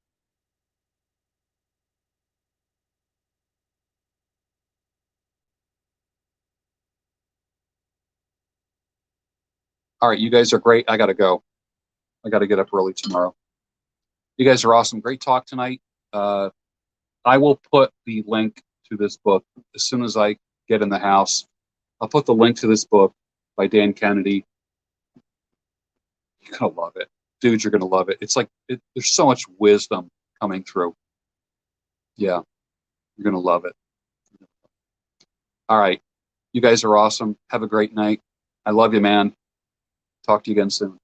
All right, you guys are great. I got to go. I got to get up early tomorrow. You guys are awesome. Great talk tonight. I will put the link to this book as soon as I get in the house. I'll put the link to this book by Dan Kennedy. You're going to love it. Dude, you're going to love it. It's like, there's so much wisdom coming through. Yeah, you're going to love it. All right. You guys are awesome. Have a great night. I love you, man. Talk to you again soon.